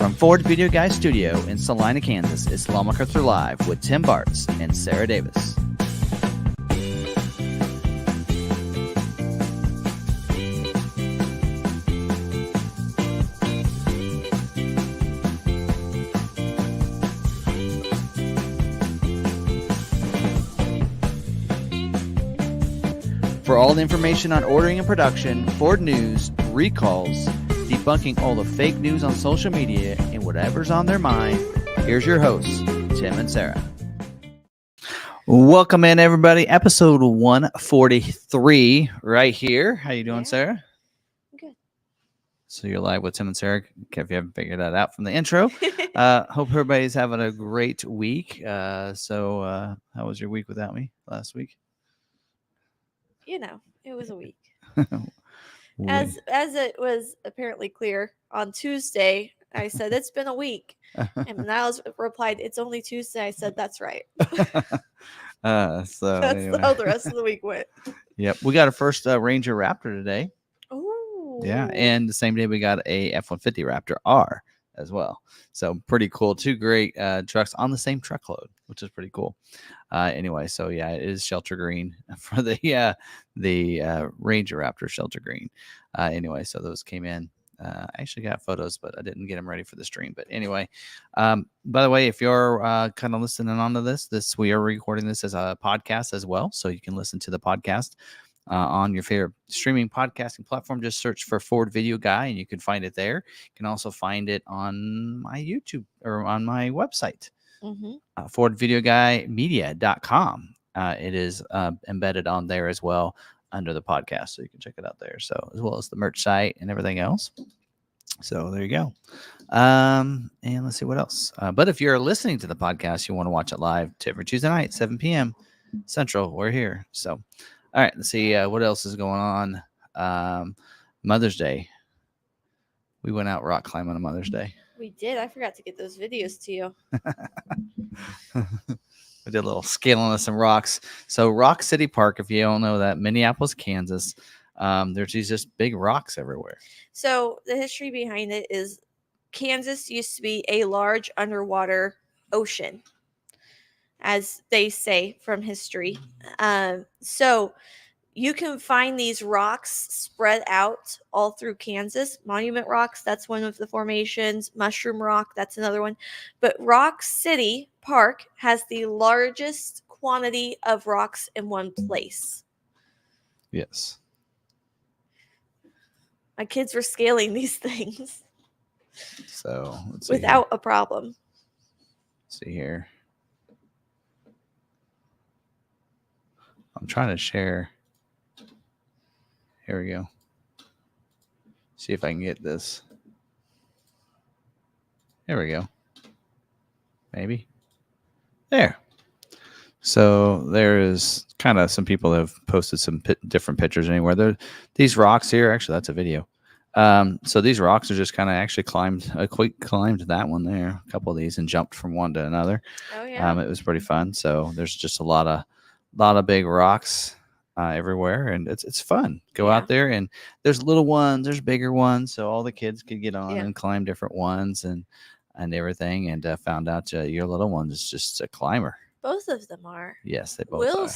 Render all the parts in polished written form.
From Ford Video Guy Studio in Salina, Kansas, it's McArthur Live with Tim Bartz and Sarah Davis. For all the information on ordering and production, Ford news, recalls, debunking all the fake news on social media, and whatever's on their mind, here's your hosts, Tim and Sarah. Welcome in, everybody. Episode 143 right here. How you doing, Sarah? Good. So you're live with Tim and Sarah, if you haven't figured that out from the intro. Hope everybody's having a great week. So how was your week without me last week? You know, it was a week. As it was apparently clear on Tuesday, I said it's been a week, and Niles replied, "It's only Tuesday." I said, "That's right." That's anyway. how the rest of the week went. Yep, we got our first Ranger Raptor today. Oh, yeah, and the same day we got a F-150 Raptor R as well. So pretty cool. Two great trucks on the same truckload, which is pretty cool. Anyway, so yeah, it is shelter green for the Ranger Raptor shelter green. Anyway, so those came in. I actually got photos, but I didn't get them ready for the stream. But anyway, by the way, if you're kind of listening onto this, we are recording this as a podcast as well. So you can listen to the podcast on your favorite streaming podcasting platform. Just search for Ford Video Guy and you can find it there. You can also find it on my YouTube or on my website, FordVideoGuyMedia.com. It is embedded on there as well under the podcast, so you can check it out there. So as well as the merch site and everything else. So there you go. And let's see what else. But if you're listening to the podcast, you want to watch it live every Tuesday night, 7 p.m. Central, we're here. So all right, let's see what else is going on. Mother's Day. We went out rock climbing on Mother's Day. We did. I forgot to get those videos to you. We did a little scaling of some rocks. So Rock City Park, if you don't know that, Minneapolis, Kansas, there's these just big rocks everywhere. So the history behind it is Kansas used to be a large underwater ocean, as they say from history. So you can find these rocks spread out all through Kansas. Monument Rocks, that's one of the formations. Mushroom Rock, that's another one. But Rock City Park has the largest quantity of rocks in one place. Yes. My kids were scaling these things. So let's see without a problem. Let's see here. I'm trying to share. Here we go. See if I can get this. There we go. Maybe. There. So there is kind of some people that have posted some different pictures anywhere. These rocks here, actually, that's a video. So these rocks are just kind of actually climbed that one there, a couple of these, and jumped from one to another. Oh yeah. It was pretty fun. So there's just a lot of big rocks everywhere, and it's fun. Go out there, and there's little ones, there's bigger ones, so all the kids could get on and climb different ones and everything. And found out your little one is just a climber. Both of them are. Yes, they both are.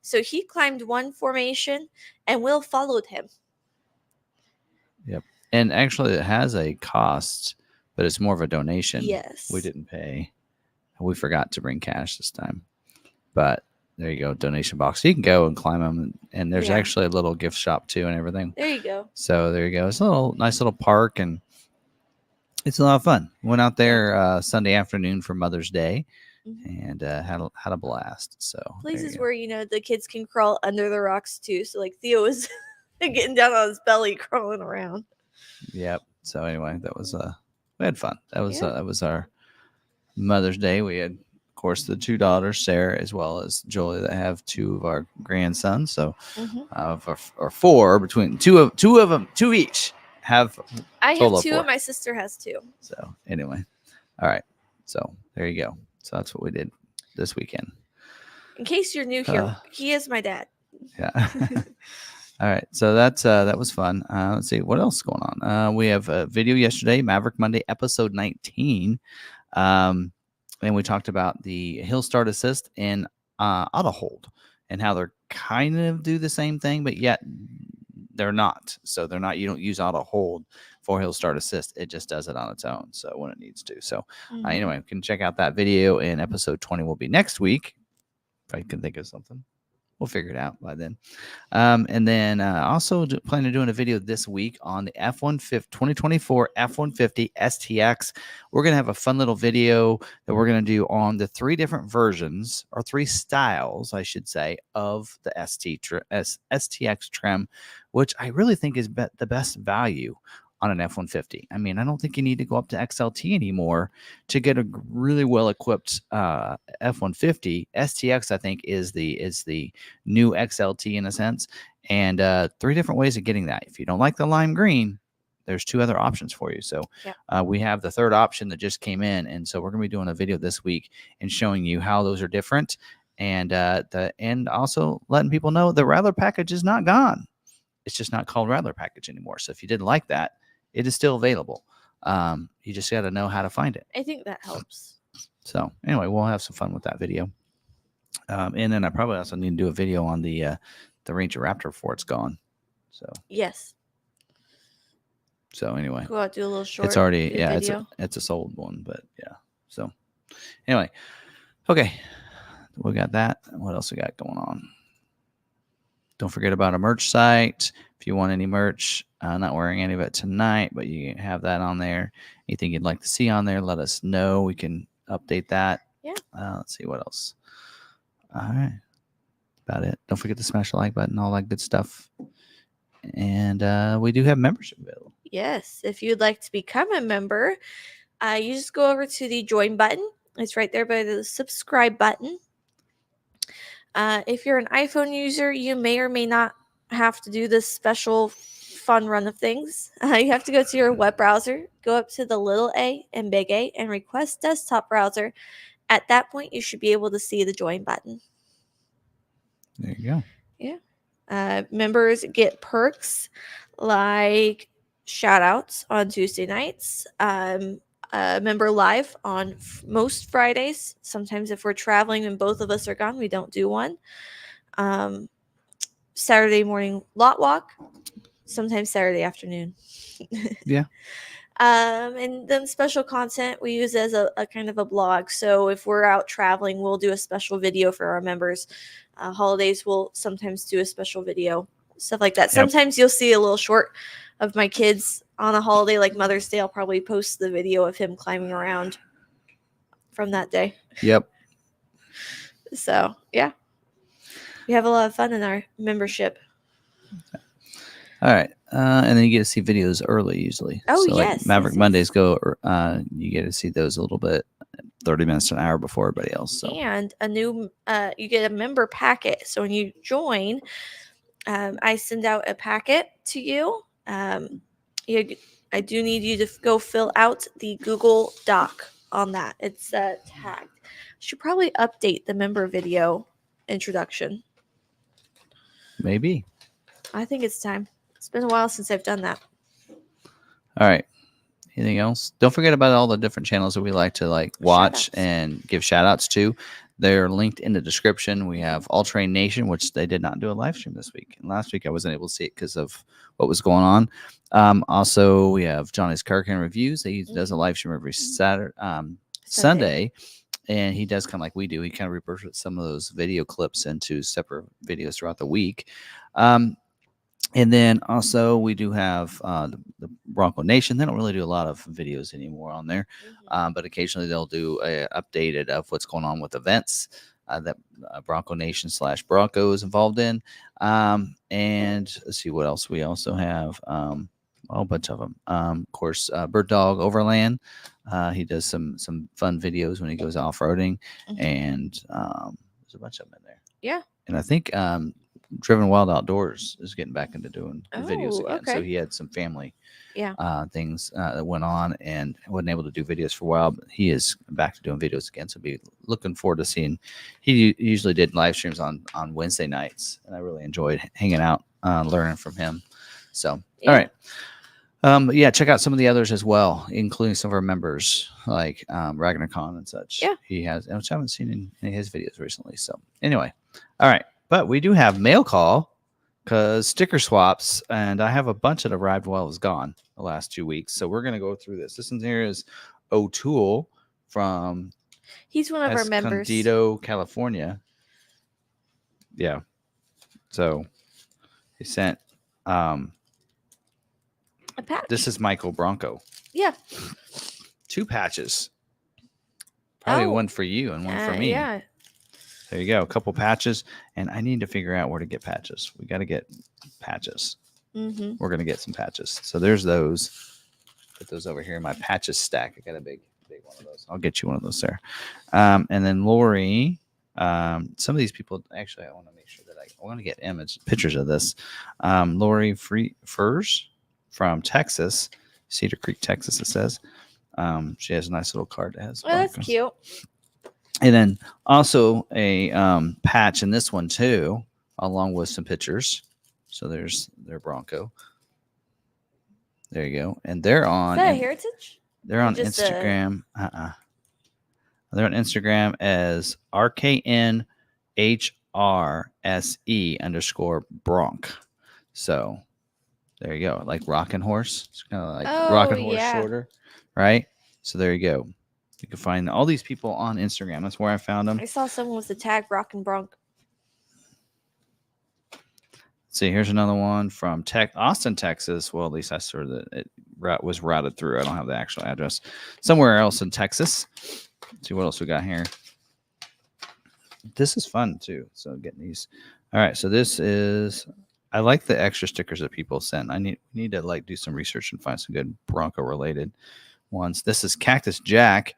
So he climbed one formation, and Will followed him. Yep. And actually, it has a cost, but it's more of a donation. Yes. We didn't pay. We forgot to bring cash this time, but. There you go, donation box. So you can go and climb them, and there's actually a little gift shop too and everything. There you go. So there you go. It's a nice little park, and it's a lot of fun. Went out there Sunday afternoon for Mother's Day, and had a blast. So places where the kids can crawl under the rocks too. So like Theo was getting down on his belly, crawling around. Yep. So anyway, that was we had fun. That was our Mother's Day. We had. Of course, the two daughters, Sarah as well as Jolie, that have two of our grandsons. So, or four between two of them, two each have. I have two, and my sister has two. So anyway, all right. So there you go. So that's what we did this weekend. In case you're new here, he is my dad. Yeah. All right, so that was fun. Let's see what else is going on. We have a video yesterday, Maverick Monday, episode 19, and we talked about the hill start assist and auto hold and how they're kind of do the same thing, but yet they're not. So they're not. You don't use auto hold for hill start assist. It just does it on its own. So when it needs to. So anyway, you can check out that video. And episode 20 will be next week. If I can think of something. We'll figure it out by then. And then also planning on doing a video this week on the F-150 2024 F-150 STX. We're going to have a fun little video that we're going to do on the 3 different versions, or 3 styles, I should say, of the STX trim, which I really think is the best value on an F-150. I mean, I don't think you need to go up to XLT anymore to get a really well-equipped F-150. STX, I think, is the new XLT in a sense, and 3 different ways of getting that. If you don't like the lime green, there's 2 other options for you. So we have the 3rd option that just came in, and so we're going to be doing a video this week and showing you how those are different, and also letting people know the Rattler package is not gone. It's just not called Rattler package anymore. So if you didn't like that, it is still available. You just got to know how to find it. I think that helps. So anyway, we'll have some fun with that video. And then I probably also need to do a video on the Ranger Raptor before it's gone. So yes. So anyway, go out, do a little short. It's already it's a sold one, but yeah. So anyway, okay, we got that. What else we got going on? Don't forget about our merch site. If you want any merch, not wearing any of it tonight, but you have that on there. Anything you'd like to see on there, let us know. We can update that. Yeah. Let's see what else. All right. About it. Don't forget to smash the like button, all that good stuff. And we do have membership available. Yes. If you'd like to become a member, you just go over to the join button. It's right there by the subscribe button. If you're an iPhone user, you may or may not have to do this special fun run of things. You have to go to your web browser, go up to the little a and big A, and request desktop browser. At that point, you should be able to see the join button. There you go. Yeah. Members get perks like shout outs on Tuesday nights, member live on most Fridays. Sometimes if we're traveling and both of us are gone, we don't do one. Saturday morning lot walk, sometimes Saturday afternoon. Yeah. And then special content we use as a kind of a blog. So if we're out traveling, we'll do a special video for our members. Holidays, we'll sometimes do a special video, stuff like that. Yep. Sometimes you'll see a little short of my kids on a holiday like Mother's Day. I'll probably post the video of him climbing around from that day. Yep. So, yeah. We have a lot of fun in our membership. All right. And then you get to see videos early usually. Oh, so yes. Like Maverick Mondays you get to see those a little bit, 30 minutes to an hour before everybody else. So. And a new, you get a member packet. So when you join, I send out a packet to you. I do need you to go fill out the Google Doc on that. It's tagged. I should probably update the member video introduction. Maybe. I think it's time. It's been a while since I've done that. All right. Anything else? Don't forget about all the different channels that we like to watch and give shout outs to. They're linked in the description. We have All Train Nation, which they did not do a live stream this week. And last week I wasn't able to see it because of what was going on. Also, we have Johnny's Car Can Reviews. He does a live stream every Sunday. And he does kind of like we do. He kind of repurposes some of those video clips into separate videos throughout the week. And then also we do have the Bronco Nation. They don't really do a lot of videos anymore on there, but occasionally they'll do a updated of what's going on with events that Bronco Nation / Bronco is involved in. And let's see what else we also have. A whole bunch of them. Of course, Bird Dog Overland. He does some fun videos when he goes off-roading, and there's a bunch of them in there. Yeah. And I think Driven Wild Outdoors is getting back into doing videos again. Okay. So he had some family things that went on and wasn't able to do videos for a while, but he is back to doing videos again. So be looking forward to seeing. He usually did live streams on Wednesday nights, and I really enjoyed hanging out learning from him. So, Yeah. all right. Yeah, check out some of the others as well, including some of our members like Ragnar and such. Yeah. He has, which I haven't seen in any of his videos recently. So, anyway, all right. But we do have mail call because sticker swaps, and I have a bunch that arrived while I was gone the last 2 weeks. So, we're going to go through this. This one here is O'Toole from He's one of our members. Escondido, California. Yeah. So, he sent. A patch. This is Michael Bronco. Yeah. 2 patches. Probably one for you and one for me. Yeah. There you go. A couple patches. And I need to figure out where to get patches. We got to get patches. Mm-hmm. We're going to get some patches. So there's those. Put those over here in my patches stack. I got a big one of those. I'll get you one of those there. And then Lori. Some of these people, actually, I want to make sure that I want to get pictures of this. Lori Furs from Texas, Cedar Creek, Texas, it says. She has a nice little card that has. Oh, that's cute. And then also a patch in this one too, along with some pictures. So there's their Bronco. There you go. And they're on. Is that a heritage? They're on Instagram. They're on Instagram as RKNHRSE_Bronc. So there you go. Like Rockin' Horse. It's kind of like Rockin' Horse shorter. Right? So there you go. You can find all these people on Instagram. That's where I found them. I saw someone with the tag Rockin' Bronc. See, here's another one from Austin, Texas. Well, at least I saw that it was routed through. I don't have the actual address. Somewhere else in Texas. Let's see what else we got here. This is fun too. So getting these. All right. So this is. I like the extra stickers that people send. I need to like do some research and find some good Bronco related ones. This is Cactus Jack.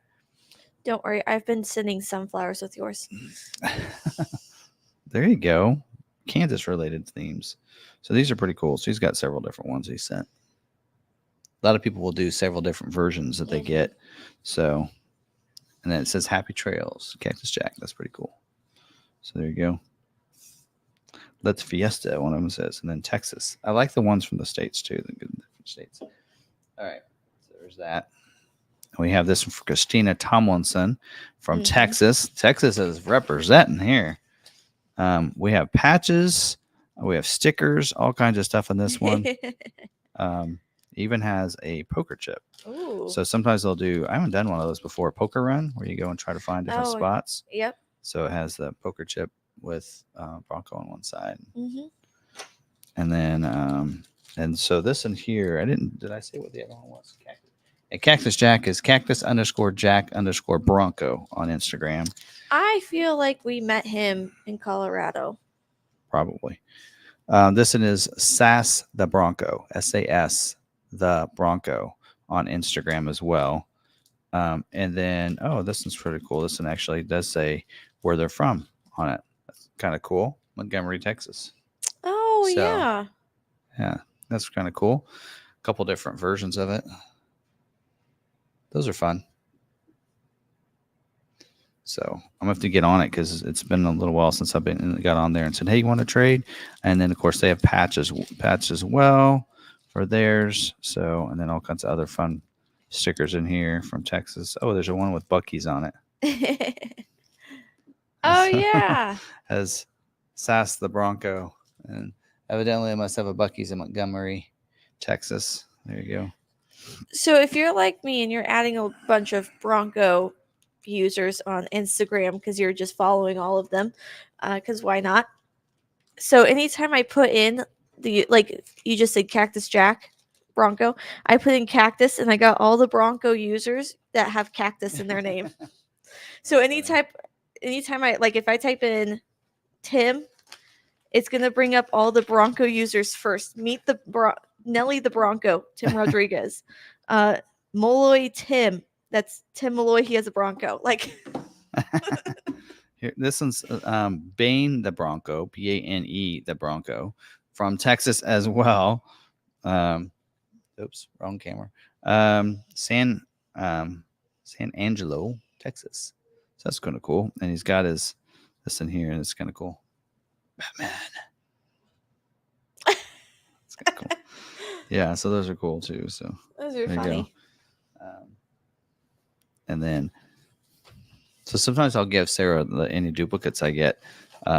Don't worry, I've been sending sunflowers with yours. There you go. Kansas related themes. So these are pretty cool. So he's got several different ones he sent. A lot of people will do several different versions that they get. So, and then it says Happy Trails, Cactus Jack. That's pretty cool. So there you go. Let's Fiesta, one of them says. And then Texas. I like the ones from the States too, the good different states. All right. So there's that. We have this one for Christina Tomlinson from Texas. Texas is representing here. We have patches. We have stickers, all kinds of stuff in this one. Even has a poker chip. Ooh. So sometimes they'll do, I haven't done one of those before, a poker run, where you go and try to find different spots. Yep. So it has the poker chip with Bronco on one side. Mm-hmm. And then, and so this in here, did I say what the other one was? Cactus Jack is Cactus_Jack_Bronco on Instagram. I feel like we met him in Colorado. Probably. This one is SAS the Bronco, SAS the Bronco on Instagram as well. And then, this one's pretty cool. This one actually does say where they're from on it. That's kind of cool. Montgomery, Texas. Oh, yeah. Yeah, that's kind of cool. A couple different versions of it. Those are fun. So I'm gonna have to get on it because it's been a little while since I've got on there and said, "Hey, you want to trade?" And then of course they have patches as well for theirs. So and then all kinds of other fun stickers in here from Texas. Oh, there's a one with Buc-ee's on it. Oh yeah, as SAS the Bronco, and evidently I must have a Buc-ee's in Montgomery, Texas. There you go. So if you're like me and you're adding a bunch of Bronco users on Instagram because you're just following all of them, because why not? So anytime I put in you just said Cactus Jack Bronco, I put in cactus and I got all the Bronco users that have cactus in their name. So anytime I if I type in Tim, it's gonna bring up all the Bronco users first. Meet the Nelly the Bronco, Tim Rodriguez. Molloy Tim. That's Tim Malloy. He has a Bronco. Here, this one's Bane the Bronco, Bane the Bronco, from Texas as well. Oops, wrong camera. San Angelo, Texas. So that's kind of cool. And he's got this in here, and it's kind of cool. Batman. Cool. Yeah, so those are cool too. So Those are there you go. funny. And then, so sometimes I'll give Sarah any duplicates I get,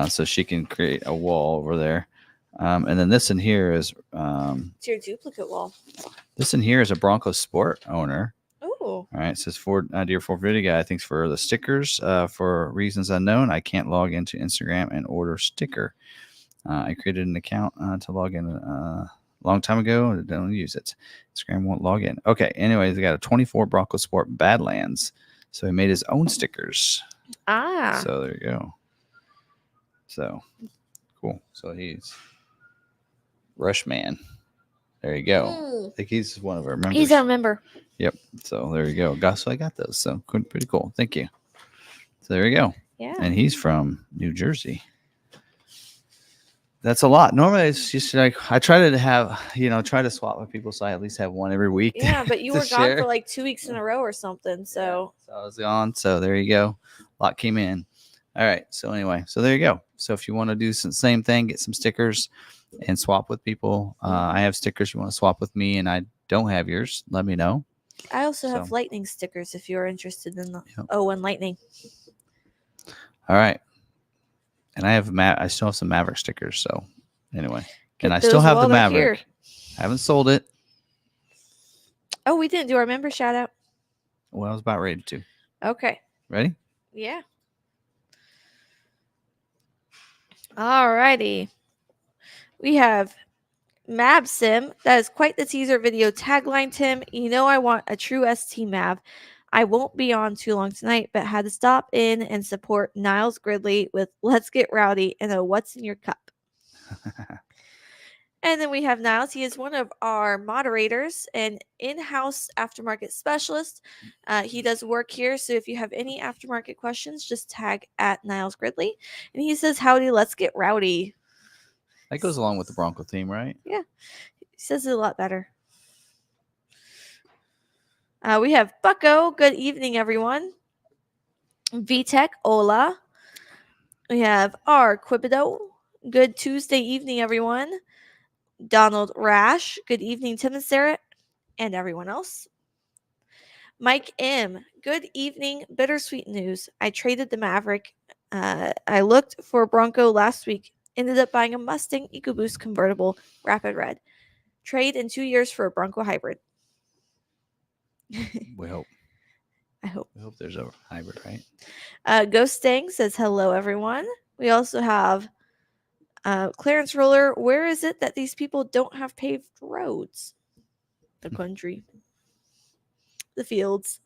so she can create a wall over there. And then this in here is It's your duplicate wall. this in here is a Bronco Sport owner. Oh. All right, it says Ford, dear Ford Video guy, thanks for the stickers. For reasons unknown, I can't log into Instagram and order sticker. I created an account to log in a long time ago. I don't use it. Instagram won't log in. Okay. Anyways, they got a 24 Bronco Sport Badlands. So he made his own stickers. Ah. So there you go. So cool. So he's Rushman. There you go. I think he's one of our members. He's our member. Yep. So there you go. So I got those. So pretty cool. Thank you. So there you go. Yeah. And he's from New Jersey. That's a lot. Normally, it's just like I try to have, try to swap with people so I at least have one every week. Yeah, but you were gone for like 2 weeks in a row or something. So, yeah, so I was gone. So there you go. A lot came in. All right. So anyway, so there you go. So if you want to do the same thing, get some stickers and swap with people. I have stickers you want to swap with me, and I don't have yours. Let me know. I also have lightning stickers if you're interested in the O1 lightning. All right. And I still have some Maverick stickers. So anyway, and I still have the Maverick. Here. I haven't sold it. Oh, we didn't do our member shout out. Well, I was about ready to. Okay. Ready? Yeah. All righty. We have Mabsim. That is quite the teaser video tagline, Tim. You know I want a true ST Mav. I won't be on too long tonight, but had to stop in and support Niles Gridley with Let's Get Rowdy and a What's in Your Cup. And then we have Niles. He is one of our moderators and in-house aftermarket specialist. He does work here, so if you have any aftermarket questions, just tag at Niles Gridley. And he says, howdy, let's get rowdy. That goes along with the Bronco theme, right? Yeah. He says it a lot better. We have Bucko. Good evening, everyone. VTech, hola. We have R. Quibido. Good Tuesday evening, everyone. Donald Rash. Good evening, Tim and Sarah, and everyone else. Mike M. Good evening. Bittersweet news. I traded the Maverick. I looked for a Bronco last week. Ended up buying a Mustang EcoBoost convertible, Rapid Red. Trade in 2 years for a Bronco hybrid. We hope. I hope. We hope there's a hybrid, right? Ghost Stang says hello, everyone. We also have Clarence Roller. Where is it that these people don't have paved roads? The country. The fields.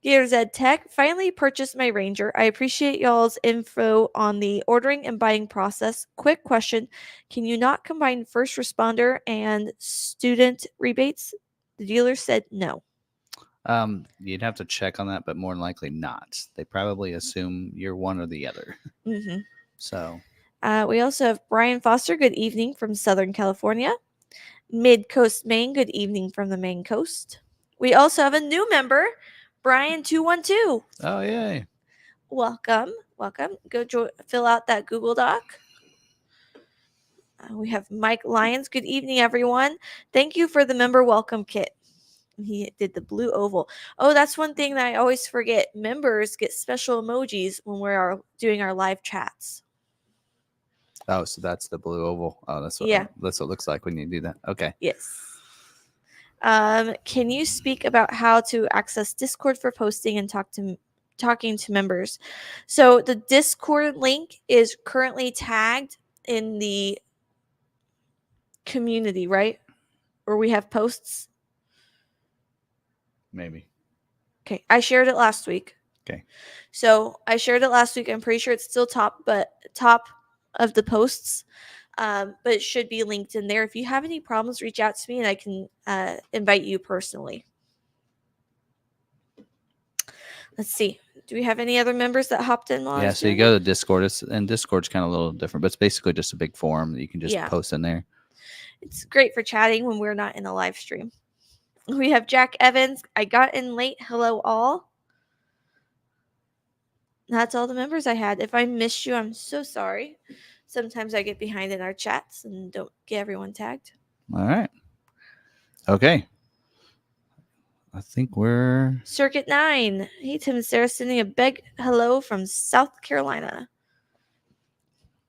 Gears Ed Tech. Finally purchased my Ranger. I appreciate y'all's info on the ordering and buying process. Quick question. Can you not combine first responder and student rebates? The dealer said no. You'd have to check on that, but more than likely not. They probably assume you're one or the other. Mm-hmm. So we also have Brian Foster. Good evening from Southern California. Mid Coast Maine. Good evening from the Maine Coast. We also have a new member, Brian 212. Oh yay! Welcome. Go fill out that Google Doc. We have Mike Lyons. Good evening, everyone. Thank you for the member welcome kit. He did the blue oval. Oh, that's one thing that I always forget. Members get special emojis when we're doing our live chats. Oh, so that's the blue oval. Oh, that's what it looks like when you do that. Okay. Yes. Can you speak about how to access Discord for posting and talking to members? So the Discord link is currently tagged in the community, right? Where we have posts. Maybe. Okay. I shared it last week. Okay. So I shared it last week. I'm pretty sure it's still top of the posts. But it should be linked in there. If you have any problems, reach out to me and I can invite you personally. Let's see. Do we have any other members that hopped in? Yeah, so you go to Discord. And Discord's kind of a little different, but it's basically just a big forum that you can just post in there. It's great for chatting when we're not in a live stream. We have Jack Evans. I got in late. Hello, all. That's all the members I had. If I missed you, I'm so sorry. Sometimes I get behind in our chats and don't get everyone tagged. All right. Okay. I think we're Circuit 9. Hey, Tim and Sarah, sending a big hello from South Carolina.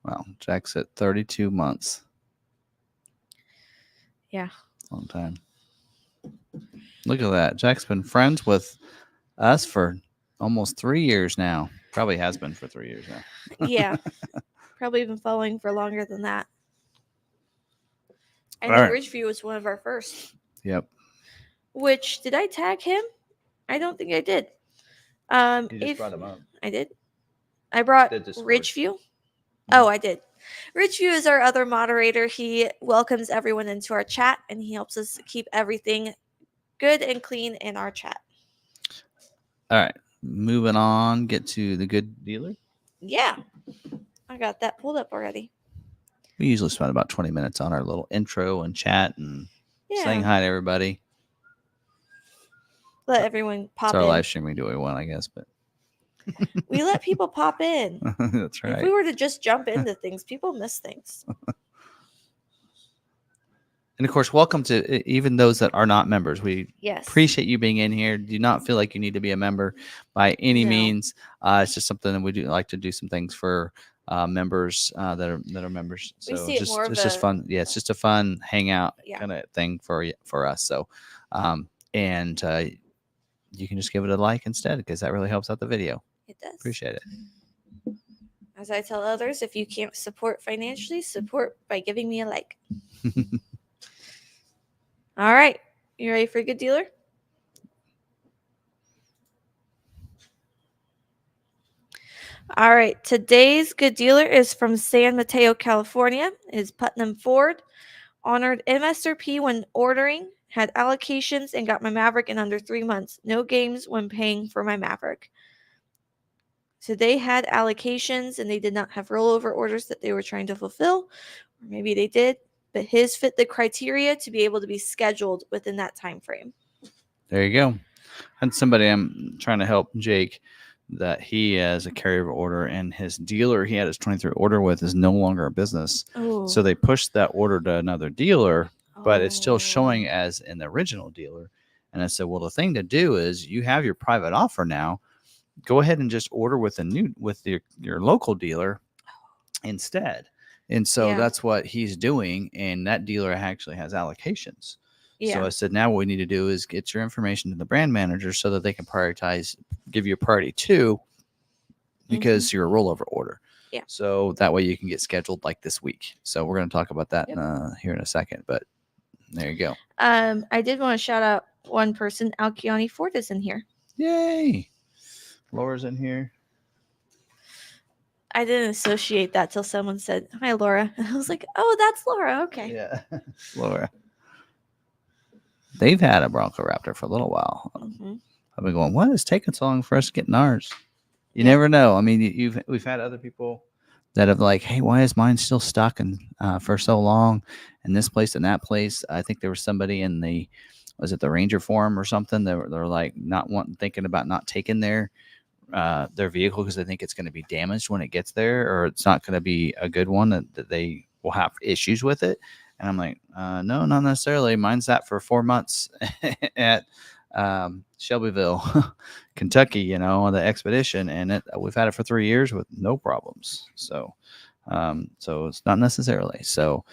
well. Jack's at 32 months. Yeah. Long time. Look at that. Jack's been friends with us for almost 3 years now. Probably has been for 3 years now. Yeah. Probably been following for longer than that. I All know right. Ridgeview was one of our first. Yep. Which, did I tag him? I don't think I did. You just brought him up. I did. I brought The Discord. Ridgeview. Oh, I did. Ridgeview is our other moderator. He welcomes everyone into our chat, and he helps us keep everything good and clean in our chat. All right. Moving on. Get to the good dealer. Yeah. I got that pulled up already. We usually spend about 20 minutes on our little intro and chat and saying Yeah. hi to everybody. Let everyone pop It's our in. live stream. We do what we want, I guess, but We let people pop in. that's right. If we were to just jump into things, people miss things. And of course, welcome to even those that are not members. We Yes. appreciate you being in here. Do not feel like you need to be a member by any No. means. It's just something that we do like to do some things for members that are members. So We see it just more of it's just a- fun. Yeah, it's just a fun hangout Yeah. kind of thing for us. So and you can just give it a like instead because that really helps out the video. It does. Appreciate it. As I tell others, if you can't support financially, support by giving me a like. All right. You ready for a good dealer? All right. Today's good dealer is from San Mateo, California. It is Putnam Ford. Honored MSRP when ordering. Had allocations and got my Maverick in under 3 months. No games when paying for my Maverick. So they had allocations and they did not have rollover orders that they were trying to fulfill. Or maybe they did, but his fit the criteria to be able to be scheduled within that time frame. There you go. And somebody I'm trying to help Jake that he has a carryover order and his dealer he had his 23 order with is no longer a business. Oh. So they pushed that order to another dealer, but it's still showing as an original dealer. And I said, well, the thing to do is you have your private offer now. Go ahead and just order with your local dealer instead. And so that's what he's doing. And that dealer actually has allocations. Yeah. So I said, now what we need to do is get your information to the brand manager so that they can give you a priority too, because you're a rollover order. Yeah. So that way you can get scheduled like this week. So we're going to talk about that here in a second, but there you go. I did want to shout out one person. Alkiani Ford is in here. Yay. Laura's in here. I didn't associate that till someone said, hi, Laura. And I was like, oh, that's Laura. Okay. Yeah. Laura. They've had a Bronco Raptor for a little while. I've been going, what is taking so long for us getting ours? You never know. I mean, we've had other people that have like, hey, why is mine still stuck and for so long in this place and that place? I think there was somebody in the Ranger Forum or something. They're like thinking about not taking their vehicle because they think it's going to be damaged when it gets there, or it's not going to be a good one that they will have issues with it. And I'm like, no, not necessarily. Mine's sat for 4 months at Shelbyville, Kentucky, on the Expedition, and we've had it for 3 years with no problems. So it's not necessarily. So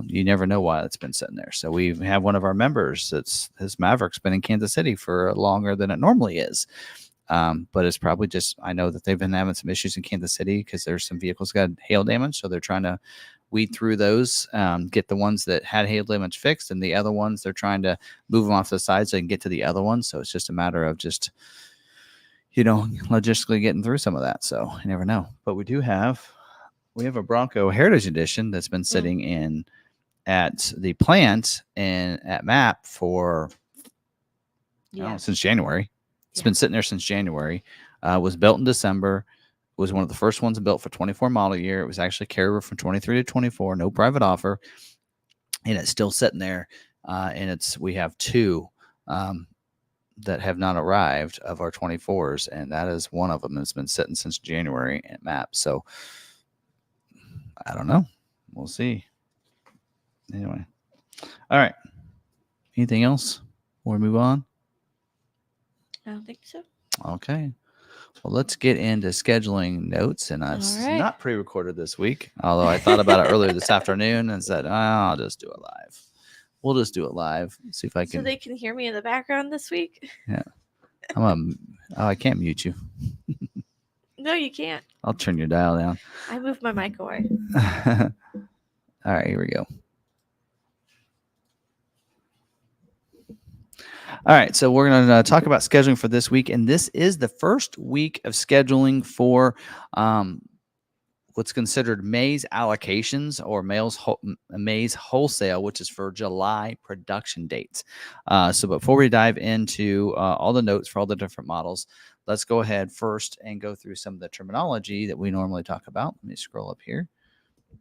you never know why it's been sitting there. So we have one of our members his Maverick's been in Kansas City for longer than it normally is. But it's probably just, I know that they've been having some issues in Kansas City because there's some vehicles got hail damage. So they're trying to weed through those, get the ones that had hail damage fixed, and the other ones, they're trying to move them off the side so they can get to the other ones. So it's just a matter of just, logistically getting through some of that. So you never know. But we have a Bronco Heritage Edition that's been sitting in at the plant and at MAP for since January. It's been sitting there since January. Was built in December. Was one of the first ones built for 24 model year. It was actually carryover from 23 to 24, no private offer, and it's still sitting there. And we have 2 that have not arrived of our 24s, and that is one of them. It's been sitting since January at MAP. So I don't know. We'll see. Anyway, All right. Anything else before we move on? I don't think so. Okay. Well, let's get into scheduling notes. And it's All right. not pre-recorded this week, although I thought about it earlier this afternoon and said, I'll just do it live. We'll just do it live. See if I can. So they can hear me in the background this week? Yeah. I can't mute you. No, you can't. I'll turn your dial down. I moved my mic away. All right, here we go. All right, so we're going to talk about scheduling for this week, and this is the first week of scheduling for what's considered May's allocations or May's wholesale, which is for July production dates. So before we dive into all the notes for all the different models, let's go ahead first and go through some of the terminology that we normally talk about. Let me scroll up here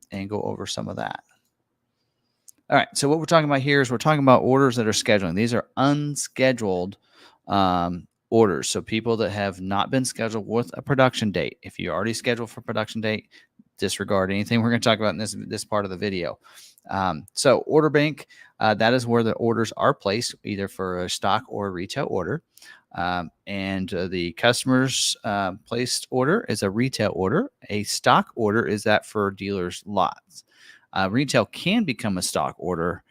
and go over some of that. All right, so what we're talking about here is we're talking about orders that are scheduling. These are unscheduled orders. So people that have not been scheduled with a production date. If you already scheduled for production date, disregard anything we're going to talk about in this part of the video. So order bank, that is where the orders are placed, either for a stock or a retail order. And the customer's placed order is a retail order. A stock order is that for dealers' lots. Retail can become a stock order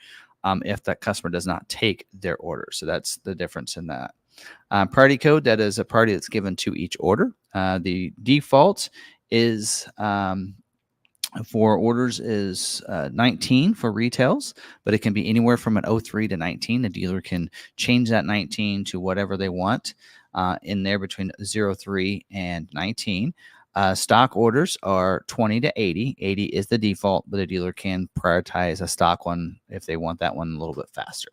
if that customer does not take their order. So that's the difference in that. Priority code, that is a priority that's given to each order. The default is for orders is 19 for retails, but it can be anywhere from an 03 to 19. The dealer can change that 19 to whatever they want in there between 03 and 19. Stock orders are 20 to 80. 80 is the default, but a dealer can prioritize a stock one if they want that one a little bit faster.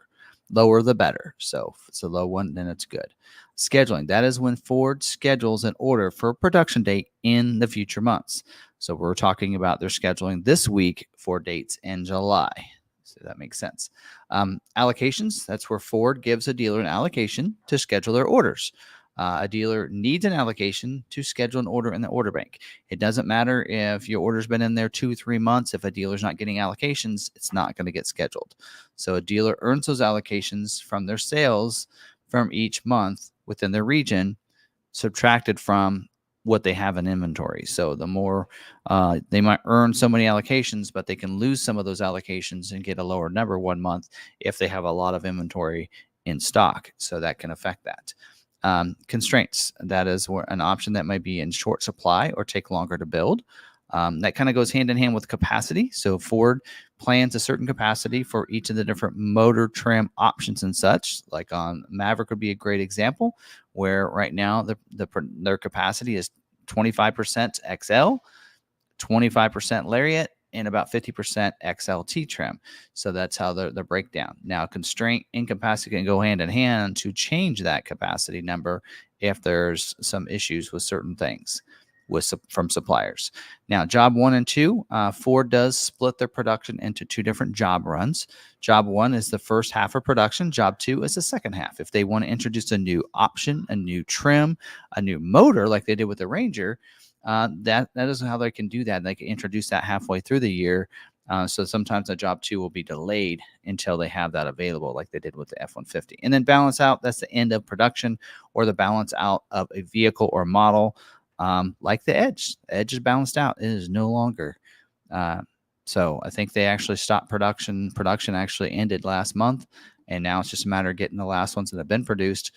Lower the better. So if it's a low one, then it's good. Scheduling, that is when Ford schedules an order for a production date in the future months. So we're talking about their scheduling this week for dates in July. So that makes sense. Allocations, that's where Ford gives a dealer an allocation to schedule their orders. A dealer needs an allocation to schedule an order in the order bank. It doesn't matter if your order's been in there 2-3 months. If a dealer's not getting allocations, it's not going to get scheduled. So a dealer earns those allocations from their sales from each month within their region, subtracted from what they have in inventory. So the more they might earn so many allocations, but they can lose some of those allocations and get a lower number one month if they have a lot of inventory in stock. So that can affect that. Constraints, that is an option that might be in short supply or take longer to build. That kind of goes hand in hand with capacity. So Ford plans a certain capacity for each of the different motor trim options and such. Like on Maverick would be a great example, where right now their capacity is 25% XL, 25% Lariat, and about 50% XLT trim. So that's how the breakdown. Now, constraint and capacity can go hand in hand to change that capacity number if there's some issues with certain things from suppliers. Now, job 1 and 2, Ford does split their production into 2 different job runs. Job 1 is the first half of production. Job 2 is the second half. If they want to introduce a new option, a new trim, a new motor, like they did with the Ranger, that is how they can do that. They can introduce that halfway through the year. So sometimes a job 2 will be delayed until they have that available, like they did with the F-150. And then balance out, that's the end of production or the balance out of a vehicle or model. Like the Edge. The Edge is balanced out. It is no longer. So I think they actually stopped production. Production actually ended last month, and now it's just a matter of getting the last ones that have been produced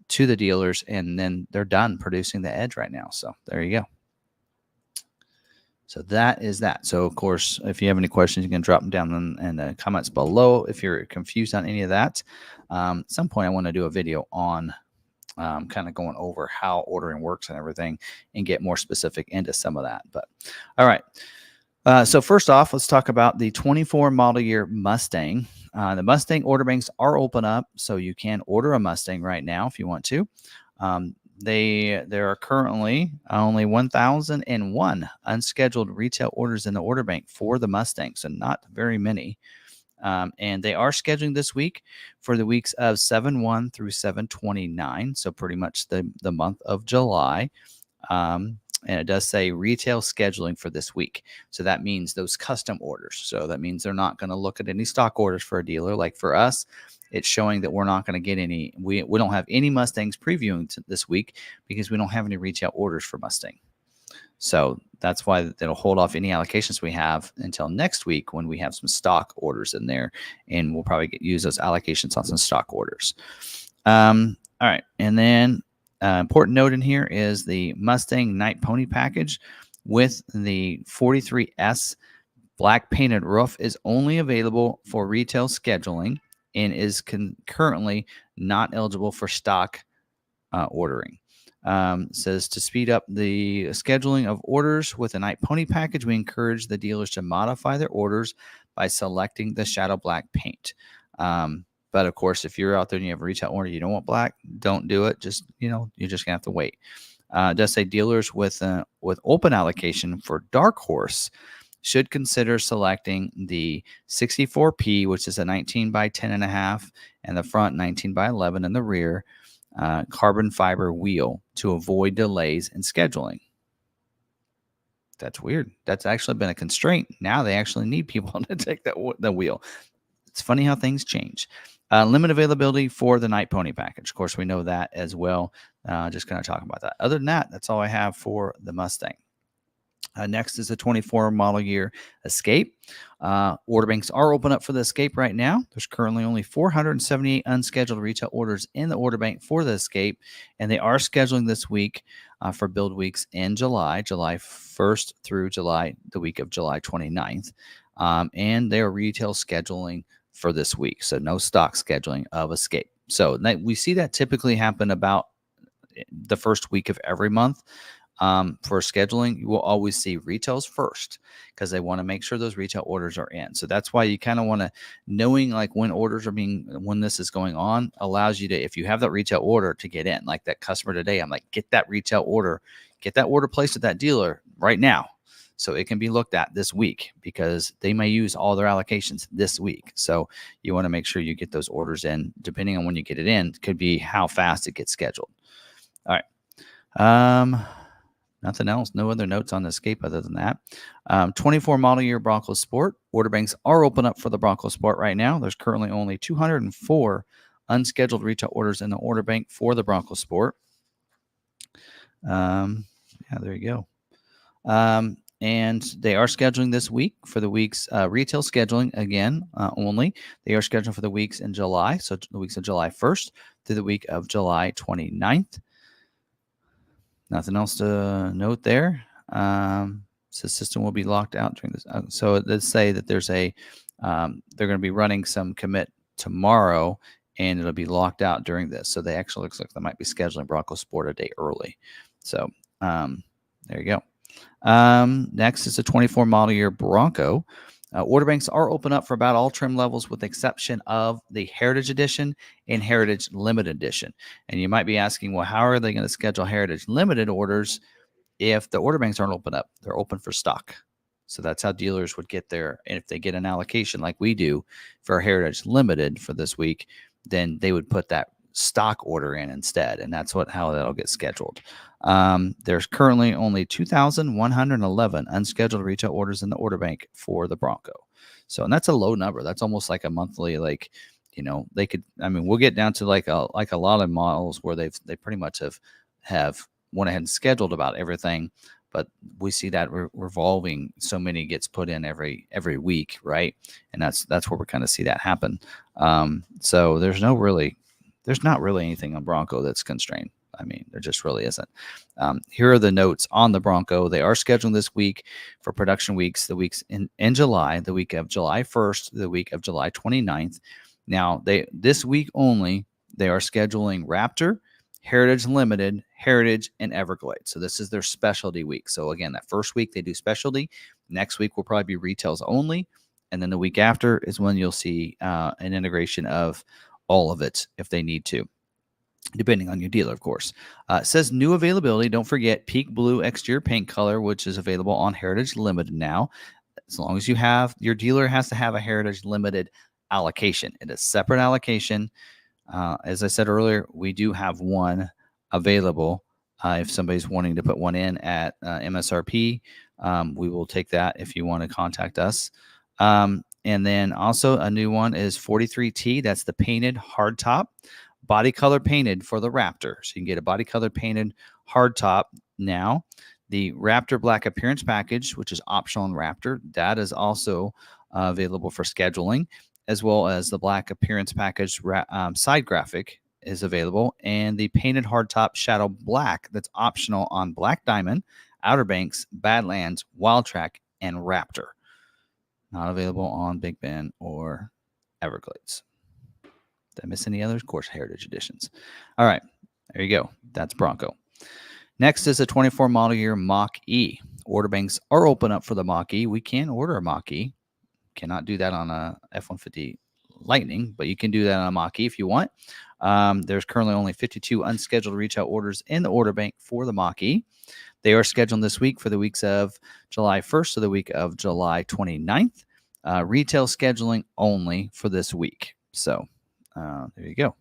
to the dealers, and then they're done producing the Edge right now. So there you go. So that is that. So, of course, if you have any questions, you can drop them down in the comments below if you're confused on any of that. At some point, I want to do a video on kind of going over how ordering works and everything and get more specific into some of that. But all right. So first off, let's talk about the 24 model year Mustang. The Mustang order banks are open up, so you can order a Mustang right now if you want to. There are currently only 1,001 unscheduled retail orders in the order bank for the Mustang, so not very many. And they are scheduling this week for the weeks of 7/1 through 7/29, so pretty much the month of July. And it does say retail scheduling for this week. So that means those custom orders. So that means they're not going to look at any stock orders for a dealer. Like for us, it's showing that we're not going to get any. We don't have any Mustangs previewing this week because we don't have any retail orders for Mustang. So that's why they'll hold off any allocations we have until next week when we have some stock orders in there, and we'll probably use those allocations on some stock orders. All right, and then important note in here is the Mustang Night Pony package with the 43S black painted roof is only available for retail scheduling and is currently not eligible for stock ordering. Says to speed up the scheduling of orders with a Night Pony package, we encourage the dealers to modify their orders by selecting the shadow black paint. But of course, if you're out there and you have a retail order, you don't want black, don't do it. Just, you're just gonna have to wait. It does say dealers with open allocation for Dark Horse should consider selecting the 64P, which is a 19 by 10.5, and the front 19 by 11 in the rear. Carbon fiber wheel to avoid delays in scheduling. That's weird. That's actually been a constraint. Now they actually need people to take the wheel. It's funny how things change. Limit availability for the Night Pony package. Of course, we know that as well. Just going to talk about that. Other than that, that's all I have for the Mustang. Next is the 24 model year Escape. Order banks are open up for the Escape right now. There's currently only 478 unscheduled retail orders in the order bank for the Escape, and they are scheduling this week for build weeks in July 1st through the week of July 29th. And they are retail scheduling for this week, so no stock scheduling of Escape. So we see that typically happen about the first week of every month. For scheduling, you will always see retails first because they want to make sure those retail orders are in. So that's why you kind of want to, knowing like when this is going on, allows you to, if you have that retail order, to get in. Like that customer today, I'm like, get that order placed at that dealer right now, so it can be looked at this week because they may use all their allocations this week. So you want to make sure you get those orders in. Depending on when you get it in, could be how fast it gets scheduled. All right. Nothing else. No other notes on the Escape other than that. 24 model year Bronco Sport. Order banks are open up for the Bronco Sport right now. There's currently only 204 unscheduled retail orders in the order bank for the Bronco Sport. Yeah, there you go. And they are scheduling this week for the week's retail scheduling again only. They are scheduling for the weeks in July. So the weeks of July 1st through the week of July 29th. Nothing else to note there. So the system will be locked out during this. So it does say that there's they're going to be running some commit tomorrow, and it'll be locked out during this. So they actually looks like they might be scheduling Bronco Sport a day early. So there you go. Next is a 24 model year Bronco. Order banks are open up for about all trim levels with the exception of the Heritage Edition and Heritage Limited Edition. And you might be asking, well, how are they going to schedule Heritage Limited orders if the order banks aren't open up? They're open for stock. So that's how dealers would get there. And if they get an allocation like we do for Heritage Limited for this week, then they would put that stock order in instead. And that's how that'll get scheduled. There's currently only 2,111 unscheduled retail orders in the order bank for the Bronco. So, and that's a low number. That's almost like a monthly, they could, we'll get down to like a lot of models where they pretty much have went ahead and scheduled about everything, but we see that revolving. So many gets put in every week. Right. And that's where we kind of see that happen. So there's not really anything on Bronco that's constrained. There just really isn't. Here are the notes on the Bronco. They are scheduled this week for production weeks, the weeks in July, the week of July 1st, the week of July 29th. Now, this week only, they are scheduling Raptor, Heritage Limited, Heritage, and Everglades. So this is their specialty week. So again, that first week they do specialty. Next week will probably be retails only. And then the week after is when you'll see an integration of all of it if they need to, depending on your dealer, of course. It says new availability. Don't forget Peak Blue exterior paint color, which is available on Heritage Limited now. As long as your dealer has to have a Heritage Limited allocation. It is separate allocation. As I said earlier, we do have one available If somebody's wanting to put one in at MSRP, we will take that if you want to contact us. And then also a new one is 43T. That's the painted hardtop, body color painted for the Raptor. So you can get a body color painted hardtop now. The Raptor Black Appearance Package, which is optional in Raptor, that is also available for scheduling, as well as the Black Appearance Package side graphic is available, and the painted hardtop Shadow Black that's optional on Black Diamond, Outer Banks, Badlands, Wild Track, and Raptor. Not available on Big Bend or Everglades. Did I miss any others? Of course, Heritage Editions. All right, there you go. That's Bronco. Next is a 24 model year Mach-E. Order banks are open up for the Mach-E. We can order a Mach-E. Cannot do that on a F-150 Lightning, but you can do that on a Mach-E if you want. There's currently only 52 unscheduled reach out orders in the order bank for the Mach-E. They are scheduled this week for the weeks of July 1st to the week of July 29th. Retail scheduling only for this week. So there you go.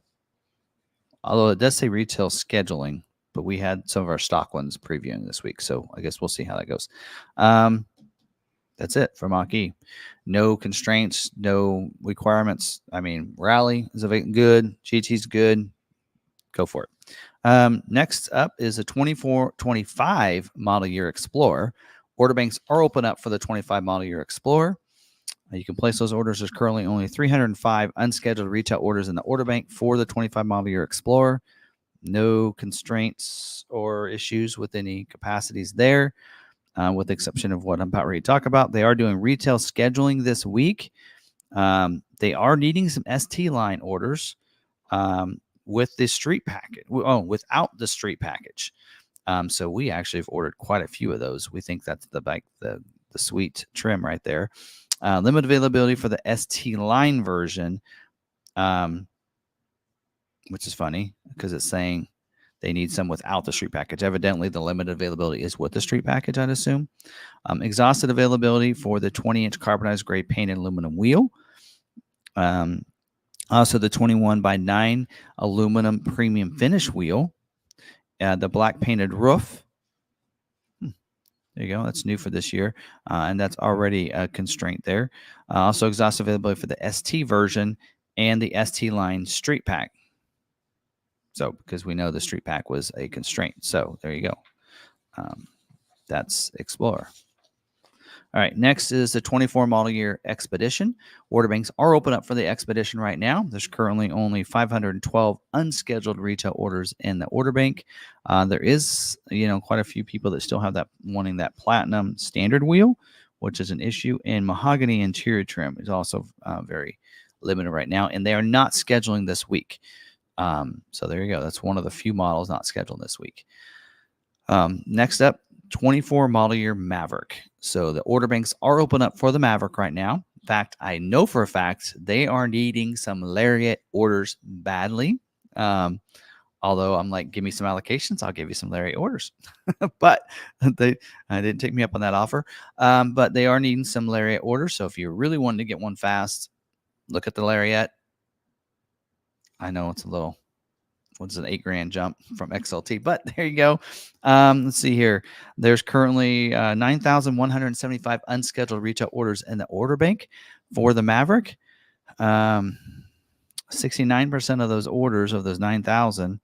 Although it does say retail scheduling, but we had some of our stock ones previewing this week. So I guess we'll see how that goes. That's it for Mach-E. No constraints, no requirements. I mean, Rally is good. GT's good. Go for it. Next up is a 24-25 model year Explorer. Order banks are open up for the 25 model year Explorer. You can place those orders. There's currently only 305 unscheduled retail orders in the order bank for the 25 model year Explorer. No constraints or issues with any capacities there, with the exception of what I'm about ready to talk about. They are doing retail scheduling this week. They are needing some ST line orders with the street package. Without the street package. So we actually have ordered quite a few of those. We think that's the sweet trim right there. Limited availability for the ST line version, which is funny because it's saying they need some without the street package. Evidently, the limited availability is with the street package, I'd assume. Exhausted availability for the 20-inch carbonized gray painted aluminum wheel. Also, the 21x9 aluminum premium finish wheel. The black painted roof. There you go. That's new for this year, and that's already a constraint there. Also, exhaust availability for the ST version and the ST line street pack. So, because we know the street pack was a constraint. So, there you go. That's Explorer. All right, next is the 24 model year Expedition. Order banks are open up for the Expedition right now. There's currently only 512 unscheduled retail orders in the order bank. There is, quite a few people that still have that wanting that platinum standard wheel, which is an issue. And mahogany interior trim is also very limited right now, and they are not scheduling this week. So there you go. That's one of the few models not scheduled this week. Next up, 24 model year Maverick. So the order banks are open up for the Maverick right now. In fact, I know for a fact they are needing some Lariat orders badly. Although I'm like, give me some allocations, I'll give you some Lariat orders. But they didn't take me up on that offer. But they are needing some Lariat orders. So if you're really wanting to get one fast, look at the Lariat. I know it's a little, what's an $8,000 jump from XLT, but there you go. Let's see here. There's currently 9,175 unscheduled retail orders in the order bank for the Maverick. 69% of those orders of those 9,000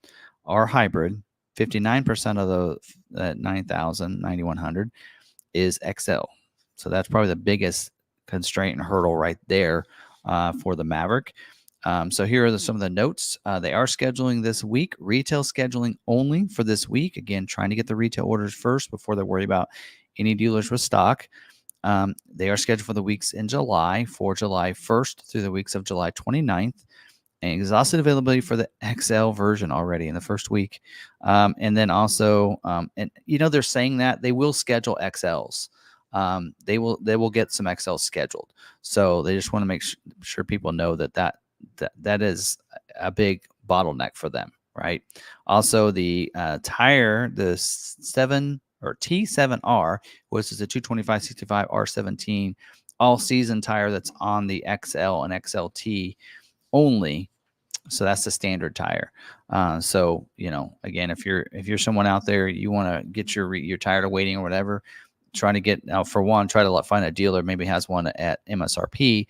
are hybrid. 59% of those 9,100 is XL. So that's probably the biggest constraint and hurdle right there for the Maverick. So here are some of the notes. They are scheduling this week, retail scheduling only for this week. Again, trying to get the retail orders first before they worry about any dealers with stock. They are scheduled for the weeks in July, for July 1st through the weeks of July 29th. And exhausted availability for the XL version already in the first week. And then also, they're saying that they will schedule XLs. They will get some XLs scheduled. So they just want to make sure people know that is a big bottleneck for them, right? Also, the tire, the T7R, which is a 225/65 R17 all-season tire that's on the XL and XLT only, So that's the standard tire. So again, if you're someone out there, you want to get you're tired of waiting or whatever, trying to get for one, try to find a dealer maybe has one at MSRP,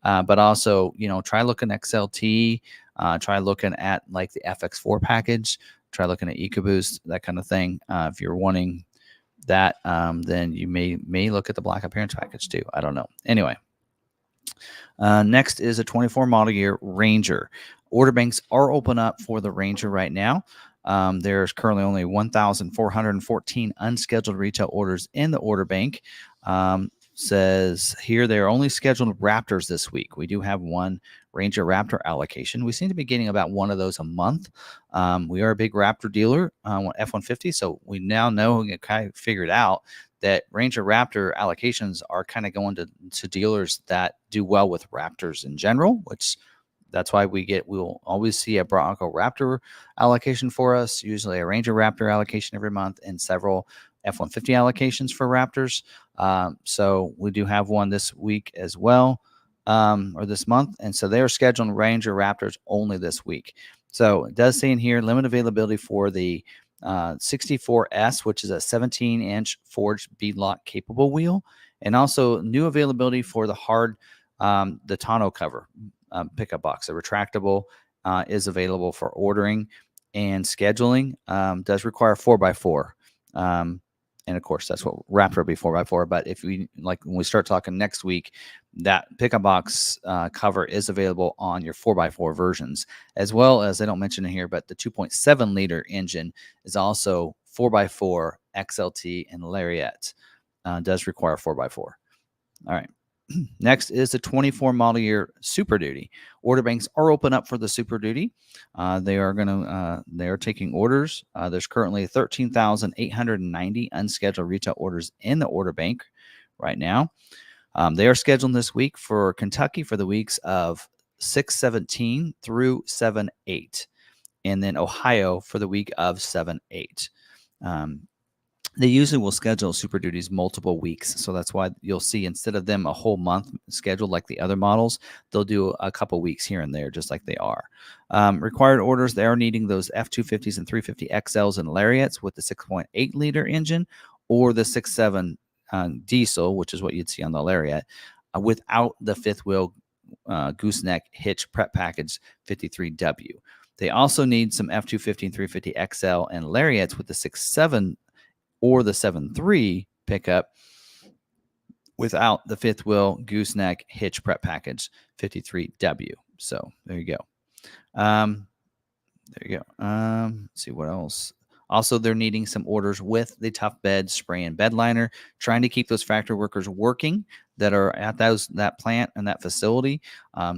but also try looking XLT, try looking at like the FX4 package, try looking at EcoBoost, that kind of thing. If you're wanting that, then you may look at the black appearance package too. I don't know. Anyway. Next is a 24 model year Ranger. Order banks are open up for the Ranger right now. There's currently only 1,414 unscheduled retail orders in the order bank. Says here they're only scheduled Raptors this week. We do have one Ranger Raptor allocation. We seem to be getting about one of those a month. We are a big Raptor dealer on F-150, so we now know and kind of figured out that Ranger Raptor allocations are kind of going to dealers that do well with Raptors in general, which that's why we'll always see a Bronco Raptor allocation for us, usually a Ranger Raptor allocation every month, and several F-150 allocations for Raptors. So we do have one this week as well, or this month. And so they are scheduling Ranger Raptors only this week. So it does say in here, limited availability for the 64S, which is a 17-inch forged beadlock capable wheel, and also new availability for the hard, the tonneau cover pickup box. The retractable is available for ordering and scheduling. Does require 4x4. And of course, that's what Raptor would be 4x4. But if we when we start talking next week, that pickup box cover is available on your 4x4 versions, as well as, I don't mention it here, but the 2.7 liter engine is also 4x4 XLT and Lariat. Does require 4x4. All right. Next is the 24 model year Super Duty. Order banks are open up for the Super Duty. They are taking orders. There's currently 13,890 unscheduled retail orders in the order bank right now. They are scheduled this week for Kentucky for the weeks of 6/17 through 7/8, and then Ohio for the week of 7/8. They usually will schedule Super Duties multiple weeks. So that's why you'll see, instead of them a whole month scheduled like the other models, they'll do a couple weeks here and there, just like they are. Required orders, they are needing those F250s and 350 XLs and Lariats with the 6.8 liter engine, or the 6.7 diesel, which is what you'd see on the Lariat, without the fifth wheel gooseneck hitch prep package 53W. They also need some F250 and 350 XL and Lariats with the 6.7 or the 7.3 pickup without the fifth wheel gooseneck hitch prep package 53W. So there you go. Let's see what else. Also, they're needing some orders with the tough bed spray and bed liner, trying to keep those factory workers working that are at that plant and that facility.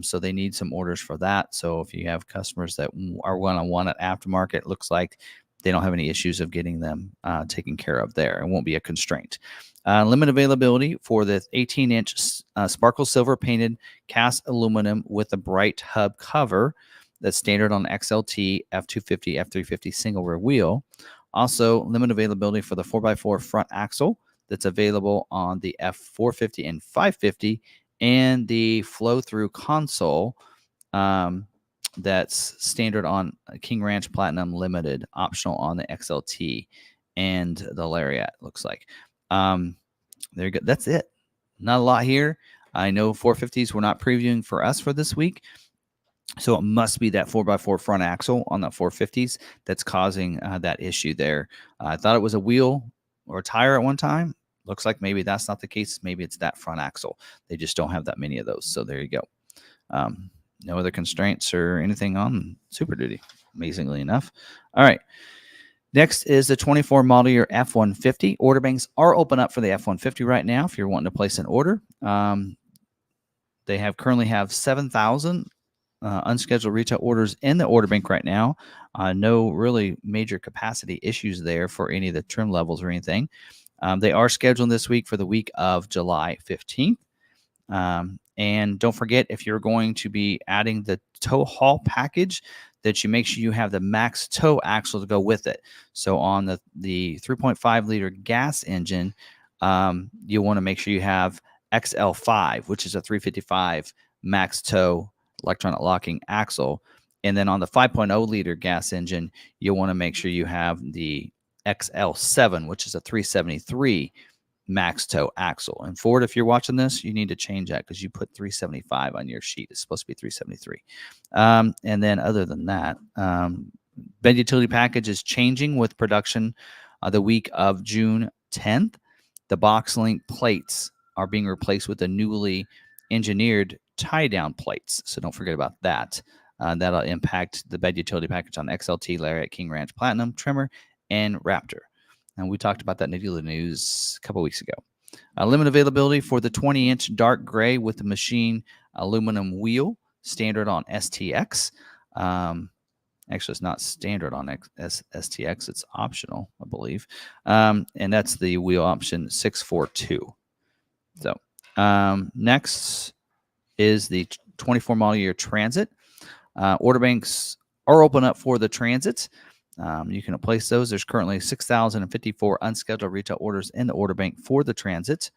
So they need some orders for that. So if you have customers that are one-on-one at aftermarket, it looks like they don't have any issues of getting them taken care of there. It won't be a constraint. Limited availability for the 18-inch sparkle silver painted cast aluminum with a bright hub cover that's standard on XLT, F250, F350 single rear wheel. Also, limited availability for the 4x4 front axle that's available on the F450 and 550, and the flow-through console that's standard on King Ranch Platinum Limited, optional on the XLT and the Lariat, looks like. There you go. That's it. Not a lot here. I know 450s we're not previewing for us for this week, so it must be that 4x4 front axle on the 450s that's causing that issue there. I thought it was a wheel or a tire at one time. Looks like maybe that's not the case. Maybe it's that front axle. They just don't have that many of those. So there you go. No other constraints or anything on Super Duty, amazingly enough. All right. Next is the 24 model year F-150. Order banks are open up for the F-150 right now if you're wanting to place an order. They currently have 7,000 unscheduled retail orders in the order bank right now. No really major capacity issues there for any of the trim levels or anything. They are scheduled this week for the week of July 15th. And don't forget, if you're going to be adding the tow haul package, that you make sure you have the max tow axle to go with it. So on the 3.5 liter gas engine, you want to make sure you have XL5, which is a 355 max tow electronic locking axle. And then on the 5.0 liter gas engine, you'll want to make sure you have the XL7, which is a 373 max toe axle. And Ford, if you're watching this, you need to change that because you put 375 on your sheet. It's supposed to be 373. And then other than that, bed utility package is changing with production the week of June 10th. The box link plates are being replaced with the newly engineered tie-down plates. So don't forget about that. That'll impact the bed utility package on XLT, Lariat, King Ranch Platinum, Trimmer, and Raptor. And we talked about that in the dealer news a couple weeks ago. Limited availability for the 20-inch dark gray with the machine aluminum wheel, standard on STX. Actually, it's not standard on STX. It's optional, I believe. And that's the wheel option 642. So next is the 24 model year Transit. Order banks are open up for the Transits. You can place those. There's currently 6,054 unscheduled retail orders in the order bank for the Transit.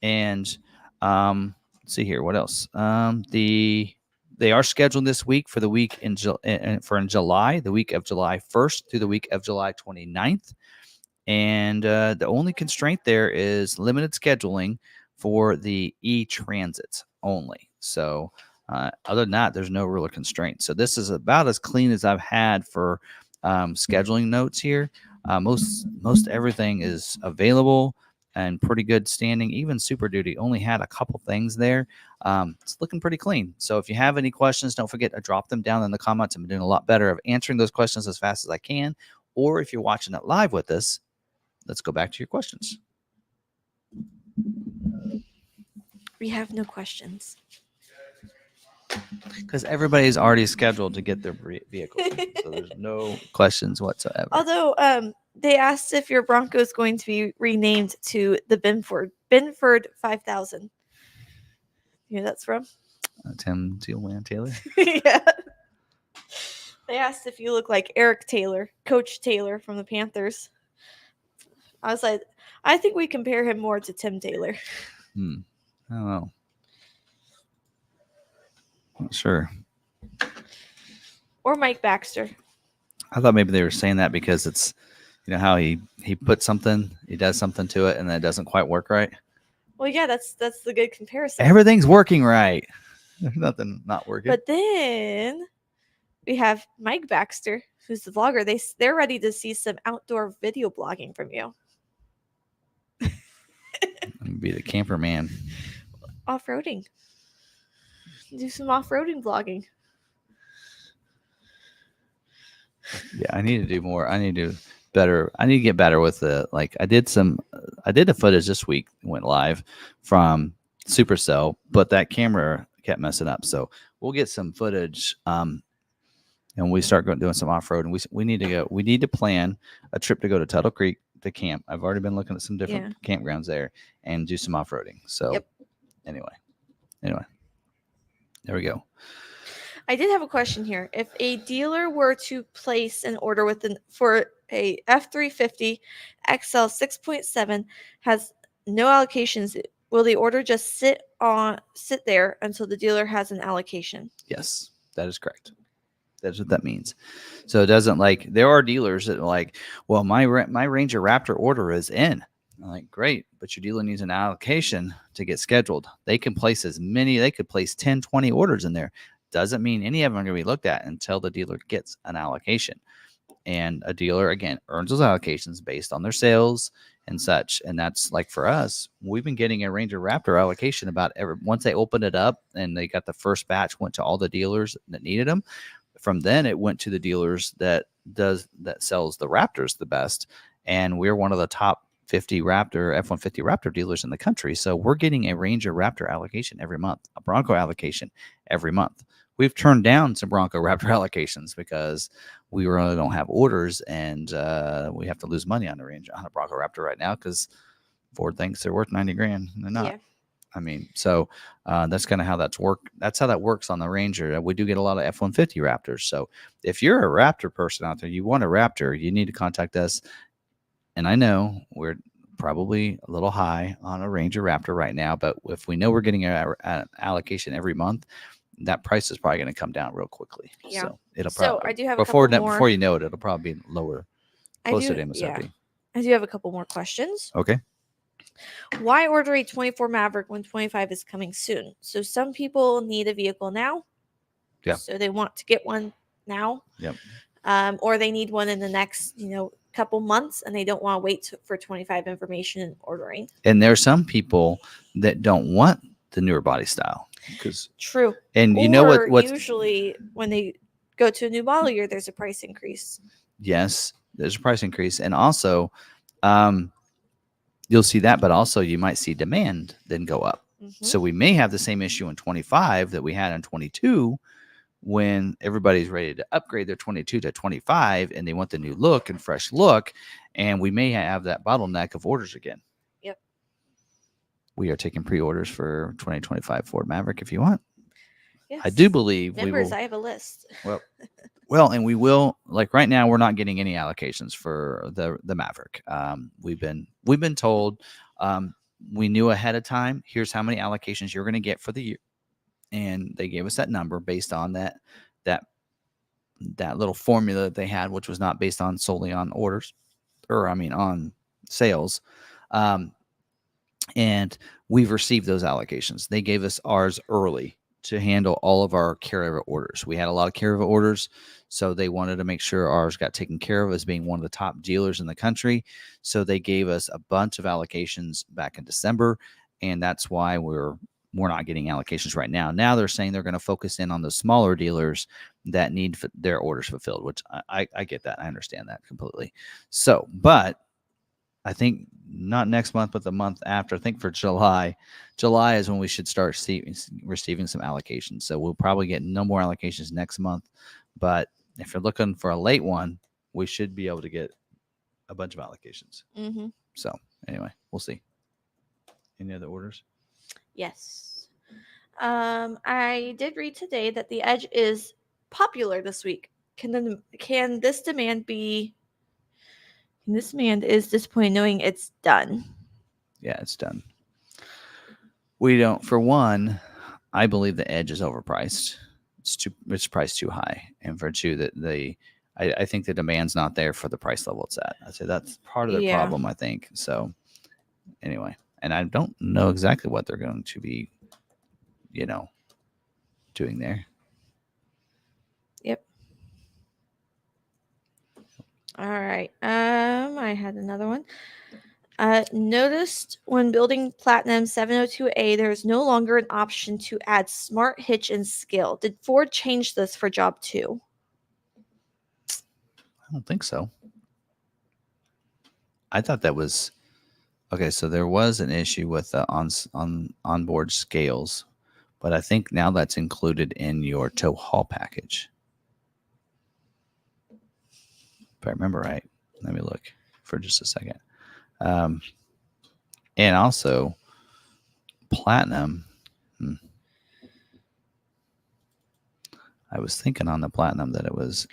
And let's see here, what else? They are scheduled this week for the week in July, the week of July 1st through the week of July 29th. And the only constraint there is limited scheduling for the e-Transits only. So other than that, there's no real constraint. So this is about as clean as I've had for scheduling notes here. Most everything is available and pretty good standing. Even Super Duty only had a couple things there. It's looking pretty clean. So if you have any questions, don't forget to drop them down in the comments. I'm doing a lot better of answering those questions as fast as I can. Or if you're watching it live with us, let's go back to your questions. We have no questions. Because everybody's already scheduled to get their vehicle. So there's no questions whatsoever. Although they asked if your Bronco is going to be renamed to the Binford 5000. You know who that's from? Tim Tealman Taylor. Yeah. They asked if you look like Eric Taylor, Coach Taylor from the Panthers. I was like, I think we compare him more to Tim Taylor. I don't know. Not sure. Or Mike Baxter. I thought maybe they were saying that because it's, you know, how he puts something, he does something to it, and then it doesn't quite work right. Well, yeah, that's the good comparison. Everything's working right. There's nothing not working. But then we have Mike Baxter, who's the vlogger. They're ready to see some outdoor video blogging from you. Be the camper man. Off-roading. Do some off-roading vlogging. Yeah, I need to do more. I need to do better. I need to get better with the, like, I did the footage this week, went live from Supercell, but that camera kept messing up. So we'll get some footage and we start doing some off-road, and we need to go. We need to plan a trip to go to Tuttle Creek to camp. I've already been looking at some different campgrounds there and do some off-roading. So anyway, there we go. I did have a question here. If a dealer were to place an order for a F350 XL 6.7 has no allocations, will the order just sit there until the dealer has an allocation? Yes, that is correct. That's what that means. So it doesn't, like, there are dealers that are like, well, my Ranger Raptor order is in. I'm like, great, but your dealer needs an allocation to get scheduled. They can place they could place 10, 20 orders in there. Doesn't mean any of them are going to be looked at until the dealer gets an allocation. And a dealer, again, earns those allocations based on their sales and such. And that's, like, for us, we've been getting a Ranger Raptor allocation about once they opened it up and they got the first batch, went to all the dealers that needed them. From then it went to the dealers that sells the Raptors the best. And we're one of the top 50 F-150 Raptor dealers in the country. So we're getting a Ranger Raptor allocation every month, a Bronco allocation every month. We've turned down some Bronco Raptor allocations because we really don't have orders, and we have to lose money on a Bronco Raptor right now because Ford thinks they're worth $90,000 and they're not. Yeah. I mean, so that's kind of how that's work. That's how that works on the Ranger. We do get a lot of F-150 Raptors. So if you're a Raptor person out there, you want a Raptor, you need to contact us. And I know we're probably a little high on a Ranger Raptor right now, but if we know we're getting an allocation every month, that price is probably going to come down real quickly. Yeah, so it'll So probably I do have a couple more. before you know it, it'll probably be lower, closer to MSRP. Yeah, I do have a couple more questions. Okay. Why order a 24 Maverick when 25 is coming soon? So some people need a vehicle now. Yeah. So they want to get one now. Yep. Or they need one in the next, couple months, and they don't want to wait for 25 information and ordering. And there are some people that don't want the newer body style. True. And you know what? Usually when they go to a new model year, there's a price increase. Yes, there's a price increase. And also, you'll see that, but also you might see demand then go up. Mm-hmm. So we may have the same issue in 25 that we had in 22 when everybody's ready to upgrade their 22 to 25 and they want the new look and fresh look. And we may have that bottleneck of orders again. Yep. We are taking pre-orders for 2025 Ford Maverick if you want. Yes. I do believe Members, I have a list. Well, and we will, like right now, we're not getting any allocations for the Maverick. We've been told, we knew ahead of time, here's how many allocations you're going to get for the year. And they gave us that number based on that little formula that they had, which was not based on solely on orders on sales. And we've received those allocations. They gave us ours early to handle all of our carryover orders. We had a lot of carryover orders, so they wanted to make sure ours got taken care of as being one of the top dealers in the country. So they gave us a bunch of allocations back in December, and that's why we're not getting allocations right now. Now they're saying they're going to focus in on the smaller dealers that need their orders fulfilled, which I get that. I understand that completely. So, but I think not next month, but the month after, I think for July is when we should start receiving some allocations. So we'll probably get no more allocations next month. But if you're looking for a late one, we should be able to get a bunch of allocations. Mm-hmm. So anyway, we'll see. Any other orders? Yes. I did read today that the Edge is popular this week. Can this demand is disappointing knowing it's done? Yeah, it's done. We don't. For one, I believe the Edge is overpriced. It's priced too high, and for two, that I think the demand's not there for the price level it's at. I'd say that's part of the problem. I think so. Anyway, and I don't know exactly what they're going to be, doing there. Yep. All right. I had another one. Noticed when building Platinum 702A, there is no longer an option to add smart hitch and scale. Did Ford change this for job 2? I don't think so. I thought that was okay. So there was an issue with onboard scales, but I think now that's included in your tow haul package. If I remember right. Let me look for just a second. And also Platinum. I was thinking on the Platinum that it was.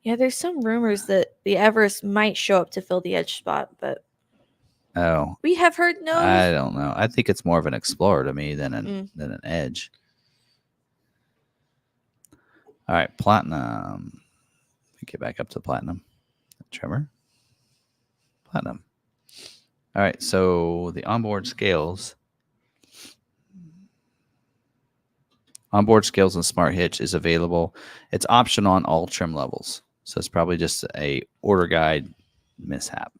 Yeah, there's some rumors that the Everest might show up to fill the Edge spot, but we have heard no. I don't know. I think it's more of an Explorer to me than an Edge. All right, Platinum. Let me get back up to Platinum. Trevor. Platinum. All right, so the onboard scales and smart hitch is available. It's optional on all trim levels. So it's probably just a order guide mishap.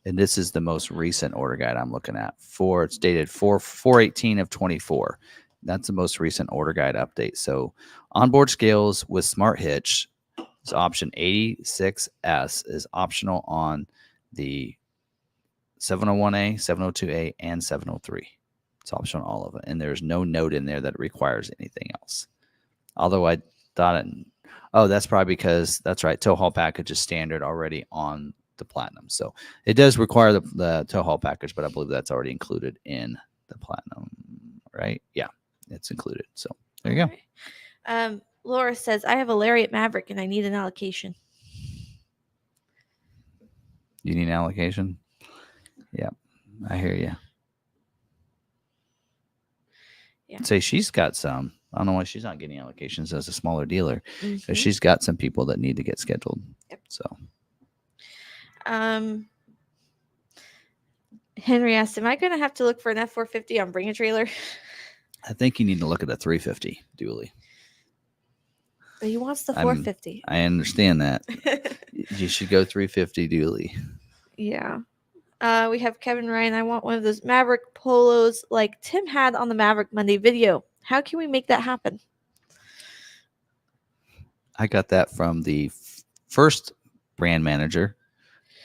And this is the most recent order guide I'm looking at. It's dated 4/18 of 24. That's the most recent order guide update. So onboard scales with smart hitch is option 86S is optional on the 701A, 702A, and 703. It's optional on all of it. And there's no note in there that requires anything else. Although I thought that's probably because, that's right, tow haul package is standard already on the Platinum. So it does require the tow haul package, but I believe that's already included in the Platinum, right? Yeah, it's included. So there you go. Laura says, I have a Lariat Maverick and I need an allocation. You need an allocation? Yeah, I hear you. Yeah. Say she's got some. I don't know why she's not getting allocations as a smaller dealer, because Mhm. she's got some people that need to get scheduled. Yep. So Henry asked, "Am I going to have to look for an F450 on Bring a Trailer?" I think you need to look at a 350 dually. But he wants the 450. I understand that. You should go 350 dually. Yeah. We have Kevin Ryan. I want one of those Maverick polos like Tim had on the Maverick Monday video. How can we make that happen? I got that from the first brand manager.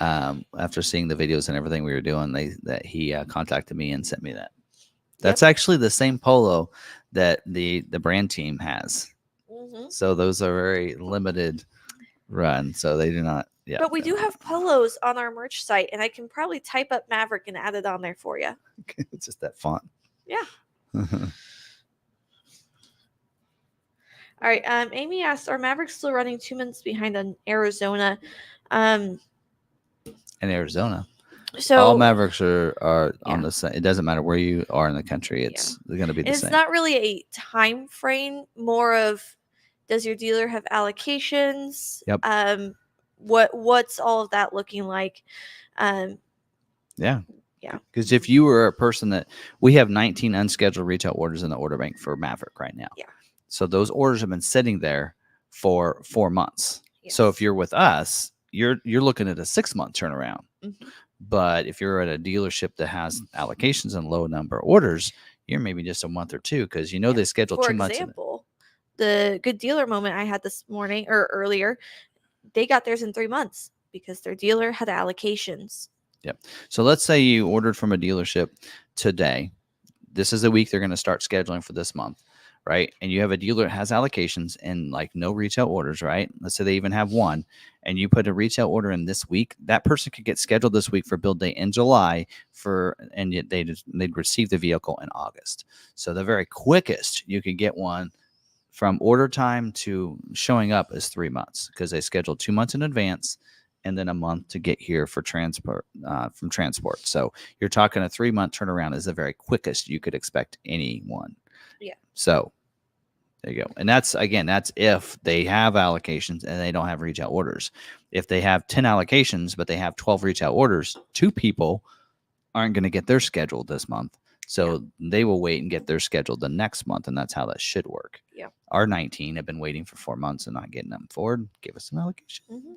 After seeing the videos and everything we were doing, he contacted me and sent me that. That's actually the same polo that the brand team has. Mm-hmm. So those are very limited run. So they do not. Yeah. But we do have polos on our merch site, and I can probably type up Maverick and add it on there for you. It's just that font. Yeah. All right. Amy asked, "Are Mavericks still running 2 months behind on Arizona?" In Arizona. So all Mavericks are Yeah. on the same. It doesn't matter where you are in the country. It's going to be the it's same. not really a time frame. More of, does your dealer have allocations? Yep. What's all of that looking like? Yeah. Yeah. Because if you were a person that we have 19 unscheduled retail orders in the order bank for Maverick right now. Yeah. So those orders have been sitting there for 4 months. Yes. So if you're with us, you're looking at a 6-month turnaround. Mm-hmm. But if you're at a dealership that has allocations and low number of orders, you're maybe just a month or two, because they schedule 2 months. For example, the Good Dealer moment I had this morning or earlier, they got theirs in 3 months because their dealer had allocations. Yep. So let's say you ordered from a dealership today. This is the week they're going to start scheduling for this month, right? And you have a dealer that has allocations and like no retail orders, right? Let's say they even have one, and you put a retail order in this week. That person could get scheduled this week for build day in July and yet they'd receive the vehicle in August. So the very quickest you could get one from order time to showing up is 3 months, because they scheduled 2 months in advance and then a month to get here for transport from transport. So you're talking a 3-month turnaround is the very quickest you could expect anyone. Yeah. So there you go. And that's if they have allocations and they don't have retail orders. If they have 10 allocations, but they have 12 retail orders, 2 people aren't going to get their scheduled this month. So they will wait and get their scheduled the next month. And that's how that should work. Yeah. Our 19 have been waiting for 4 months and not getting them forward. Give us some allocations. Mm-hmm.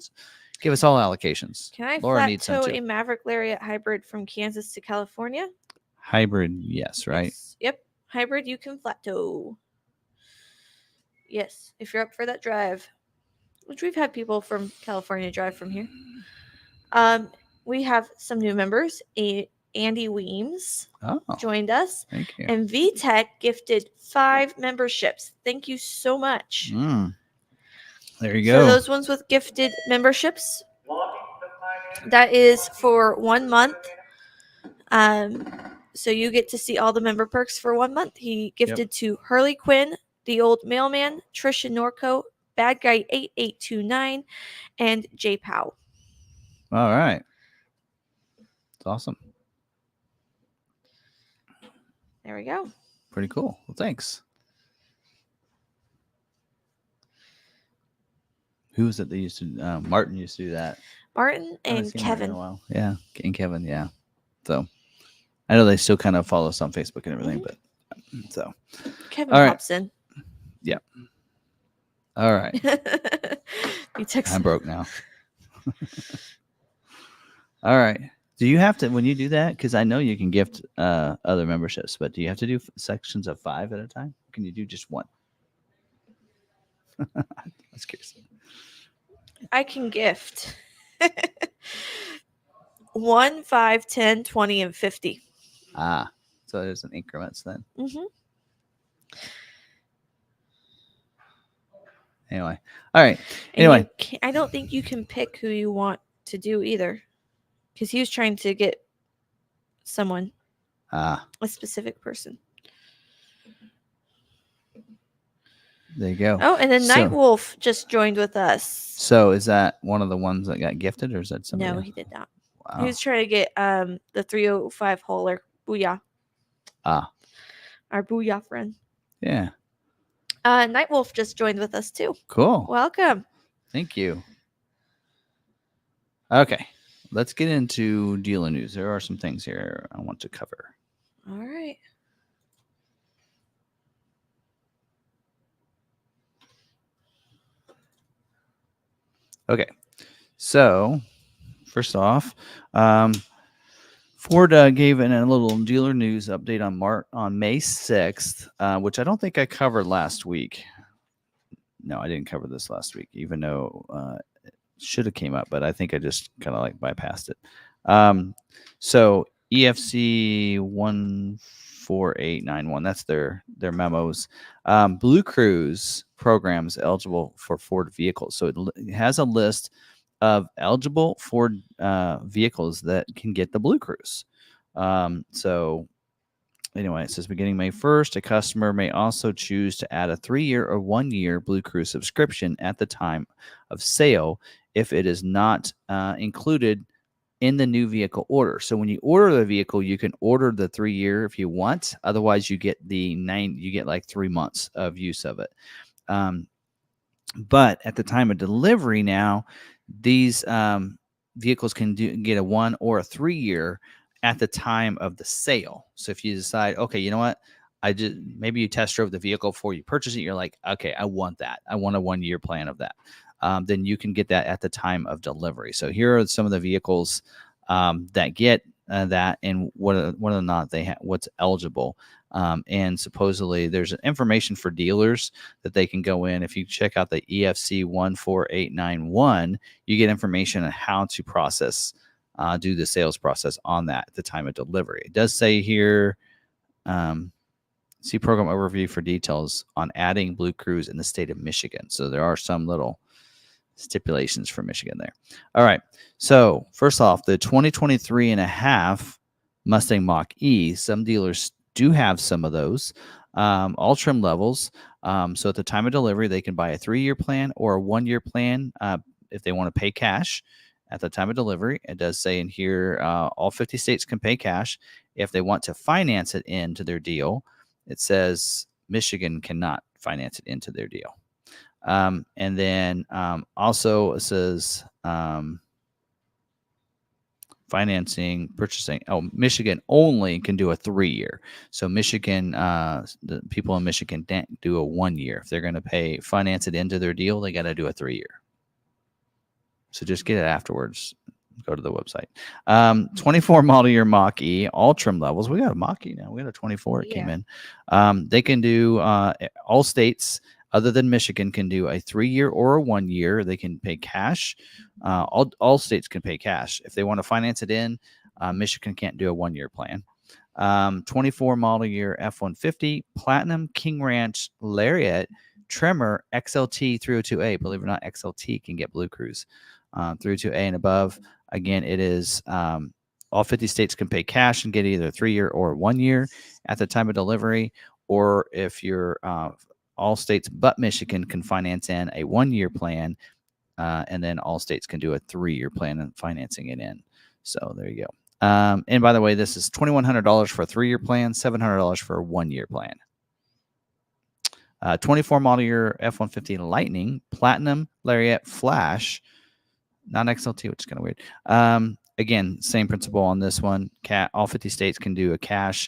Give us all allocations. Can I Laura flat needs some tow too. a Maverick Lariat hybrid from Kansas to California? Hybrid, yes, right? Yes. Yep. Hybrid, you can flat tow. Yes, if you're up for that drive, which we've had people from California drive from here. We have some new members. Andy Weems joined us. Thank you. And VTech gifted 5 memberships. Thank you so much. There you go. So those ones with gifted memberships, that is for 1 month. So you get to see all the member perks for 1 month. He gifted to Hurley Quinn, The Old Mailman, Trisha Norco, Bad Guy 8829, and J Pow. All right. It's awesome. There we go. Pretty cool. Well, thanks. Who was it that used to? Martin used to do that. Martin and Kevin. Yeah, and Kevin. Yeah. So I know they still kind of follow us on Facebook and everything, but so Kevin Hobson. Yeah. All right. I'm broke now. All right. Do you have to, when you do that, because I know you can gift other memberships, but do you have to do sections of 5 at a time? Can you do just one? That's curious. I can gift 1, 5, 10, 20, and 50. So there's an increments then. Mm-hmm. Anyway. All right. Anyway. I don't think you can pick who you want to do either, because he was trying to get someone, a specific person. There you go. Oh, and then Nightwolf just joined with us. So is that one of the ones that got gifted, or is that somebody? No, he did not. Wow. He was trying to get the 305 hauler. Booyah. Our Booyah friend. Yeah. Nightwolf just joined with us too. Cool. Welcome. Thank you. Okay, let's get into dealer news. There are some things here I want to cover. All right. Okay, so first off, Ford gave in a little dealer news update on May 6th, which I don't think I covered last week. No, I didn't cover this last week, even though it should have came up, but I think I just kind of like bypassed it. So EFC 14891, that's their memos. Blue Cruise programs eligible for Ford vehicles. So it has a list of eligible Ford vehicles that can get the Blue Cruise. So anyway, it says beginning May 1st, a customer may also choose to add a 3-year or 1-year Blue Cruise subscription at the time of sale if it is not included in the new vehicle order. So when you order the vehicle, you can order the 3-year if you want. Otherwise, you get like 3 months of use of it. But at the time of delivery now, these vehicles can get a 1 or a 3-year at the time of the sale. So if you decide, okay, you know what, maybe you test drove the vehicle before you purchase it, you're like, okay, I want that. I want a 1-year plan of that. Then you can get that at the time of delivery. So here are some of the vehicles that get that, and whether or not what's eligible. And supposedly there's information for dealers that they can go in. If you check out the EFC 14891, you get information on how to do the sales process on that at the time of delivery. It does say here, see program overview for details on adding Blue Cruise in the state of Michigan. So there are some little stipulations for Michigan there. All right. So first off, the 2023 and a half Mustang Mach-E, some dealers do have some of those, all trim levels. So at the time of delivery, they can buy a 3-year plan or a 1-year plan if they want to pay cash at the time of delivery. It does say in here, all 50 states can pay cash. If they want to finance it into their deal, it says Michigan cannot finance it into their deal. And then also it says financing, purchasing. Oh, Michigan only can do a 3-year. So Michigan, the people in Michigan can't do a 1-year. If they're going to finance it into their deal, they got to do a 3-year. So just get it afterwards. Go to the website. 24 model year Mach-E, all trim levels. We got a Mach-E now. We got a 24. It came in. They can do all states other than Michigan can do a 3-year or a 1-year. They can pay cash. All states can pay cash. If they want to finance it in, Michigan can't do a 1-year plan. 24 model year F-150, Platinum, King Ranch, Lariat, Tremor, XLT 302A. Believe it or not, XLT can get Blue Cruise. 302A and above. Again, it is all 50 states can pay cash and get either a 3-year or a 1-year at the time of delivery. Or if you're all states but Michigan can finance in a 1-year plan, and then all states can do a 3-year plan and financing it in. So there you go. And by the way, this is $2,100 for a 3-year plan, $700 for a 1-year plan. 24 model year F-150 Lightning, Platinum, Lariat, Flash, not XLT, which is kind of weird. Again, same principle on this one. All 50 states can do a cash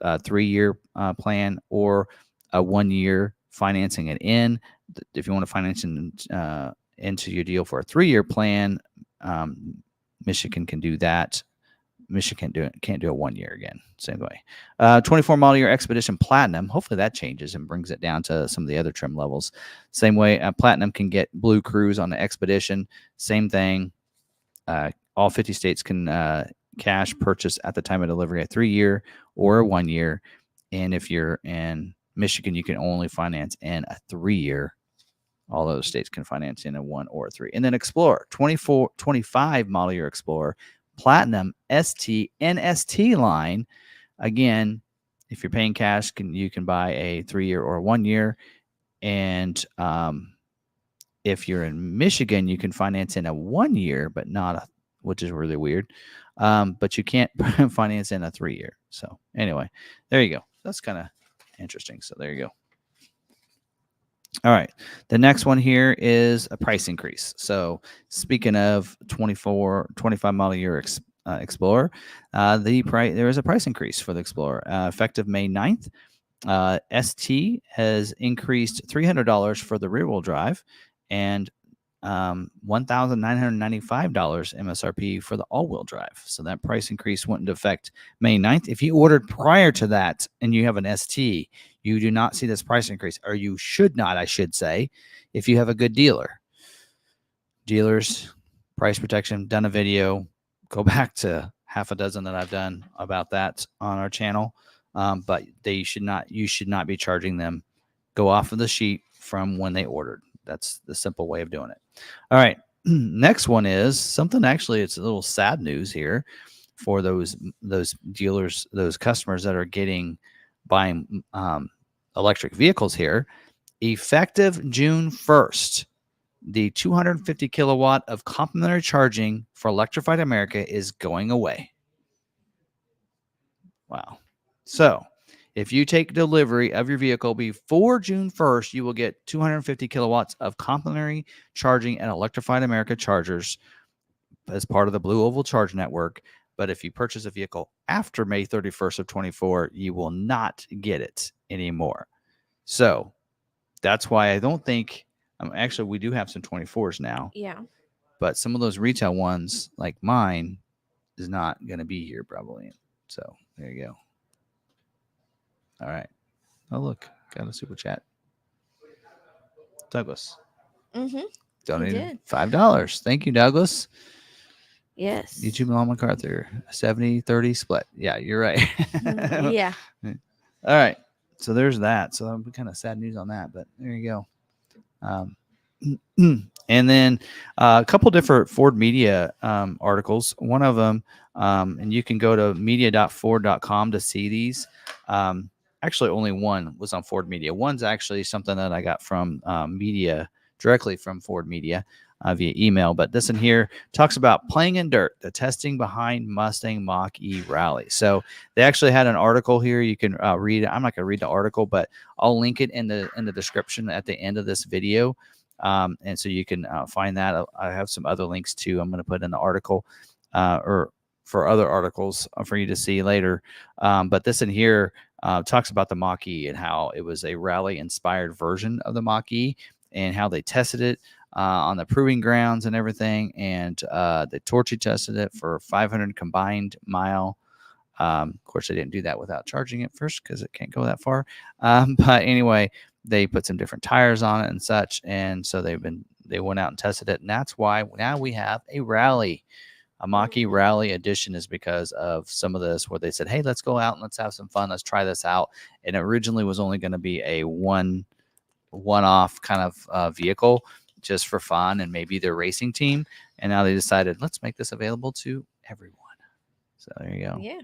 3-year plan or a 1-year financing it in. If you want to finance into your deal for a 3-year plan, Michigan can do that. Michigan can't do a 1-year again. Same way. 24 model year Expedition Platinum. Hopefully that changes and brings it down to some of the other trim levels. Same way, Platinum can get Blue Cruise on the Expedition. Same thing. All 50 states can cash purchase at the time of delivery a 3-year or a 1-year. And if you're in Michigan, you can only finance in a 3-year. All those states can finance in a 1 or a 3. And then Explorer, 25 model year Explorer, Platinum, ST, and ST line. Again, if you're paying cash, you can buy a 3-year or a 1-year. And if you're in Michigan, you can finance in a 1-year, but not which is really weird. But you can't finance in a 3-year. So anyway, there you go. That's kind of interesting. So there you go. All right. The next one here is a price increase. So speaking of 25 model year Explorer, there is a price increase for the Explorer effective May 9th. ST has increased $300 for the rear wheel drive and $1,995 MSRP for the all-wheel drive. So that price increase went into effect May 9th. If you ordered prior to that and you have an ST, you do not see this price increase, or you should not, I should say, if you have a good dealer. Dealers, price protection, done a video. Go back to half a dozen that I've done about that on our channel. But you should not be charging them. Go off of the sheet from when they ordered. That's the simple way of doing it. All right. Next one is something, actually, it's a little sad news here for those dealers, those customers that are buying electric vehicles here. Effective June 1st, the 250 kilowatt of complimentary charging for Electrified America is going away. Wow. So if you take delivery of your vehicle before June 1st, you will get 250 kilowatts of complimentary charging at Electrified America chargers as part of the Blue Oval Charge Network. But if you purchase a vehicle after May 31st of 24, you will not get it anymore. So that's why I don't think, actually, we do have some 24s now. Yeah. But some of those retail ones, like mine, is not going to be here probably. So there you go. All right. Oh, look, got a super chat. Douglas. Mm-hmm. Donated $5. Thank you, Douglas. Yes. YouTube on McArthur, 70-30 split. Yeah, you're right. Yeah. All right. So there's that. So I'm kind of sad news on that, but there you go. And then a couple different Ford Media articles. One of them, and you can go to media.ford.com to see these. Actually, only one was on Ford Media. One's actually something that I got from Media, directly from Ford Media via email. But this in here talks about playing in dirt, the testing behind Mustang Mach-E Rally. So they actually had an article here. You can read it. I'm not going to read the article, but I'll link it in the description at the end of this video. And so you can find that. I have some other links too. I'm going to put in the article or for other articles for you to see later. But this in here talks about the Mach-E and how it was a rally inspired version of the Mach-E and how they tested it on the proving grounds and everything. And they torture tested it for 500 combined mile. Of course, they didn't do that without charging it first because it can't go that far. But anyway, they put some different tires on it and such. And so they went out and tested it. And that's why now we have a rally. A Mach-E Rally Edition is because of some of this where they said, hey, let's go out and let's have some fun. Let's try this out. And it originally was only going to be a one-off kind of vehicle just for fun and maybe their racing team. And now they decided, let's make this available to everyone. So there you go. Yeah.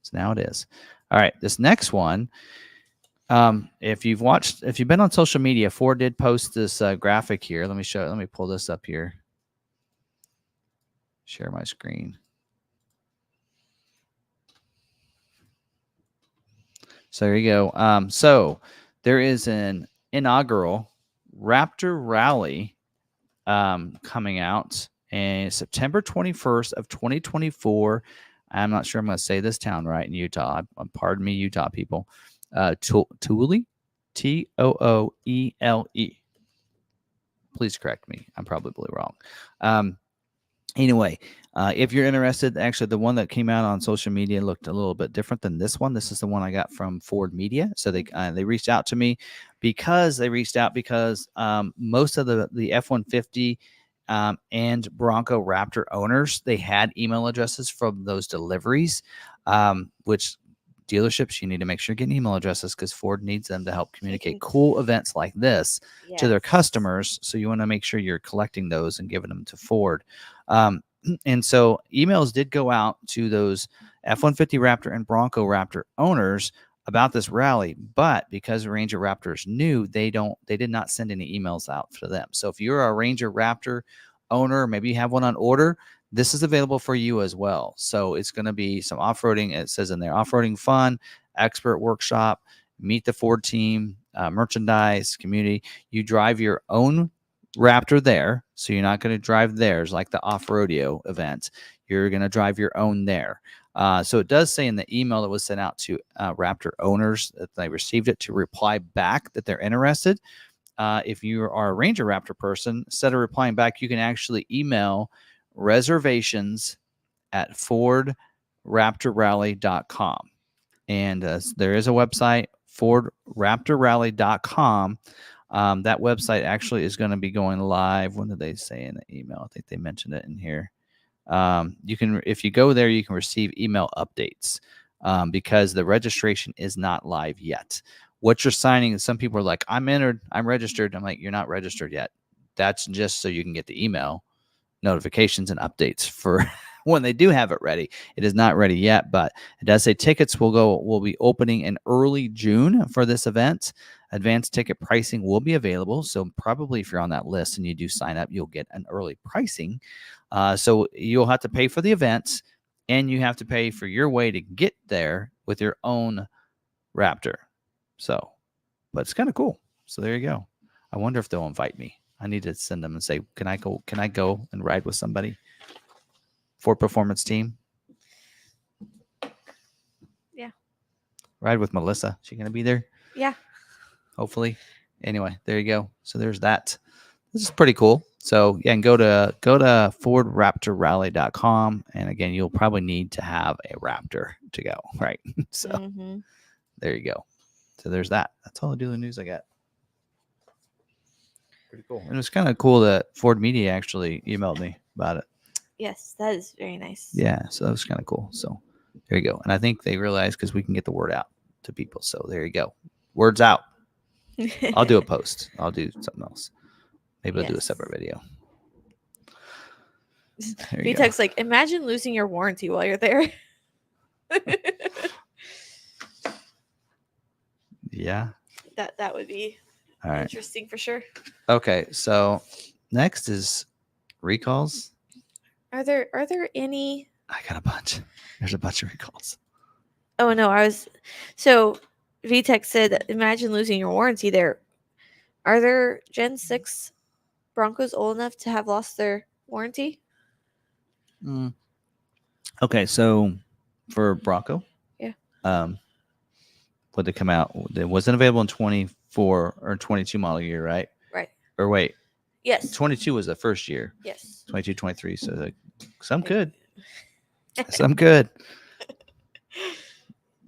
So now it is. All right. This next one, if you've been on social media, Ford did post this graphic here. Let me pull this up here. Share my screen. So there you go. So there is an inaugural Raptor Rally coming out in September 21st of 2024. I'm not sure I'm going to say this town right in Utah. Pardon me, Utah people. Tooele, Tooele. Please correct me. I'm probably wrong. Anyway, if you're interested, actually, the one that came out on social media looked a little bit different than this one. This is the one I got from Ford Media. So they reached out to me because most of the F-150 and Bronco Raptor owners, they had email addresses from those deliveries, which dealerships, you need to make sure you're getting email addresses because Ford needs them to help communicate cool events like this to their customers. So you want to make sure you're collecting those and giving them to Ford. And so emails did go out to those F-150 Raptor and Bronco Raptor owners about this rally, but because Ranger Raptor is new, they did not send any emails out for them. So if you're a Ranger Raptor owner, maybe you have one on order, this is available for you as well. So it's going to be some off-roading. It says in there, off-roading fun, expert workshop, meet the Ford team, merchandise, community. You drive your own Raptor there, so you're not going to drive theirs like the off-rodeo event. You're going to drive your own there. So it does say in the email that was sent out to Raptor owners that they received it to reply back that they're interested. If you are a Ranger Raptor person, instead of replying back, you can actually email reservations at fordraptorrally.com. And there is a website, fordraptorrally.com. That website actually is going to be going live. When did they say in the email? I think they mentioned it in here. You can, if you go there, you can receive email updates because the registration is not live yet. What you're signing, some people are like, I'm entered, I'm registered. I'm like, you're not registered yet. That's just so you can get the email notifications and updates for when they do have it ready. It is not ready yet, but it does say tickets will be opening in early June for this event. Advanced ticket pricing will be available. So probably if you're on that list and you do sign up, you'll get an early pricing. So you'll have to pay for the event and you have to pay for your way to get there with your own Raptor. So, but it's kind of cool. So there you go. I wonder if they'll invite me. I need to send them and say, can I go and ride with somebody? Ford Performance team. Yeah. Ride with Melissa. She going to be there? Yeah. Hopefully. Anyway, there you go. So there's that. This is pretty cool. So yeah, and go to fordraptorrally.com. And again, you'll probably need to have a Raptor to go, right? So there you go. So there's that. That's all the dealer news I got. Pretty cool. And it was kind of cool that Ford Media actually emailed me about it. Yes, that is very nice. Yeah, so that was kind of cool. So there you go. And I think they realized because we can get the word out to people. So there you go. Word's out. I'll do a post. I'll do something else. Maybe I'll do a separate video. VTech's like, imagine losing your warranty while you're there. Yeah. That would be interesting for sure. Okay, so next is recalls. Are there any? I got a bunch. There's a bunch of recalls. Oh no, so VTech said, imagine losing your warranty there. Are there Gen 6 Broncos old enough to have lost their warranty? Okay, so for Bronco, yeah, would they come out? It wasn't available in 24 or 22 model year, right? Right. Or wait. Yes. 22 was the first year. Yes. 22, 23. So like, some good. Some good.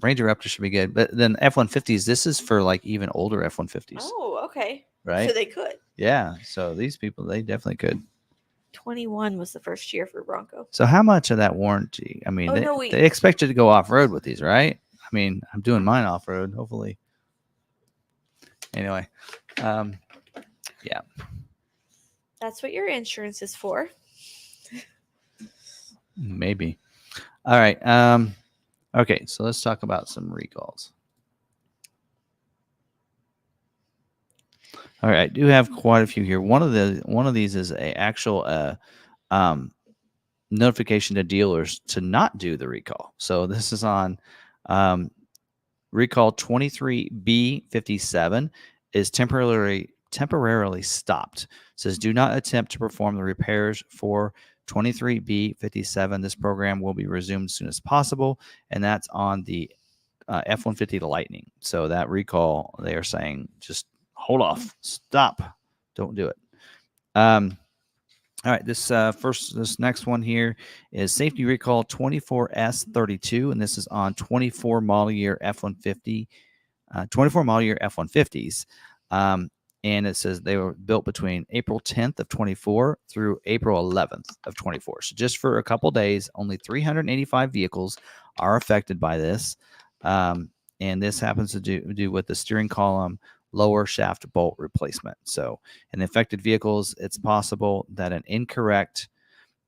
Ranger Raptor should be good. But then F-150s, this is for like even older F-150s. Oh, okay. Right? So they could. Yeah. So these people, they definitely could. 21 was the first year for Bronco. So how much of that warranty? I mean, they expect you to go off-road with these, right? I mean, I'm doing mine off-road, hopefully. Anyway. Yeah. That's what your insurance is for. Maybe. All right. Okay, so let's talk about some recalls. All right, I do have quite a few here. One of these is a actual notification to dealers to not do the recall. So this is on recall 23B57 is temporarily stopped. It says do not attempt to perform the repairs for 23B57. This program will be resumed as soon as possible, and that's on the F-150 Lightning. So that recall, they are saying just hold off, stop, don't do it. All right, this next one here is safety recall 24S32, and this is on 24 model year F-150, 24 model year F-150s. And it says they were built between April 10th of 24 through April 11th of 24. So just for a couple days, only 385 vehicles are affected by this. And this happens to do with the steering column lower shaft bolt replacement. So in affected vehicles, it's possible that an incorrect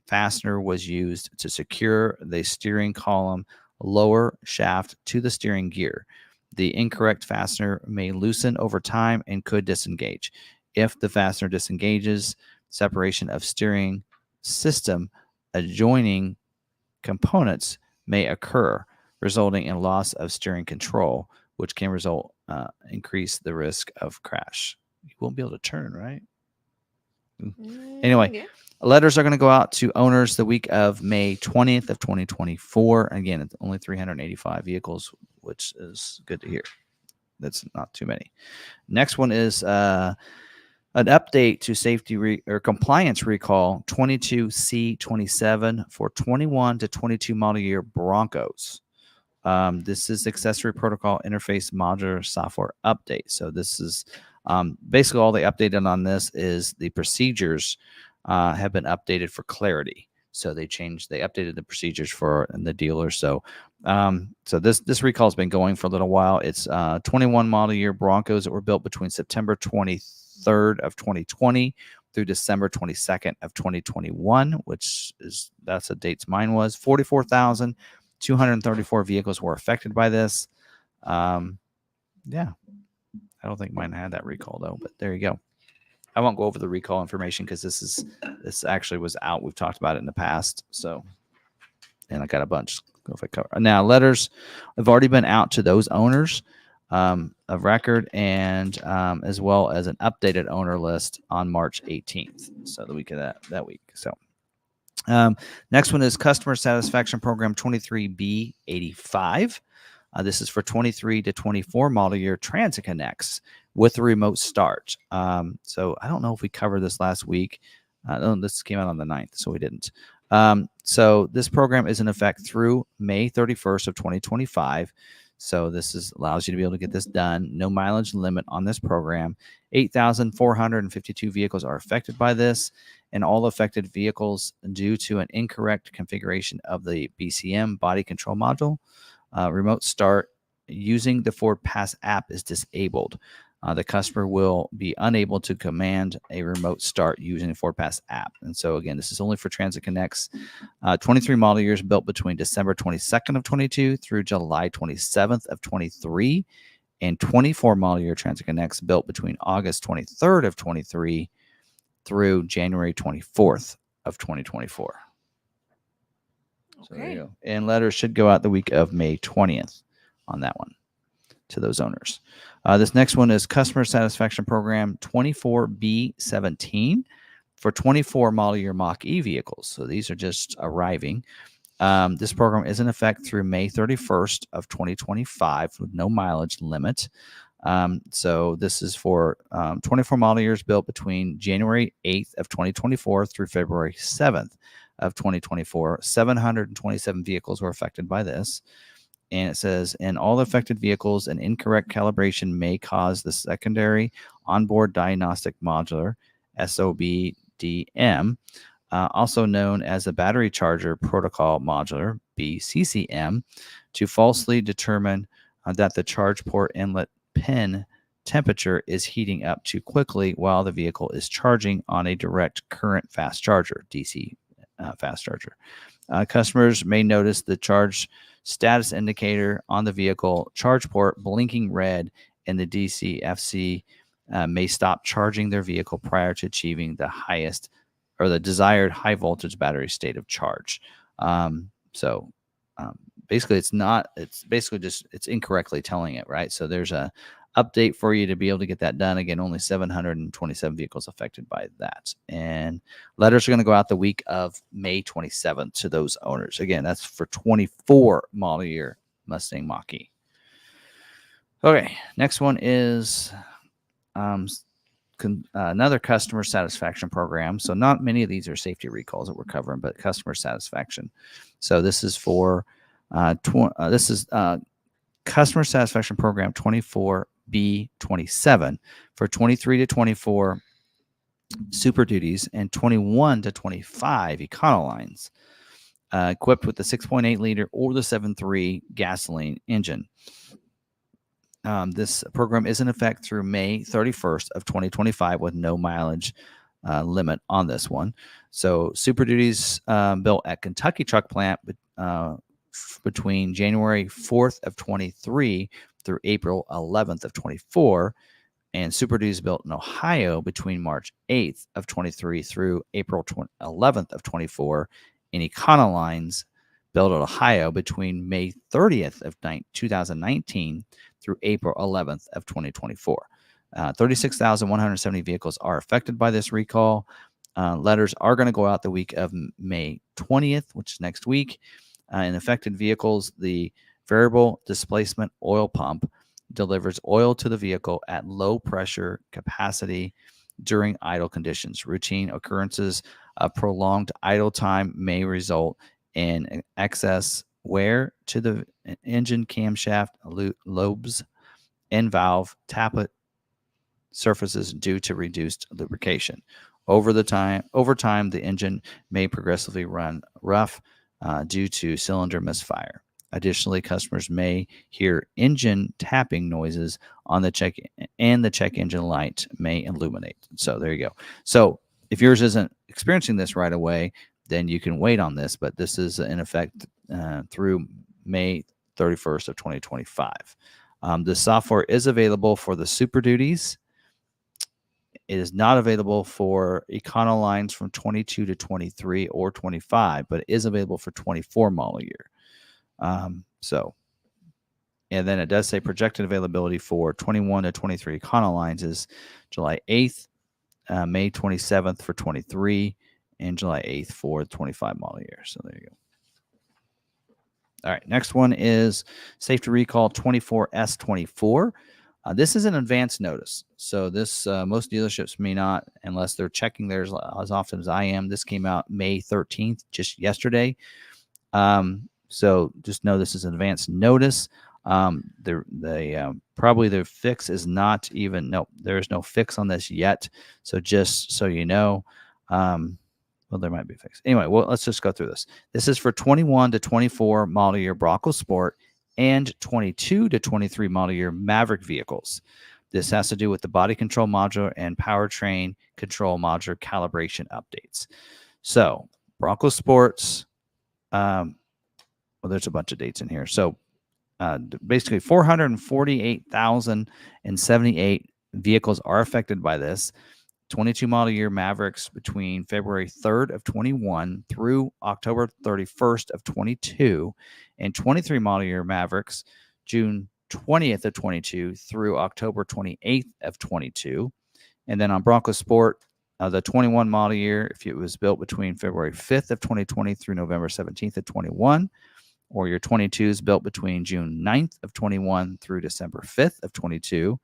fastener was used to secure the steering column lower shaft to the steering gear. The incorrect fastener may loosen over time and could disengage. If the fastener disengages, separation of steering system adjoining components may occur, resulting in loss of steering control, which can increase the risk of crash. You won't be able to turn, right? Anyway, Yeah. letters are going to go out to owners the week of May 20th of 2024. Again, it's only 385 vehicles, which is good to hear. That's not too many. Next one is an update to safety or compliance recall 22C27 for 21 to 22 model year Broncos. This is accessory protocol interface modular software update. So this is basically all they updated on this is the procedures have been updated for clarity. So they updated the procedures for the dealer. So this recall has been going for a little while. It's 21 model year Broncos that were built between September 23rd of 2020 through December 22nd of 2021, that's the dates mine was. 44,234 vehicles were affected by this. Yeah, I don't think mine had that recall though, but there you go. I won't go over the recall information because this actually was out. We've talked about it in the past. So, and I got a bunch. Go if I cover now. Letters have already been out to those owners of record, and as well as an updated owner list on March 18th. So the week of that week. So. Next one is Customer Satisfaction Program 23B85. This is for 23 to 24 model year Transit Connects with a remote start. So I don't know if we covered this last week. This came out on the 9th, so we didn't. So this program is in effect through May 31st of 2025. So this allows you to be able to get this done. No mileage limit on this program. 8,452 vehicles are affected by this, and all affected vehicles due to an incorrect configuration of the BCM body control module. Remote start using the Ford Pass app is disabled. The customer will be unable to command a remote start using the Ford Pass app. And so again, this is only for Transit Connects. 23 model years built between December 22nd of 22 through July 27th of 23, and 24 model year Transit Connects built between August 23rd of 23 through January 24th of 2024. So there you go. And letters should go out the week of May 20th on that one to those owners. This next one is Customer Satisfaction Program 24B17 for 24 model year mach-e vehicles. So these are just arriving. This program is in effect through May 31st of 2025 with no mileage limit. So this is for 24 model years built between January 8th of 2024 through February 7th of 2024. 727 vehicles were affected by this. And it says, in all affected vehicles, an incorrect calibration may cause the secondary onboard diagnostic modular, SOBDM, also known as the battery charger protocol modular, BCCM, to falsely determine that the charge port inlet pin temperature is heating up too quickly while the vehicle is charging on a direct current fast charger, DC fast charger. Customers may notice the charge status indicator on the vehicle charge port blinking red, and the DCFC may stop charging their vehicle prior to achieving the highest or the desired high voltage battery state of charge. Basically it's incorrectly telling it, right? So there's a update for you to be able to get that done. Again, only 727 vehicles affected by that. And letters are going to go out the week of May 27th to those owners. Again, that's for 24 model year Mustang Mach-E. Okay, next one is another customer satisfaction program. So not many of these are safety recalls that we're covering, but customer satisfaction. So this is for Customer Satisfaction Program 24B27 for 23 to 24 Super Duties and 21 to 25 Econolines, equipped with the 6.8 liter or the 7.3 gasoline engine. This program is in effect through May 31st of 2025 with no mileage limit on this one. So Super Duties built at Kentucky Truck Plant between January 4th of 23 through April 11th of 24, and Super Duties built in Ohio between March 8th of 23 through April 11th of 24, and Econolines built in Ohio between May 30th of 2019 through April 11th of 2024. 36,170 vehicles are affected by this recall. Letters are going to go out the week of May 20th, which is next week. In affected vehicles, the variable displacement oil pump delivers oil to the vehicle at low pressure capacity during idle conditions. Routine occurrences of prolonged idle time may result in excess wear to the engine camshaft lobes and valve tappet surfaces due to reduced lubrication. Over time, the engine may progressively run rough due to cylinder misfire. Additionally, customers may hear engine tapping noises on the check, and the check engine light may illuminate. So there you go. So if yours isn't experiencing this right away, then you can wait on this, but this is in effect through May 31st of 2025. The software is available for the Super Duties. It is not available for Econo lines from 22 to 23 or 25, but it is available for 24 model year. And then it does say projected availability for 21 to 23 Econo lines is July 8th, May 27th for 23, and July 8th for 25 model year. So there you go. All right, next one is safety recall 24S24. This is an advance notice. So this most dealerships may not, unless they're checking theirs as often as I am. This came out May 13th, just yesterday. So just know this is an advance notice. Probably the fix is not even, no, there is no fix on this yet. So just so you know, well, there might be a fix. Anyway, well, let's just go through this. This is for 21 to 24 model year Bronco Sport and 22 to 23 model year Maverick vehicles. This has to do with the body control module and powertrain control module calibration updates. So Bronco Sports, well, there's a bunch of dates in here. So basically 448,078 vehicles are affected by this. 22 model year Mavericks between February 3rd of 21 through October 31st of 22, and 23 model year Mavericks June 20th of 22 through October 28th of 22. And then on Bronco Sport, the 21 model year, if it was built between February 5th of 2020 through November 17th of 21, or your 22s built between June 9th of 21 through December 5th of 22.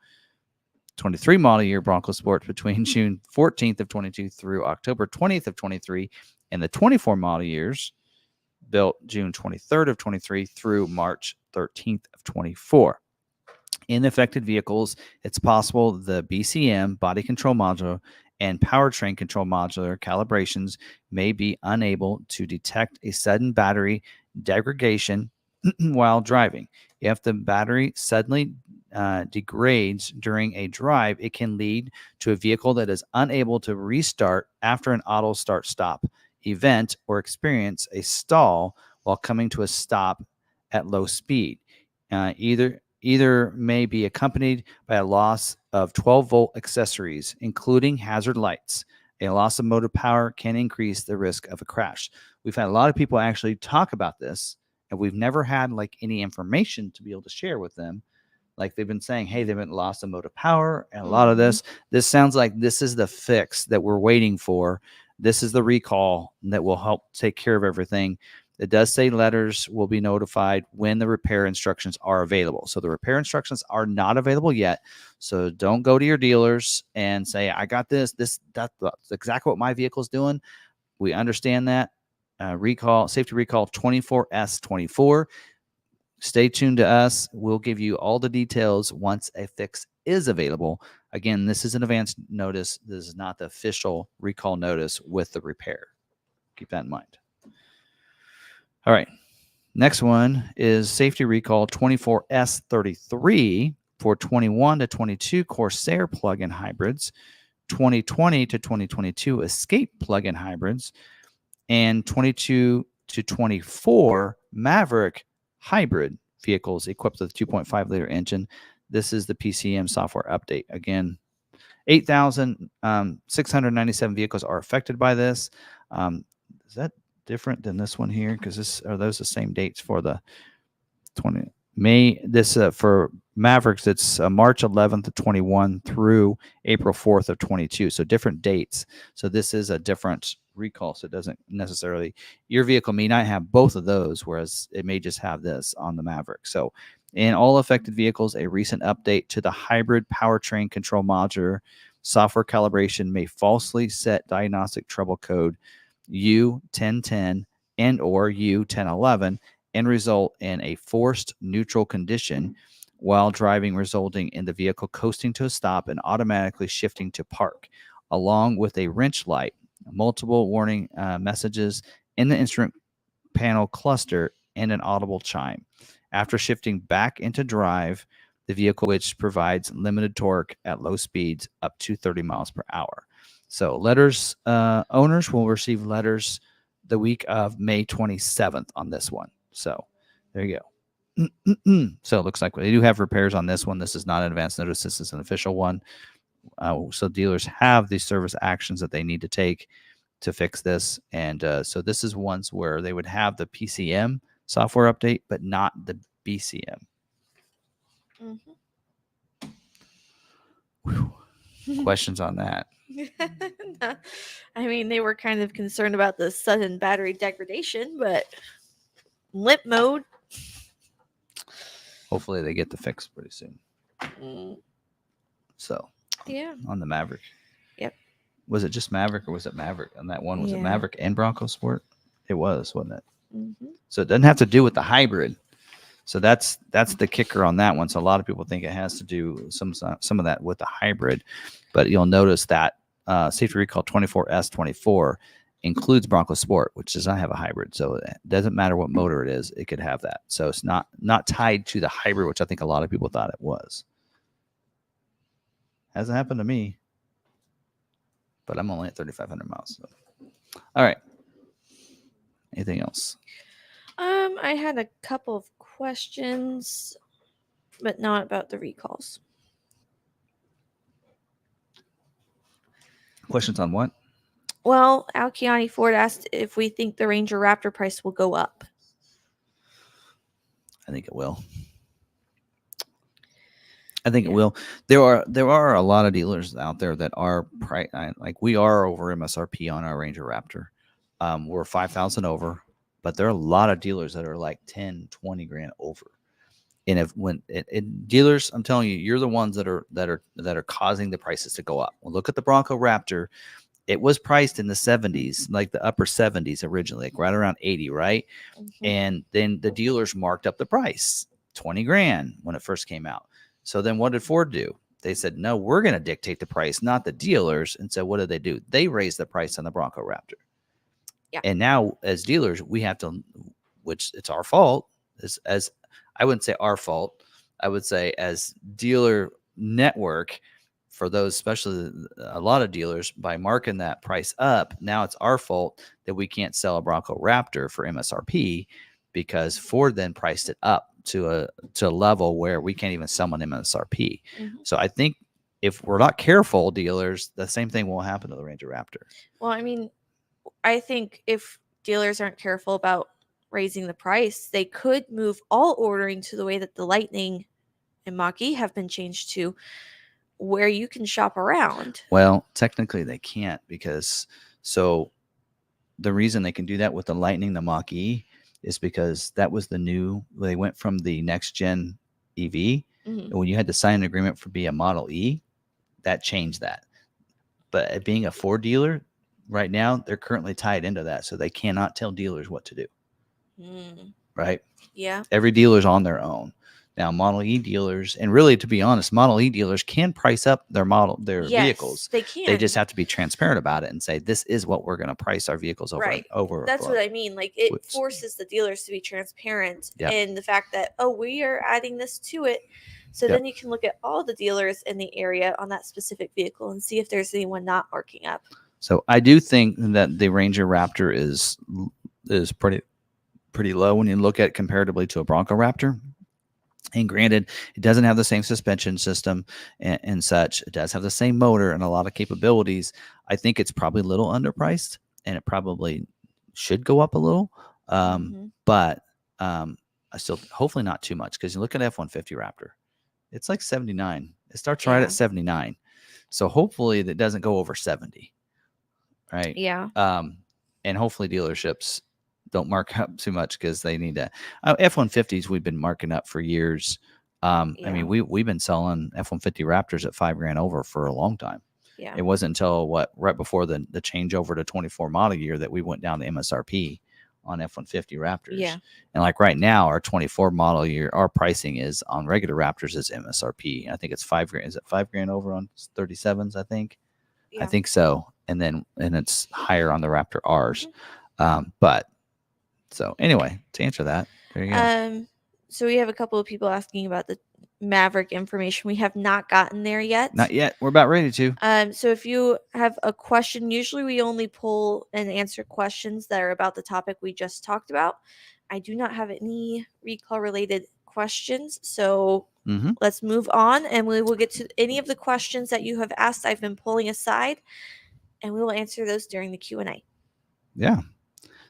23 model year Bronco Sport between June 14th of 22 through October 20th of 23, and the 24 model years built June 23rd of 23 through March 13th of 24. In affected vehicles, it's possible the BCM, body control module, and powertrain control modular calibrations may be unable to detect a sudden battery degradation while driving. If the battery suddenly degrades during a drive, it can lead to a vehicle that is unable to restart after an auto start-stop event or experience a stall while coming to a stop at low speed. Either may be accompanied by a loss of 12-volt accessories, including hazard lights. A loss of motive power can increase the risk of a crash. We've had a lot of people actually talk about this, and we've never had like any information to be able to share with them. Like they've been saying, hey, they've been lost of motive power, and a lot of this sounds like this is the fix that we're waiting for. This is the recall that will help take care of everything. It does say letters will be notified when the repair instructions are available. So the repair instructions are not available yet. So don't go to your dealers and say, I got that's exactly what my vehicle's doing. We understand that. Safety recall 24S24. Stay tuned to us. We'll give you all the details once a fix is available. Again, this is an advance notice. This is not the official recall notice with the repair. Keep that in mind. All right. Next one is safety recall 24S33 for 21 to 22 Corsair plug-in hybrids, 2020 to 2022 Escape plug-in hybrids, and 22 to 24 Maverick hybrid vehicles equipped with a 2.5-liter engine. This is the PCM software update. Again, 8,697 vehicles are affected by this. Is that different than this one here? Because this are those the same dates for the 20 May? This for Mavericks, it's March 11th of 21 through April 4th of 22. So different dates. So this is a different recall. So it doesn't necessarily, your vehicle may not have both of those, whereas it may just have this on the Maverick. So in all affected vehicles, a recent update to the hybrid powertrain control module software calibration may falsely set diagnostic trouble code U1010 and or U1011 and result in a forced neutral condition while driving, resulting in the vehicle coasting to a stop and automatically shifting to park, along with a wrench light, multiple warning messages in the instrument panel cluster, and an audible chime. After shifting back into drive, the vehicle which provides limited torque at low speeds up to 30 miles per hour. So letters, owners will receive letters the week of May 27th on this one. So there you go. So it looks like they do have repairs on this one. This is not an advance notice. This is an official one. So dealers have these service actions that they need to take to fix this. And so this is ones where they would have the PCM software update, but not the BCM. Questions on that? I mean, they were kind of concerned about the sudden battery degradation, but limp mode. Hopefully they get the fix pretty soon. So yeah, on the Maverick. Yep. Was it just Maverick or was it Maverick on that one? Was it Maverick and Bronco Sport? It was, wasn't it? So it doesn't have to do with the hybrid. So that's the kicker on that one. So a lot of people think it has to do some of that with the hybrid, but you'll notice that Safety Recall 24S24 includes Bronco Sport, which does not have a hybrid. So it doesn't matter what motor it is, it could have that. So it's not tied to the hybrid, which I think a lot of people thought it was. Hasn't happened to me, but I'm only at 3,500 miles. So. All right. Anything else? I had a couple of questions, but not about the recalls. Questions on what? Well, Alkiani Ford asked if we think the Ranger Raptor price will go up. I think it will. I think it will. There are a lot of dealers out there that are like we are over MSRP on our Ranger Raptor. We're 5,000 over, but there are a lot of dealers that are like 10, 20 grand over. And if dealers, I'm telling you, you're the ones that are causing the prices to go up. Well, look at the Bronco Raptor. It was priced in the 70s, like the upper 70s originally, like right around 80, right? And then the dealers marked up the price, 20 grand when it first came out. So then what did Ford do? They said, no, we're going to dictate the price, not the dealers. And so what did they do? They raised the price on the Bronco Raptor. Yeah. And now as dealers, we have to, which it's our fault, as I wouldn't say our fault. I would say as dealer network, for those, especially a lot of dealers, by marking that price up, now it's our fault that we can't sell a Bronco Raptor for MSRP because Ford then priced it up to a level where we can't even sell an MSRP. So I think if we're not careful, dealers, the same thing will happen to the Ranger Raptor. Well, I mean, I think if dealers aren't careful about raising the price, they could move all ordering to the way that the Lightning and mach-e have been changed to, where you can shop around. Well, technically they can't, because so the reason they can do that with the Lightning, the mach-e, is because that was they went from the next gen EV. And when you had to sign an agreement for be a Model E, that changed that. But being a Ford dealer right now, they're currently tied into that. So they cannot tell dealers what to do. Right? Yeah. Every dealer's on their own. Now, Model E dealers, and really, to be honest, Model E dealers can price up their vehicles. They can. They just have to be transparent about it and say, this is what we're going to price our vehicles over. Right. That's what I mean. Like, it forces the dealers to be transparent in the fact that, we are adding this to it. So then you can look at all the dealers in the area on that specific vehicle and see if there's anyone not marking up. So I do think that the Ranger Raptor is pretty low when you look at it comparatively to a Bronco Raptor. And granted, it doesn't have the same suspension system and such. It does have the same motor and a lot of capabilities. I think it's probably a little underpriced, and it probably should go up a little, Mhm. but I still hopefully not too much, because you look at F-150 Raptor, it's like 79. It starts right Yeah. at 79, so hopefully that doesn't go over 70, right? Yeah. And hopefully dealerships don't mark up too much, because they need to. F-150s we've been marking up for years. I mean, Yeah. we've been selling F-150 Raptors at $5,000 over for a long time. Yeah. It wasn't until right before the changeover to 24 model year that we went down to MSRP on F-150 Raptors. Yeah. And like right now, our 24 model year, our pricing is on regular Raptors is MSRP. I think it's $5,000. Is it $5,000 over on 37s? I think. Yeah. I think so. And it's higher on the Raptor R's. Mm-hmm. But so anyway, to answer that, there you go. So we have a couple of people asking about the Maverick information. We have not gotten there yet. Not yet. We're about ready to. So if you have a question, usually we only pull and answer questions that are about the topic we just talked about. I do not have any recall related questions, so let's move on, and we will get to any of the questions that you have asked. I've been pulling aside, and we will answer those during the Q&A. Yeah.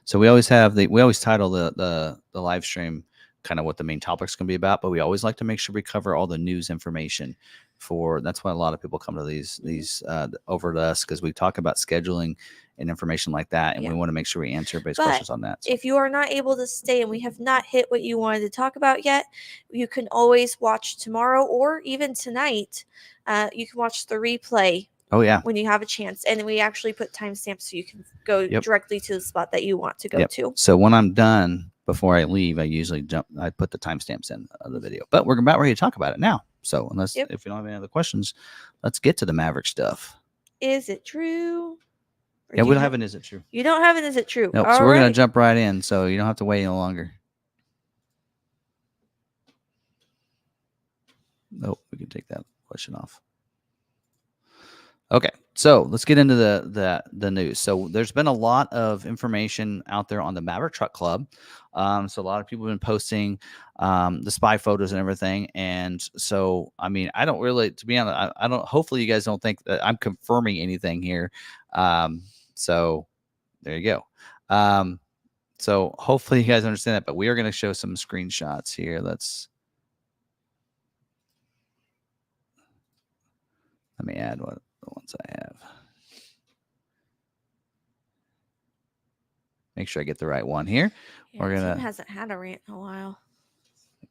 So we always title the live stream kind of what the main topic's going to be about, but we always like to make sure we cover all the news information. That's why a lot of people come to these over to us, because we talk about scheduling and information like that, and we want to make sure we answer everybody's questions on that. So. If you are not able to stay and we have not hit what you wanted to talk about yet, you can always watch tomorrow or even tonight. You can watch the replay. Oh, yeah. When you have a chance. And we actually put timestamps so you can go directly to the spot that you want to go to. So when I'm done, before I leave, I usually I put the timestamps in the video. But we're about ready to talk about it now. So if you don't have any other questions, let's get to the Maverick stuff. Is it true? Yeah, we don't have an is it true. You don't have an is it true. Nope. So we're going to jump right in, so you don't have to wait any longer. Nope, we can take that question off. Okay, so let's get into the news. So there's been a lot of information out there on the Maverick Truck Club. So a lot of people have been posting the spy photos and everything. And so, I mean, I don't really, to be honest, I don't. Hopefully, you guys don't think that I'm confirming anything here. So there you go. So hopefully you guys understand that. But we are going to show some screenshots here. Let me add the ones I have. Make sure I get the right one here. Yeah, Tim hasn't had a rant in a while.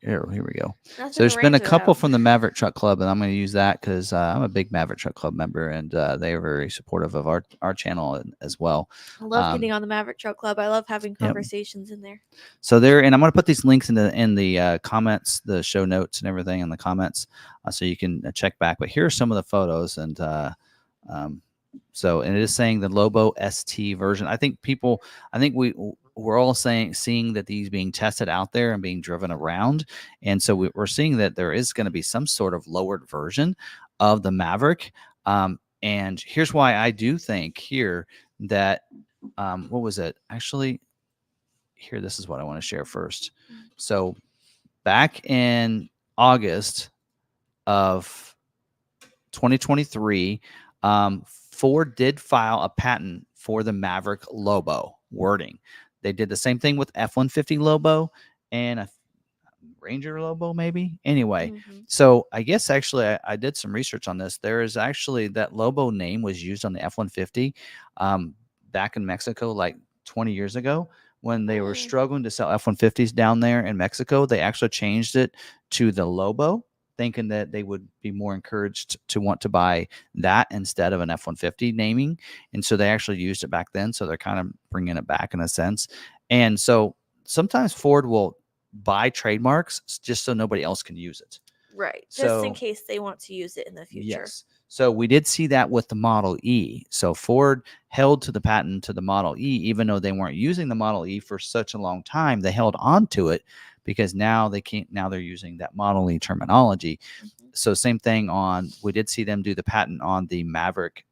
Here we go. So there's been a couple from the Maverick Truck Club, and I'm going to use that because I'm a big Maverick Truck Club member, and they are very supportive of our channel as well. I love getting on the Maverick Truck Club. I love having conversations in there. So and I'm going to put these links in the comments, the show notes, and everything in the comments, so you can check back. But here are some of the photos, and and it is saying the Lobo ST version. I think we're all seeing that these being tested out there and being driven around. And so we're seeing that there is going to be some sort of lowered version of the Maverick. And here's why I do think here that, what was it? Actually, here, this is what I want to share first. So back in August of 2023, Ford did file a patent for the Maverick Lobo wording. They did the same thing with F-150 Lobo and a Ranger Lobo, maybe. Anyway, so I guess actually I did some research on this. There is actually that Lobo name was used on the F-150 back in Mexico like 20 years ago when they were struggling to sell F-150s down there in Mexico. They actually changed it to the Lobo, thinking that they would be more encouraged to want to buy that instead of an F-150 naming. And so they actually used it back then. So they're kind of bringing it back in a sense. And so sometimes Ford will buy trademarks just so nobody else can use it. Right. Just in case they want to use it in the future. Yes. So we did see that with the Model E. So Ford held to the patent to the Model E, even though they weren't using the Model E for such a long time. They held on to it because now they're using that Model E terminology. So same thing we did see them do the patent on the Maverick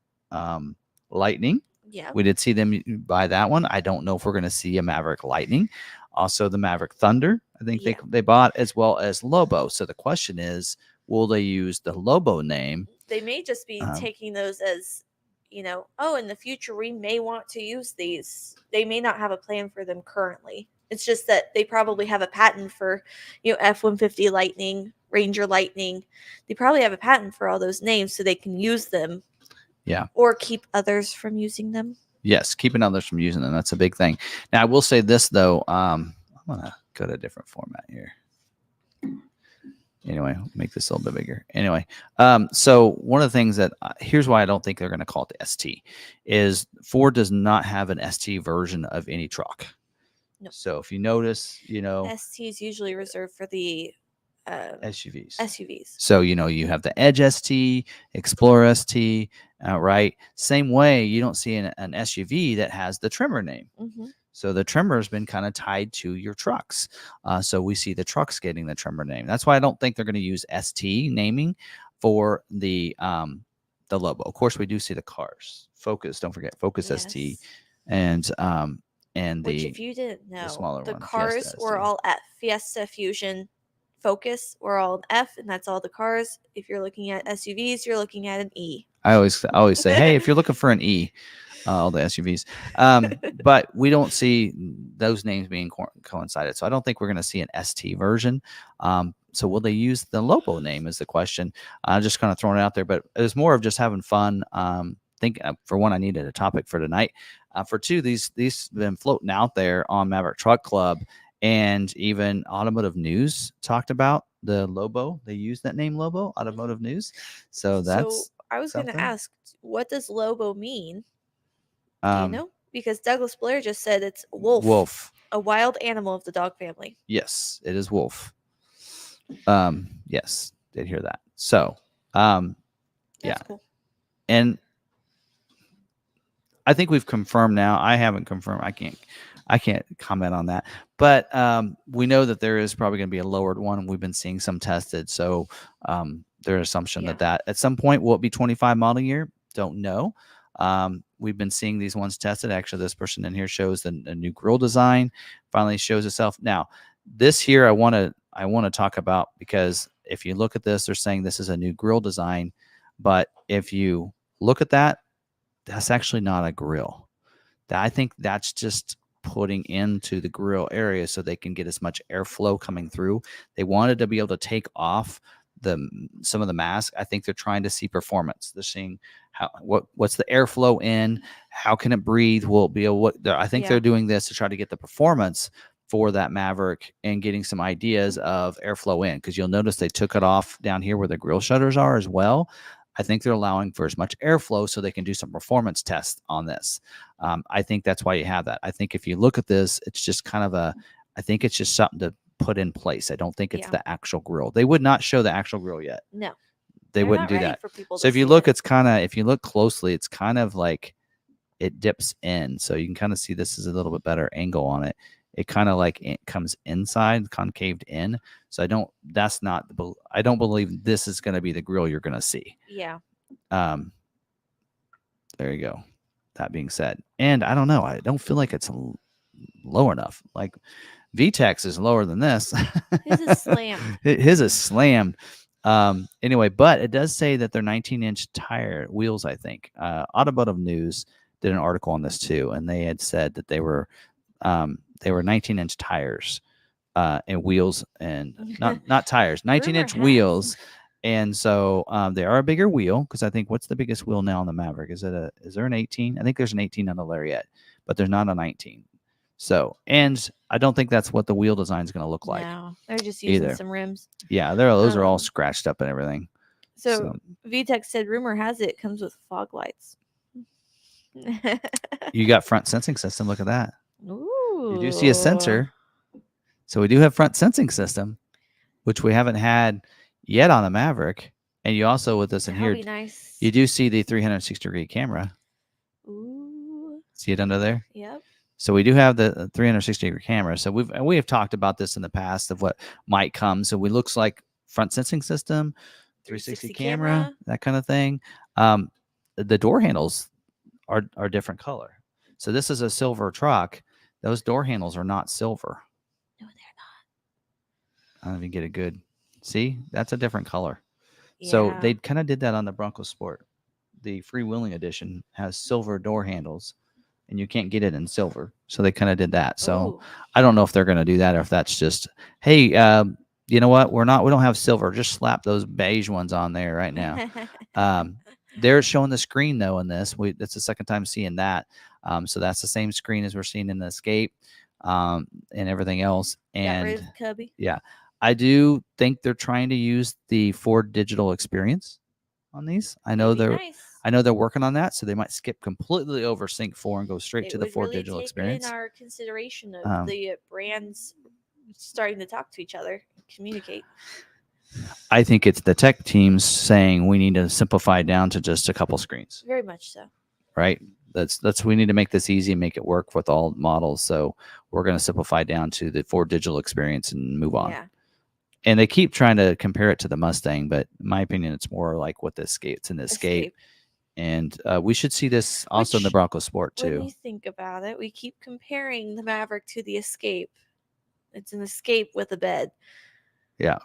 Lightning. Yeah. We did see them buy that one. I don't know if we're going to see a Maverick Lightning. Also the Maverick Thunder, I think they bought, as well as Lobo. So the question is, will they use the Lobo name? They may just be taking those as, oh, in the future we may want to use these. They may not have a plan for them currently. It's just that they probably have a patent for, F-150 Lightning, Ranger Lightning. They probably have a patent for all those names so they can use them. Yeah. Or keep others from using them. Yes, keeping others from using them. That's a big thing. Now, I will say this, though. I'm going to go to a different format here. Anyway, make this a little bit bigger. Anyway, so one of the things that here's why I don't think they're going to call it the ST is Ford does not have an ST version of any truck. No. So if you notice, ST is usually reserved for the SUVs. SUVs. So you have the Edge ST, Explorer ST, right? Same way, you don't see an SUV that has the Trimmer name. Mm-hmm. So the Trimmer has been kind of tied to your trucks. So we see the trucks getting the Trimmer name. That's why I don't think they're going to use ST naming for the Lobo. Of course, we do see the cars. Focus, don't forget Focus ST, and which, if you didn't know, the smaller the one, cars Fiesta were ST. all F. Fiesta, Fusion, Focus were all F, and that's all the cars. If you're looking at SUVs, you're looking at an E. I always say, hey, if you're looking for an E, all the SUVs. But we don't see those names being coincided. So I don't think we're going to see an ST version. So will they use the Lobo name is the question. Just kind of throwing it out there, but it was more of just having fun. For one, I needed a topic for tonight. For two, these have been floating out there on Maverick Truck Club, and even Automotive News talked about the Lobo. They used that name Lobo, Automotive News. So that's I was going to ask, what does Lobo mean? Do you know? Because Douglas Blair just said it's wolf. Wolf. A wild animal of the dog family. Yes, it is wolf. Yes, did hear that. So, yeah. Cool. And I think we've confirmed now. I haven't confirmed. I can't comment on that. But we know that there is probably going to be a lowered one. We've been seeing some tested. So their assumption that at some point will it be 25 model year? Don't know. We've been seeing these ones tested. Actually, this person in here shows the new grille design. Finally shows itself. Now, this here I want to talk about, because if you look at this, they're saying this is a new grille design. But if you look at that, that's actually not a grill. I think that's just putting into the grill area so they can get as much airflow coming through. They wanted to be able to take off some of the mask. I think they're trying to see performance. They're seeing what's the airflow in, how can it breathe, will it be I think they're doing this to try to get the performance for that Maverick and getting some ideas of airflow in, because you'll notice they took it off down here where the grill shutters are as well. I think they're allowing for as much airflow so they can do some performance tests on this. I think that's why you have that. I think if you look at this, it's just kind of I think it's just something to put in place. I don't think it's the actual grill. They would not show the actual grill yet. No. They wouldn't do that. So if you look, if you look closely, it's kind of like it dips in. So you can kind of see this is a little bit better angle on it. It kind of like it comes inside, concaved in. So I don't believe this is going to be the grill you're going to see. Yeah. There you go. That being said, and I don't know, I don't feel like it's low enough. Like VTEX is lower than this. His is slammed. His is slammed. Anyway, but it does say that they're 19-inch tire wheels, I think. Automotive News did an article on this too, and they had said that they were 19-inch tires and wheels, and not tires, 19-inch wheels. And so they are a bigger wheel, because I think, what's the biggest wheel now on the Maverick? Is there an 18? I think there's an 18 on the Lariat, but there's not a 19. So, and I don't think that's what the wheel design is going to look like. No, they're just using some rims. Yeah, those are all scratched up and everything. So VTEC said, rumor has it comes with fog lights. You got front sensing system. Look at that. Ooh. You do see a sensor. So we do have front sensing system, which we haven't had yet on the Maverick. And you also, with this in here, nice. You do see the 360-degree camera. Ooh. See it under there? Yep. So we do have the 360-degree camera. So we have talked about this in the past of what might come. So it looks like front sensing system, 360 camera, that kind of thing. The door handles are different color. So this is a silver truck. Those door handles are not silver. No, they're not. I don't even get a good. See, that's a different color. Yeah. So they kind of did that on the Bronco Sport. the freewheeling edition has silver door handles, and you can't get it in silver. So they kind of did that. So Ooh. I don't know if they're going to do that or if that's just, hey, you know what? We don't have silver. Just slap those beige ones on there right now. They're showing the screen though in this. That's the second time seeing that. So that's the same screen as we're seeing in the Escape, and everything else. Got rid And of the cubby. yeah, I do think they're trying to use the Ford digital experience on these. I know That'd be nice. they're working on that, so they might skip completely over Sync 4 and go straight It to the would Ford really digital take experience. in our consideration of the brands starting to talk to each other, communicate. I think it's the tech teams saying we need to simplify down to just a couple screens. Very much so. Right? That's we need to make this easy and make it work with all models. So we're going to simplify down to the Ford digital experience and move on. Yeah. And they keep trying to compare it to the Mustang, but in my opinion, it's more like what the Escape. It's in the Escape. And we should see this also in the Bronco Sport too. When you think about it, we keep comparing the Maverick to the Escape. It's an Escape with a bed. Yeah.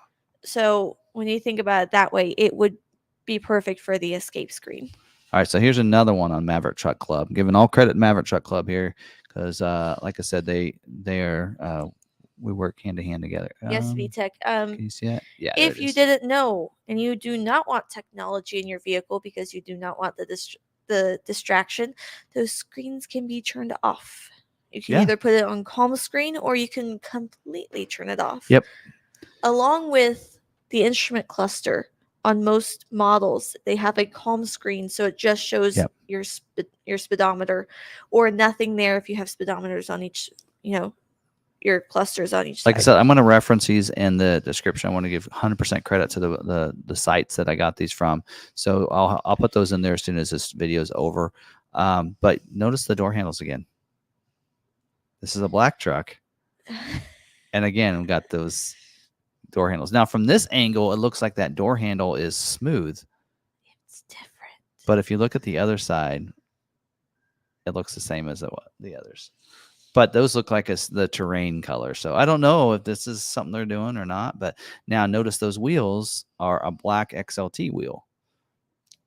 So when you think about it that way, it would be perfect for the Escape screen. All right, so here's another one on Maverick Truck Club. Giving all credit to Maverick Truck Club here because, like I said, they are we work hand to hand together. Yes, VTech. Can you see that? Yeah. If you didn't know, and you do not want technology in your vehicle because you do not want the distraction, those screens can be turned off. You can either put it on calm screen or you can completely turn it off. Yep. Along with the instrument cluster on most models, they have a calm screen, so it just shows your speedometer, or nothing there if you have speedometers on each, your clusters on each side. Like I said, I'm going to reference these in the description. I want to give 100% credit to the sites that I got these from. So I'll put those in there as soon as this video is over. But notice the door handles again. This is a black truck. And again, we've got those door handles. Now, from this angle, it looks like that door handle is smooth. It's different. But if you look at the other side, it looks the same as the others. But those look like the terrain color. So I don't know if this is something they're doing or not. But now notice those wheels are a black XLT wheel.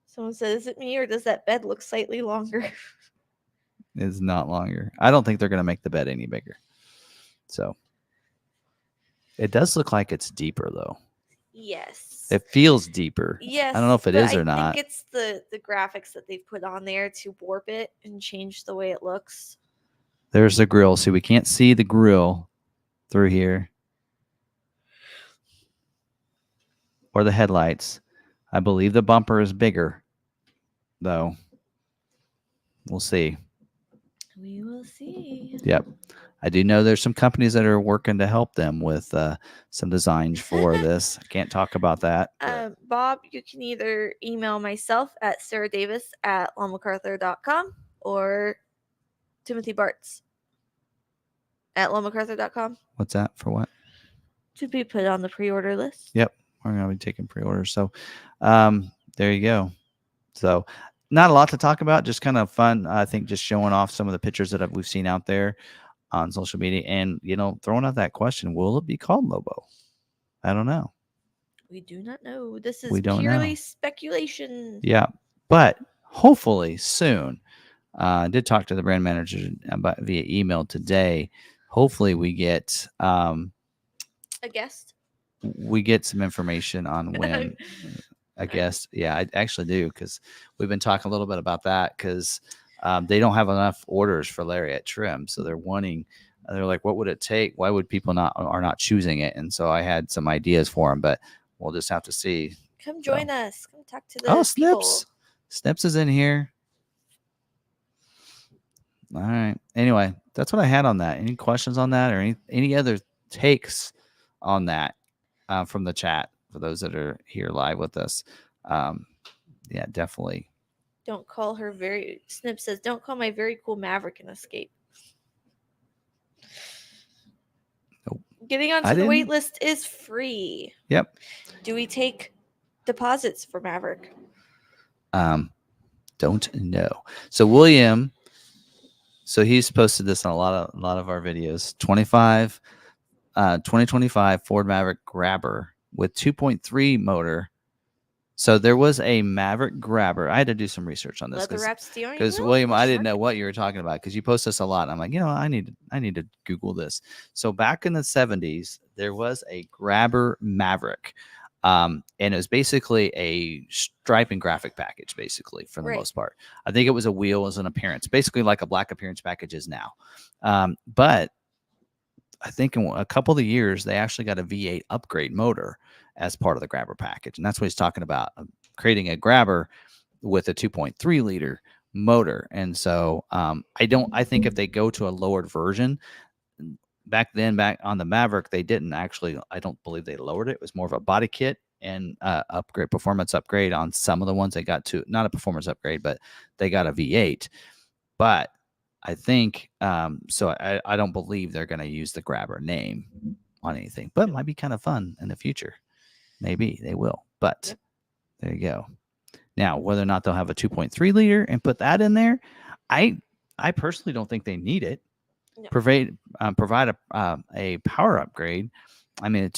Someone said, is it me or does that bed look slightly longer? It's not longer. I don't think they're going to make the bed any bigger. So it does look like it's deeper, though. Yes. It feels deeper. Yes. I don't know if it is or not. I think it's the graphics that they've put on there to warp it and change the way it looks. There's the grill. See, we can't see the grill through here. Or the headlights. I believe the bumper is bigger, though. We'll see. We will see. Yep. I do know there's some companies that are working to help them with some designs for this. I can't talk about that. Bob, you can either email myself at sarahdavis@lawmacarthur.com or timothybartz at lawmacarthur.com. What's that for what? To be put on the pre-order list. Yep. We're going to be taking pre-orders. So there you go. So not a lot to talk about, just kind of fun. I think just showing off some of the pictures that we've seen out there on social media and, throwing out that question, will it be called Lobo? I don't know. We do not know. This is purely speculation. Yeah. But hopefully soon. I did talk to the brand manager via email today. Hopefully we get a guest. We get some information on when a guest. Yeah, I actually do, because we've been talking a little bit about that because they don't have enough orders for Lariat trim. So they're like, what would it take? Why would people are not choosing it? And so I had some ideas for them, but we'll just have to see. Come join us. Come talk to the Snips. people. Snips is in here. All right. Anyway, that's what I had on that. Any questions on that or any other takes on that from the chat for those that are here live with us? Yeah, definitely. Don't call her Snip says, don't call my very cool Maverick an Escape. Nope. Getting onto the wait list is free. Yep. Do we take deposits for Maverick? Don't know. So William, he's posted this on a lot of our videos. 2025 Ford Maverick Grabber with 2.3 motor, So there was a Maverick grabber. I had to do some research on this Leather wrap steering because wheel? William, I Question didn't mark? know what you were talking about because you post this a lot. I'm like, I need to Google this. So back in the 70s, there was a grabber Maverick. And it was basically a stripe and graphic package, basically, for the Right. most part. I think it was a wheel as an appearance, basically like a black appearance package is now. But I think in a couple of years, they actually got a V8 upgrade motor as part of the grabber package. And that's what he's talking about, creating a grabber with a 2.3 liter motor. And so I think if they go to a lowered version, back on the Maverick, they didn't actually, I don't believe they lowered it. It was more of a body kit and upgrade, performance upgrade on some of the ones they got to, not a performance upgrade, but they got a V8. But I think so. I don't believe they're going to use the grabber name on anything, but it might be kind of fun in the future. Maybe they will. But there you go. Now, whether or not they'll have a 2.3 liter and put that in there, I personally don't think they need it. No. Provide a power upgrade. I mean,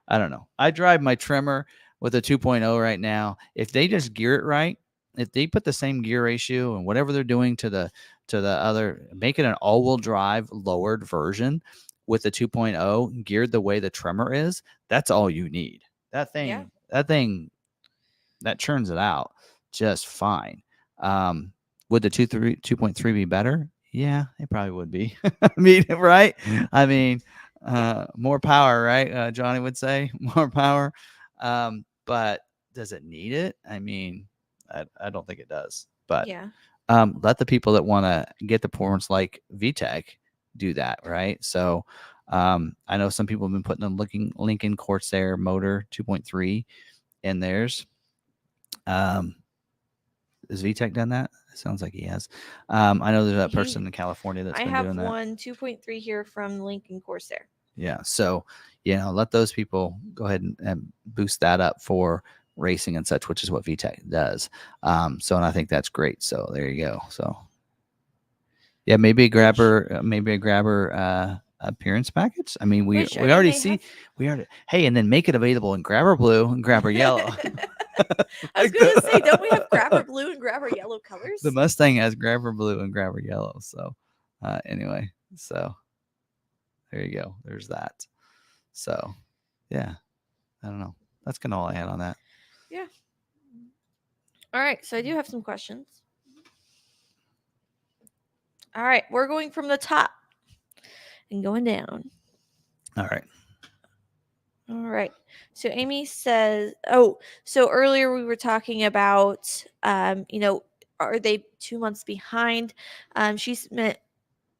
I don't know. I drive my trimmer with a 2.0 right now. If they just gear it right, if they put the same gear ratio and whatever they're doing to the other, make it an all-wheel drive lowered version with the 2.0 geared the way the Tremor is, that's all you need. That thing that churns it out just fine. Would the 2.3 be better? Yeah, it probably would be. I mean, right? I mean, more power, right? Johnny would say more power. But does it need it? I mean, I don't think it does. But let the people that want to get the performance like VTEC do that, right? So I know some people have been putting a Lincoln Corsair motor 2.3 in theirs. Has VTEC done that? It sounds like he has. I know there's that person in California that's been doing that. I have one 2.3 here from Lincoln Corsair. Yeah. So, let those people go ahead and boost that up for racing and such, which is what VTEC does. And I think that's great. So there you go. So yeah, maybe a grabber appearance package. I mean, we already see, hey, and then make it available in grabber blue and grabber yellow. I was going to say, don't we have grabber blue and grabber yellow colors? The Mustang has grabber blue and grabber yellow. So anyway, so there you go. There's that. So yeah, I don't know. That's kind of all I had on that. Yeah. All right. So I do have some questions. All right. We're going from the top and going down. All right. All right. So Amy says, so earlier we were talking about, are they 2 months behind? She's meant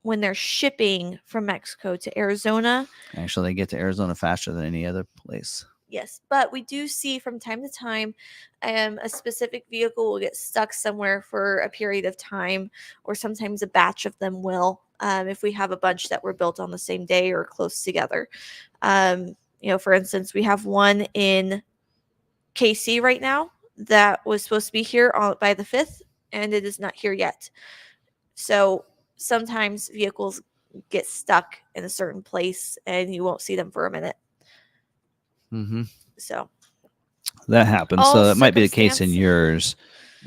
when they're shipping from Mexico to Arizona. Actually, they get to Arizona faster than any other place. Yes, but we do see from time to time a specific vehicle will get stuck somewhere for a period of time, or sometimes a batch of them will, if we have a bunch that were built on the same day or close together. For instance, we have one in KC right now that was supposed to be here by the 5th, and it is not here yet. So sometimes vehicles get stuck in a certain place and you won't see them for a minute. Mm-hmm. So that happens. So that might be the case in yours,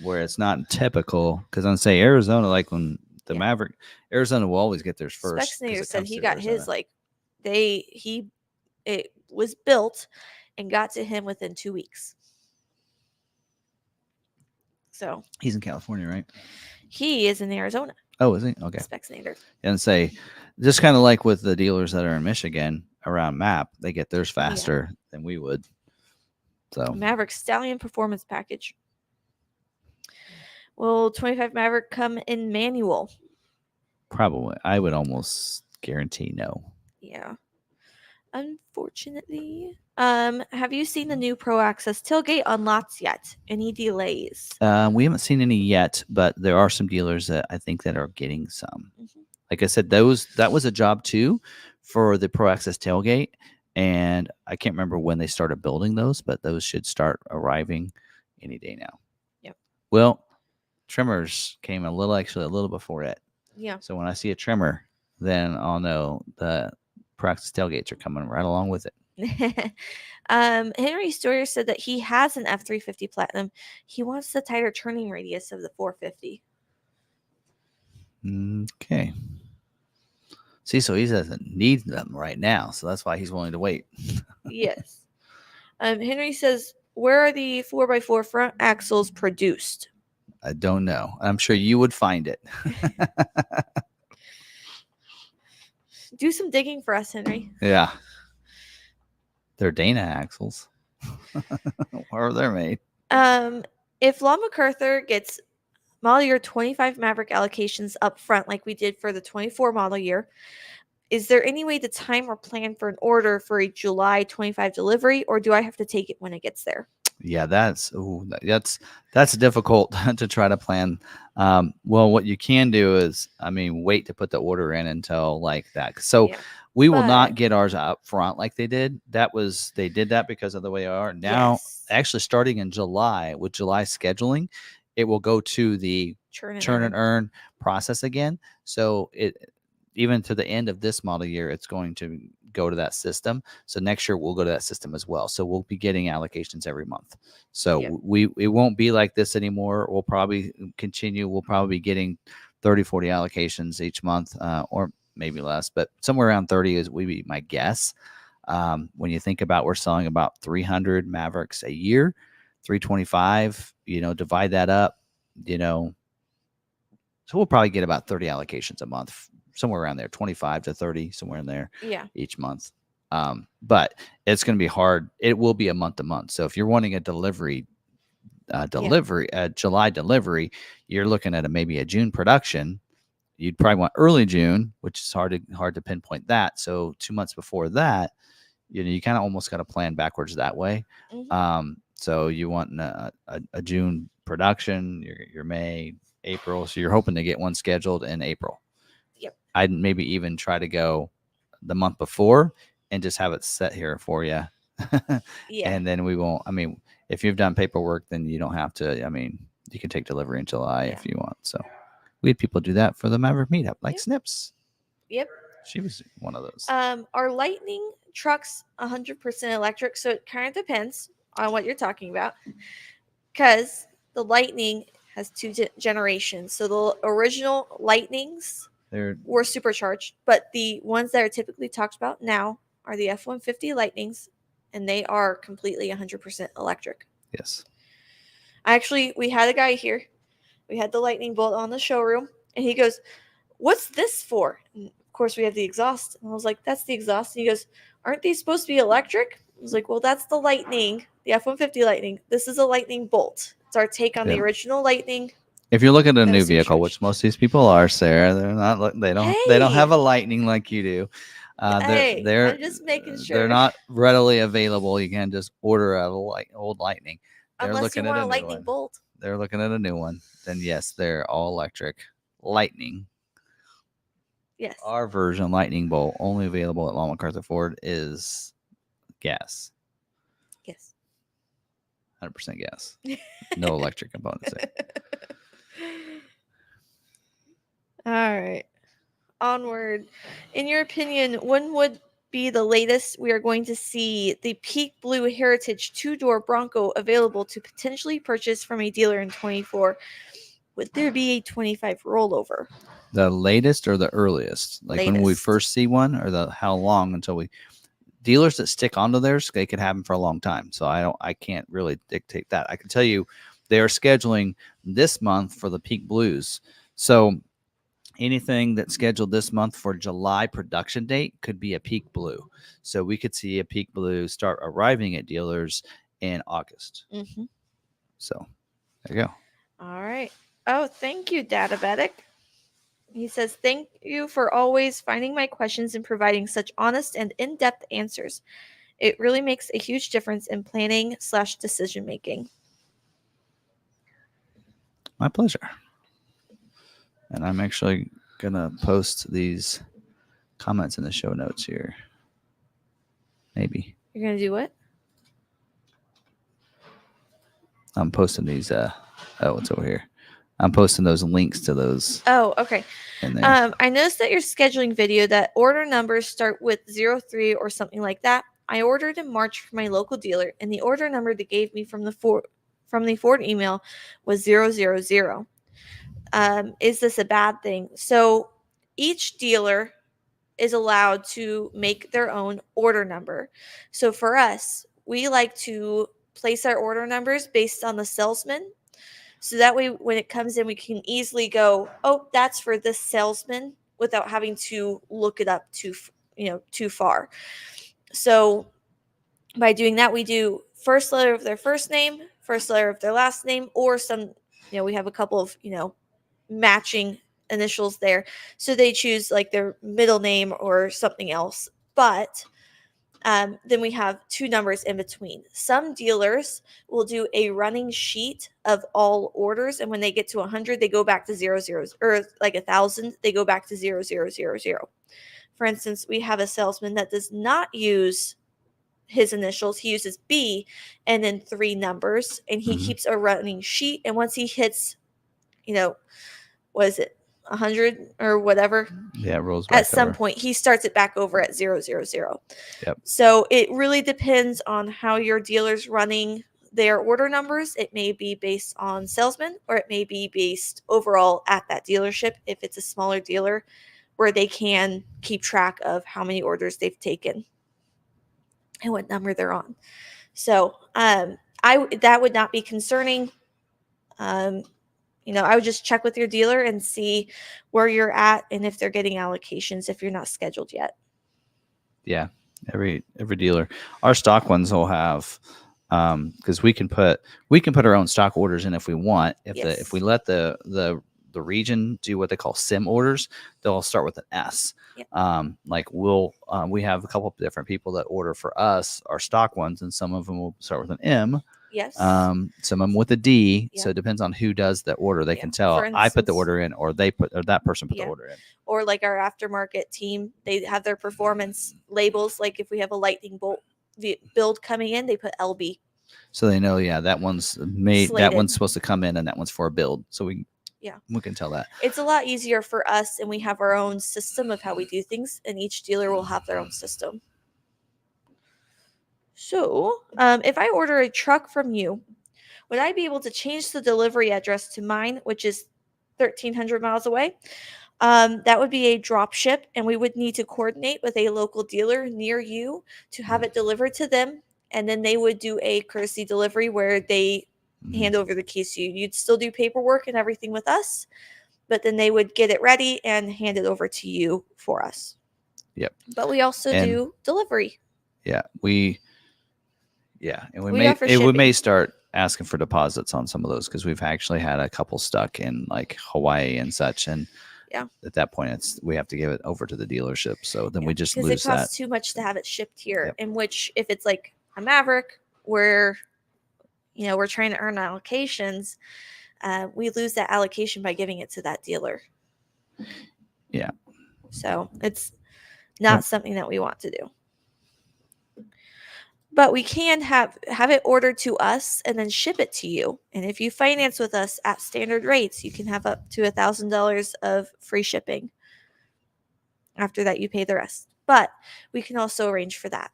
where it's not typical. Because I'm saying Arizona, like when the Maverick, Arizona will always get theirs first. Spexnator said he got his it was built and got to him within 2 weeks. So he's in California, right? He is in Arizona. Oh, is he? Okay. Spexnator. And say, just kind of like with the dealers that are in Michigan around MAP, they get theirs faster than we would. So Maverick Stallion Performance Package. Will 25 Maverick come in manual? Probably. I would almost guarantee no. Yeah. Unfortunately. Have you seen the new Pro Access tailgate on lots yet? Any delays? We haven't seen any yet, but there are some dealers that I think that are getting some. Mm-hmm. Like I said, that was a job too for the Pro Access tailgate, and I can't remember when they started building those, but those should start arriving any day now. Yep. Well, trimmers came a little before it. Yeah. So when I see a trimmer, then I'll know the Pro Access tailgates are coming right along with it. Henry Stoyer said that he has an F350 Platinum. He wants the tighter turning radius of the 450. Okay. See, so he doesn't need them right now, so that's why he's willing to wait. Yes. Henry says, where are the 4x4 front axles produced? I don't know. I'm sure you would find it. Do some digging for us, Henry. Yeah. They're Dana axles. Where are they made? If Law McArthur gets model year 25 Maverick allocations up front, like we did for the 24 model year, is there any way to time or plan for an order for a July 25 delivery, or do I have to take it when it gets there? Yeah, that's difficult to try to plan. Well, what you can do is, wait to put the order in until like that. So Yeah. we will not get ours up front like they did. They did that because of the way they are now. Yes. Actually, starting in July with July scheduling, it will go to the turn and earn process again. So even to the end of this model year, it's going to go to that system. So next year we'll go to that system as well. So we'll be getting allocations every month. So it won't be like this anymore. We'll probably continue. We'll probably be getting 30, 40 allocations each month, or maybe less, but somewhere around 30 is would be my guess. When you think about, we're selling about 300 Mavericks a year, 325, divide that up, so we'll probably get about 30 allocations a month, somewhere around there, 25 to 30, somewhere in there each month. But it's going to be hard. It will be a month to month. So if you're wanting a July delivery, you're looking at maybe a June production. You'd probably want early June, which is hard to pinpoint that. So 2 months before that, you kind of almost got to plan backwards that way. Mm-hmm. So you want a June production, your May, April. So you're hoping to get one scheduled in April. Yep. I'd maybe even try to go the month before and just have it set here for you. And then we won't, if you've done paperwork, then you don't have to, you can take delivery in July if you want. So we had people do that for the Maverick meetup, like Snips. Yep. She was one of those. Our Lightning truck's 100% electric, so it kind of depends on what you're talking about. Because the Lightning has two generations. So the original Lightnings were supercharged, but the ones that are typically talked about now are the F-150 Lightnings, and they are completely 100% electric. Yes. We had a guy here. We had the Lightning Bolt on the showroom, and he goes, "What's this for?" And of course, we have the exhaust. And I was like, "That's the exhaust." And he goes, "Aren't these supposed to be electric?" I was like, "Well, that's the Lightning, the F-150 Lightning. This is a Lightning Bolt. It's our take on the original Lightning." If you're looking at a new vehicle, which most of these people are, Sarah, they're not. They don't have a Lightning like you do. They're I'm just making sure they're not readily available. You can't just order a old Lightning. Unless you want a Lightning Bolt. They're looking at a new one. Then yes, they're all electric. Lightning. Yes. Our version Lightning Bolt, only available at Law McArthur Ford, is gas. Yes. 100% gas. No electric components there. All right. Onward. In your opinion, when would be the latest we are going to see the Peak Blue Heritage 2-door Bronco available to potentially purchase from a dealer in 24? Would there be a 25 rollover? The latest or the earliest? Like when we first see one, or how long until we... Dealers that stick onto theirs, they could have them for a long time. So I can't really dictate that. I can tell you they are scheduling this month for the Peak Blues. So anything that's scheduled this month for July production date could be a Peak Blue. So we could see a Peak Blue start arriving at dealers in August. Mm-hmm. So there you go. All right. Oh, thank you, Databetic. He says, "Thank you for always finding my questions and providing such honest and in-depth answers. It really makes a huge difference in planning/decision making." My pleasure. And I'm actually going to post these comments in the show notes here. Maybe. You're going to do what? I'm posting these. It's over here. I'm posting those links to those. Oh, okay. I noticed that your scheduling video that order numbers start with 03 or something like that. I ordered in March from my local dealer, and the order number they gave me from the Ford email was 000. Is this a bad thing? So each dealer is allowed to make their own order number. So for us, we like to place our order numbers based on the salesman. So that way, when it comes in, we can easily go, oh, that's for this salesman, without having to look it up too far. So by doing that, we do first letter of their first name, first letter of their last name, or we have a couple of, matching initials there. So they choose like their middle name or something else. But then we have two numbers in between. Some dealers will do a running sheet of all orders, and when they get to 100, they go back to 00, or like 1,000, they go back to 0000. For instance, we have a salesman that does not use his initials. He uses B and then 3 numbers, and he keeps a running sheet. And once he hits, what is it, 100 or whatever? Yeah, it rolls back at some over. point, he starts it back over at 000. Yep. So it really depends on how your dealer's running their order numbers. It may be based on salesman, or it may be based overall at that dealership if it's a smaller dealer, where they can keep track of how many orders they've taken and what number they're on. So that would not be concerning. I would just check with your dealer and see where you're at and if they're getting allocations if you're not scheduled yet. Yeah, every dealer. Our stock ones will have, because we can put our own stock orders in if we want. If we let the region do what they call sim orders, they'll start with an S. Yep. We have a couple of different people that order for us our stock ones, and some of them will start with an M. Yes. Some of them with a D. Yep. So it depends on who does the order. They can tell. For instance, I put the order in, or that person put the order in. Or like our aftermarket team, they have their performance labels. Like if we have a lightning bolt build coming in, they put LB. So they know, that one's made. Slated. That one's supposed to come in, and that one's for a build. So we can tell that. It's a lot easier for us, and we have our own system of how we do things, and each dealer will have their own system. So if I order a truck from you, would I be able to change the delivery address to mine, which is 1,300 miles away? That would be a drop ship, and we would need to coordinate with a local dealer near you to have it delivered to them, and then they would do a courtesy delivery where they hand over the keys to you. You'd still do paperwork and everything with us, but then they would get it ready and hand it over to you for us. Yep. But we also do delivery. Yeah, we may start asking for deposits on some of those, because we've actually had a couple stuck in like Hawaii and such, and at that point we have to give it over to the dealership. So then we just lose that. Because it costs too much to have it shipped here. In which, if it's like a Maverick, where we're trying to earn allocations, we lose that allocation by giving it to that dealer. Yeah. So it's not something that we want to do. But we can have it ordered to us and then ship it to you. And if you finance with us at standard rates, you can have up to $1,000 of free shipping. After that, you pay the rest. But we can also arrange for that.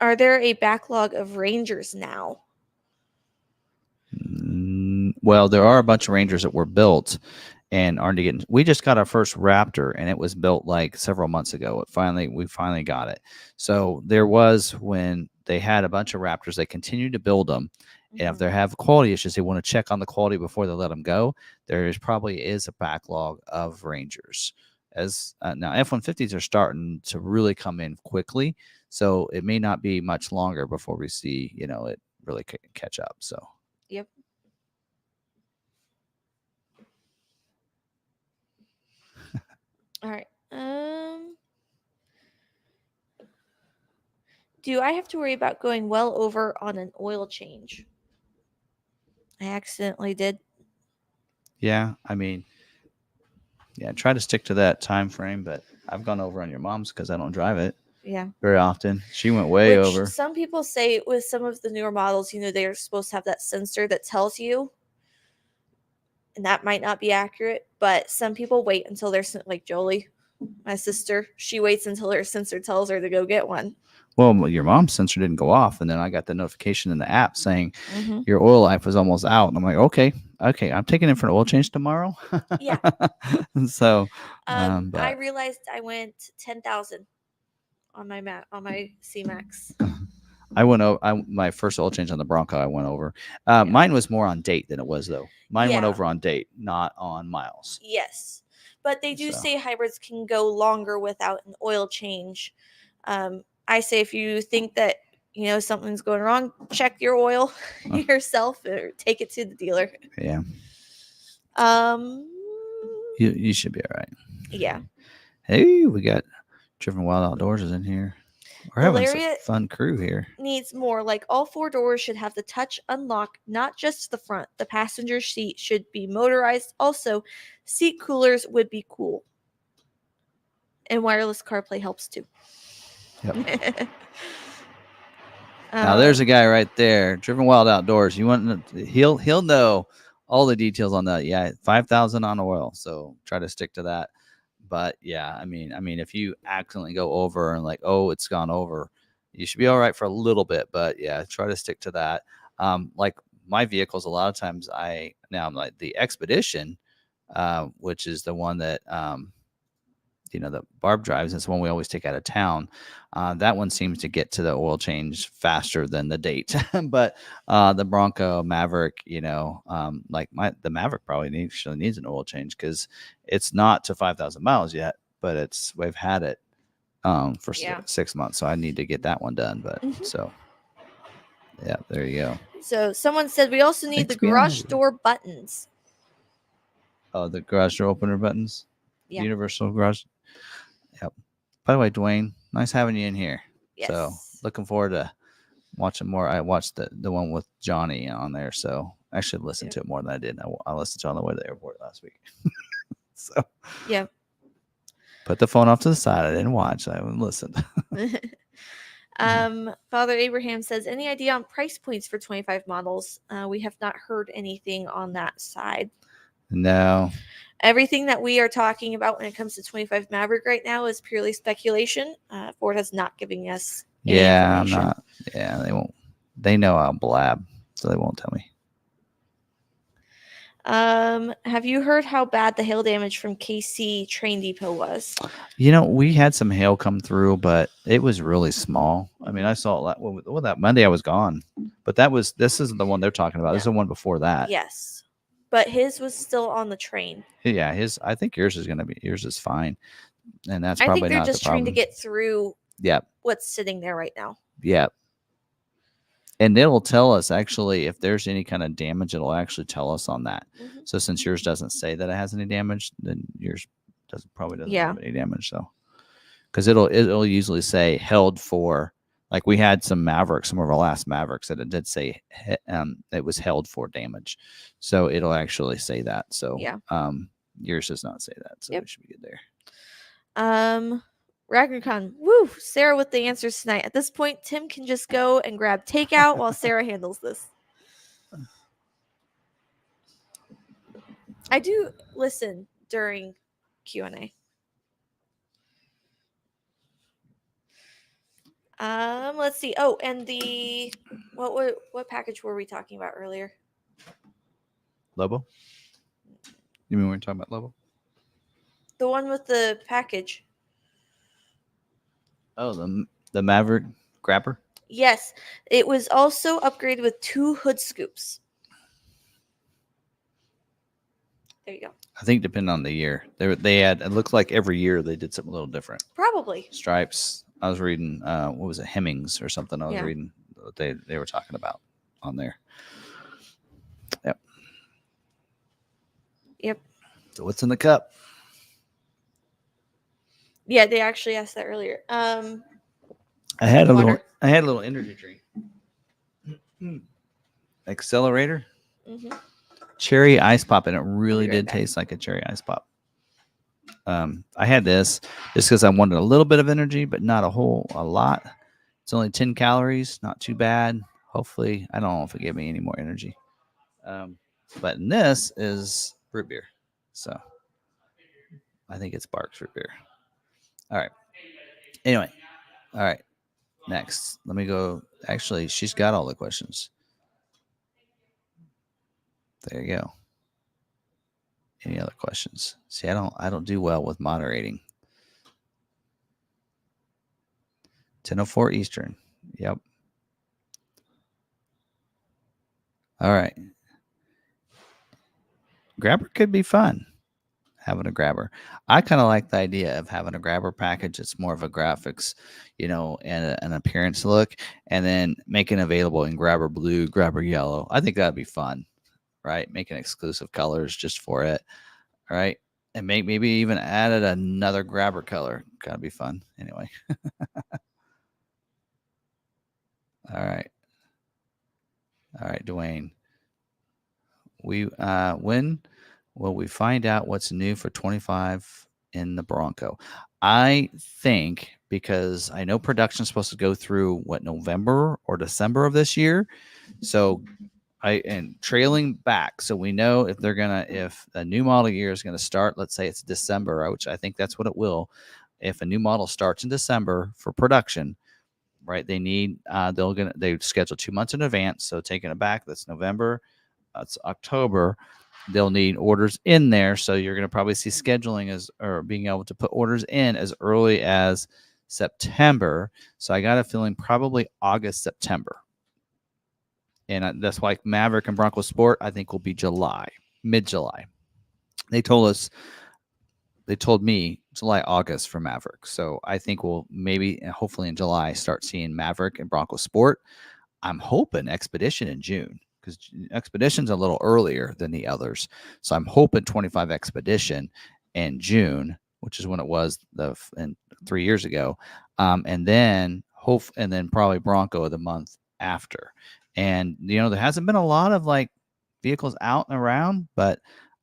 Are there a backlog of Rangers now? Well, there are a bunch of Rangers that were built and aren't getting. We just got our first Raptor, and it was built like several months ago. We finally got it. So there was, when they had a bunch of Raptors, they continued to build them. And if they have quality issues, they want to check on the quality before they let them go. There probably is a backlog of Rangers. Now F-150s are starting to really come in quickly, so it may not be much longer before we see it really catch up. So yep. All right. Do I have to worry about going well over on an oil change? I accidentally did. Yeah, try to stick to that time frame, but I've gone over on your mom's because I don't drive it. Yeah. Very often. She went way over. Some people say with some of the newer models, they're supposed to have that sensor that tells you. And that might not be accurate, but some people wait until they're like Jolie. My sister, she waits until her sensor tells her to go get one. Well, your mom's sensor didn't go off, and then I got the notification in the app saying Mm-hmm. your oil life was almost out. And I'm like, okay, I'm taking it for an oil change tomorrow. Yeah. So, I but realized I went 10,000 on my C-Max. I went over my first oil change on the Bronco. I went over. Yeah. Mine was more on date than it was though. Mine went Yeah. over on date, not on miles. Yes, but they do So. say hybrids can go longer without an oil change. I say if you think that something's going wrong, check your oil yourself or take it to the dealer. Yeah. Um. You should be all right. Yeah. Hey, we got Driven Wild Outdoors is in here. We're having some fun crew here. Needs more. Like all 4 doors should have the touch unlock, not just the front. The passenger seat should be motorized. Also, seat coolers would be cool. And wireless CarPlay helps too. Yep. Now there's a guy right there, Driven Wild Outdoors. You want he'll know all the details on that. Yeah, 5,000 on oil. So try to stick to that. But yeah, I mean, if you accidentally go over and like, oh, it's gone over, you should be all right for a little bit. But yeah, try to stick to that. Like my vehicles, a lot of times I'm like the Expedition, which is the one that that Barb drives. It's the one we always take out of town. That one seems to get to the oil change faster than the date. But the Bronco Maverick, like the Maverick probably needs an oil change because it's not to 5,000 miles yet, but we've had it for 6 months. So I need to get that one done. But so yeah, there you go. So someone said we also need the garage door buttons. Oh, the garage door opener buttons? Yeah. Universal garage. Yep. By the way, Dwayne, nice having you in here. Yes. So looking forward to watching more. I watched the one with Johnny on there, so I should listen to it more than I did. I listened to it on the way to the airport last week. So yeah. Put the phone off to the side. I didn't watch. I listened. Father Abraham says, any idea on price points for 25 models? We have not heard anything on that side. No. Everything that we are talking about when it comes to 25 Maverick right now is purely speculation. Ford has not given us any information. I'm not. Yeah, they won't. They know I'll blab, so they won't tell me. Have you heard how bad the hail damage from KC train depot was? We had some hail come through, but it was really small. I mean, I saw it. Well, that Monday I was gone, but this isn't the one they're talking about. No. This is the one before that. Yes. But his was still on the train. Yeah, I think yours is fine. And that's probably not the problem. I think they're just trying to get through what's sitting there right now. Yeah. And it'll tell us actually if there's any kind of damage, it'll actually tell us on that. Mm-hmm. So since yours doesn't say that it has any damage, then yours probably doesn't have any damage. So because it'll usually say held for. Like we had some of our last Mavericks that it did say it was held for damage. So it'll actually say that. So yours does not say that. So it should be good there. Ragnarcon, woo, Sarah with the answers tonight. At this point, Tim can just go and grab takeout while Sarah handles this. I do listen during Q&A. Let's see. Oh, and the what package were we talking about earlier? Lobo? You mean we were talking about Lobo? The one with the package. Oh, the Maverick grabber? Yes. It was also upgraded with 2 hood scoops. There you go. I think depending on the year. They had, it looks like every year they did something a little different. Probably. Stripes. I was reading, what was it, Hemmings or something. I was reading what they were talking about on there. Yep. Yep. So what's in the cup? Yeah, they actually asked that earlier. I had a little energy drink. Accelerator. Mm-hmm. Cherry ice pop, and it really did taste like a cherry ice pop. I had this just because I wanted a little bit of energy, but not a lot. It's only 10 calories, not too bad. Hopefully, I don't know if it gave me any more energy. But this is root beer, so I think it's Barks root beer. All right. Anyway. All right. Next. Let me go. Actually, she's got all the questions. There you go. Any other questions? See, I don't do well with moderating. 10:04 Eastern. Yep. All right. Grabber could be fun. Having a grabber. I kind of like the idea of having a grabber package. It's more of a graphics, and an appearance look, and then making available in grabber blue, grabber yellow. I think that'd be fun, right? Making exclusive colors just for it, right? And maybe even added another grabber color. Gotta be fun. Anyway. All right. All right, Dwayne. When will we find out what's new for 25 in the Bronco? I think because I know production's supposed to go through November or December of this year. So and trailing back. So we know if a new model year is gonna start, let's say it's December, which I think that's what it will. If a new model starts in December for production, right? They need they schedule 2 months in advance. So taking it back, that's November, that's October. They'll need orders in there. So you're going to probably see scheduling or being able to put orders in as early as September. So I got a feeling probably August, September. And that's why Maverick and Bronco Sport, I think, will be July, mid-July. They told me July, August for Maverick. So I think we'll maybe, hopefully in July, start seeing Maverick and Bronco Sport. I'm hoping Expedition in June, because Expedition's a little earlier than the others. So I'm hoping 25 Expedition in June, which is when it was 3 years ago. And then probably Bronco the month after. And, there hasn't been a lot of vehicles out and around, but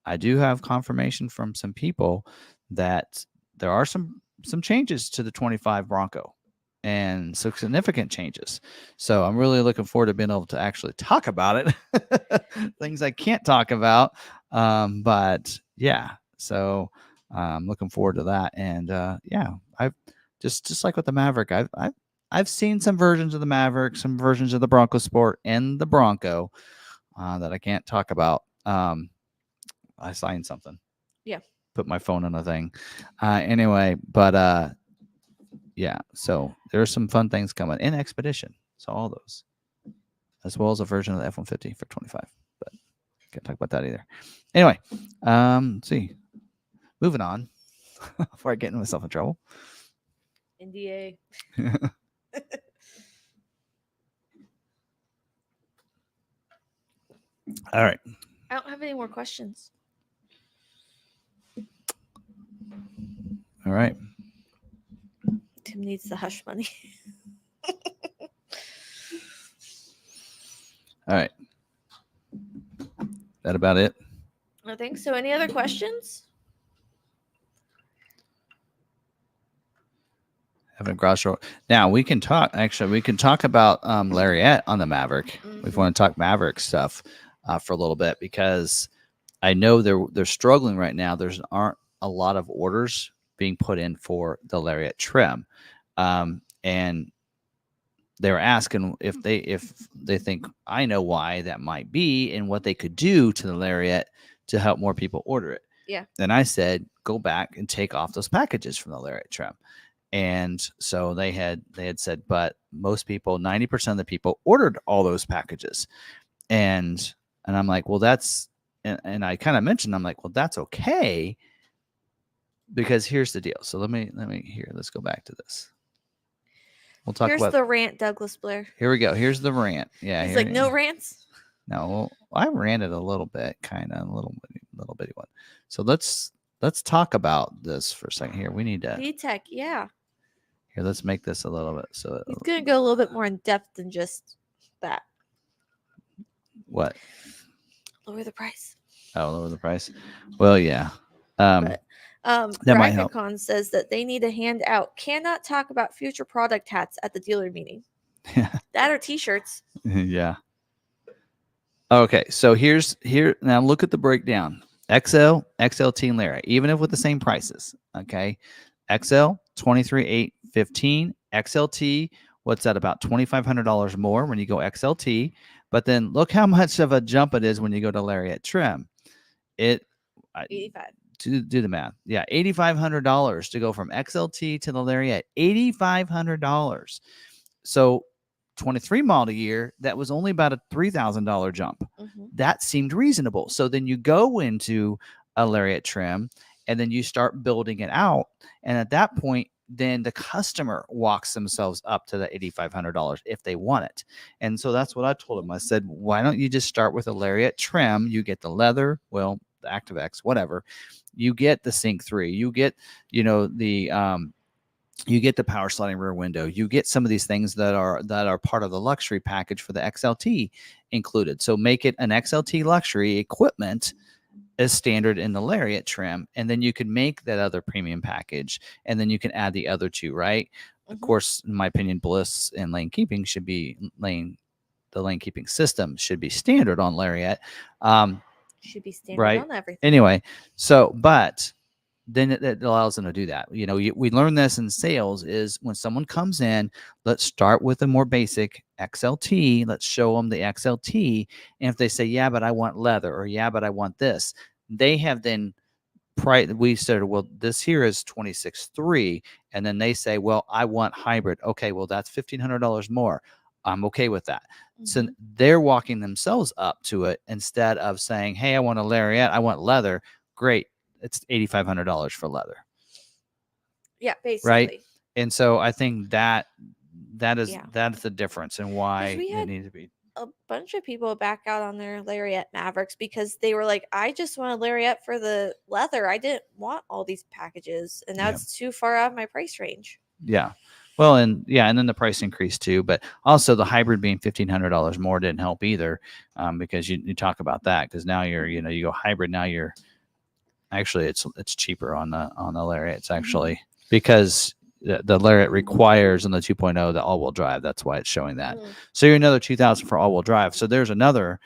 I do have confirmation from some people that there are some changes to the 25 Bronco, and so significant changes. So I'm really looking forward to being able to actually talk about it. Things I can't talk about. But yeah, so I'm looking forward to that. And yeah, I've just like with the Maverick, I've seen some versions of the Maverick, some versions of the Bronco Sport and the Bronco that I can't talk about. I signed something. Yeah. Put my phone on a thing. Anyway, but yeah, so there's some fun things coming in Expedition. So all those, as well as a version of the F-150 for 25. But can't talk about that either. Anyway, let's see. Moving on before I get myself in trouble. NDA. All right. I don't have any more questions. All right. Tim needs the hush money. All right. That about it? I think so. Any other questions? Having a garage door. Now we can talk. Actually, we can talk about Lariat on the Maverick. Mm-hmm. We want to talk Maverick stuff for a little bit, because I know they're struggling right now. There aren't a lot of orders being put in for the Lariat trim, and they were asking if they think I know why that might be and what they could do to the Lariat to help more people order it. Yeah. And I said, go back and take off those packages from the Lariat trim. And so they had said, but most people, 90% of the people ordered all those packages. And I'm like, well, that's, and I kind of mentioned, I'm like, well, that's okay, because here's the deal. So let me let's go back to this. We'll talk Here's about the rant, Douglas Blair. Here we go. Here's the rant. Yeah. He's like, no rants? No, I ranted a little bit, kind of a little bitty one. So let's talk about this for a second here. We need to VTech, yeah. Here, let's make this a little bit. So he's gonna go a little bit more in depth than just that. What? Lower the price. Oh, lower the price. Well, yeah. That might help. Ragnicon says that they need to hand out cannot talk about future product hats at the dealer meeting. That or t-shirts. Yeah. Okay, so here now look at the breakdown. XL, XLT, and Lariat, even if with the same prices. Okay, XL, 23,815. XLT, what's that, about $2,500 more when you go XLT. But then look how much of a jump it is when you go to lariat trim. It 85. Do the math. Yeah, $8,500 to go from XLT to the lariat. $8,500. So 23 model year, that was only about a $3,000 jump. Mm-hmm. That seemed reasonable. So then you go into a lariat trim and then you start building it out. And at that point, then the customer walks themselves up to the $8,500 if they want it. And so that's what I told them. I said, why don't you just start with a lariat trim? You get the leather, well, the ActiveX, whatever. You get the Sync 3. You get, you get the power sliding rear window. You get some of these things that are part of the luxury package for the XLT included. So make it an XLT luxury equipment as standard in the lariat trim, and then you can make that other premium package, and then you can add the other two, right? Mm-hmm. Of course, in my opinion, bliss and lane keeping should be the lane keeping system should be standard on lariat. Should be standard right? on everything. Anyway, so but then it allows them to do that. We learn this in sales is when someone comes in, let's start with a more basic XLT. Let's show them the XLT. And if they say, yeah, but I want leather, or yeah, but I want this, they have then we said, well, this here is 26.3. And then they say, well, I want hybrid. Okay, well, that's $1,500 more. I'm okay with that. Mm-hmm. So they're walking themselves up to it instead of saying, hey, I want a lariat, I want leather. Great. It's $8,500 for leather. Yeah, basically. Right. And so I think that's the difference in why it needs to be. A bunch of people back out on their lariat Mavericks because they were like, I just want a lariat for the leather. I didn't want all these packages, and now it's too far out of my price range. Yeah. Well, and then the price increased too, but also the hybrid being $1,500 more didn't help either, because you talk about that, because now you go hybrid, now you're actually it's cheaper on the lariat. It's actually because the lariat requires on the 2.0 the all-wheel drive. That's why it's showing that. So you're another $2,000 for all-wheel drive. So there's another.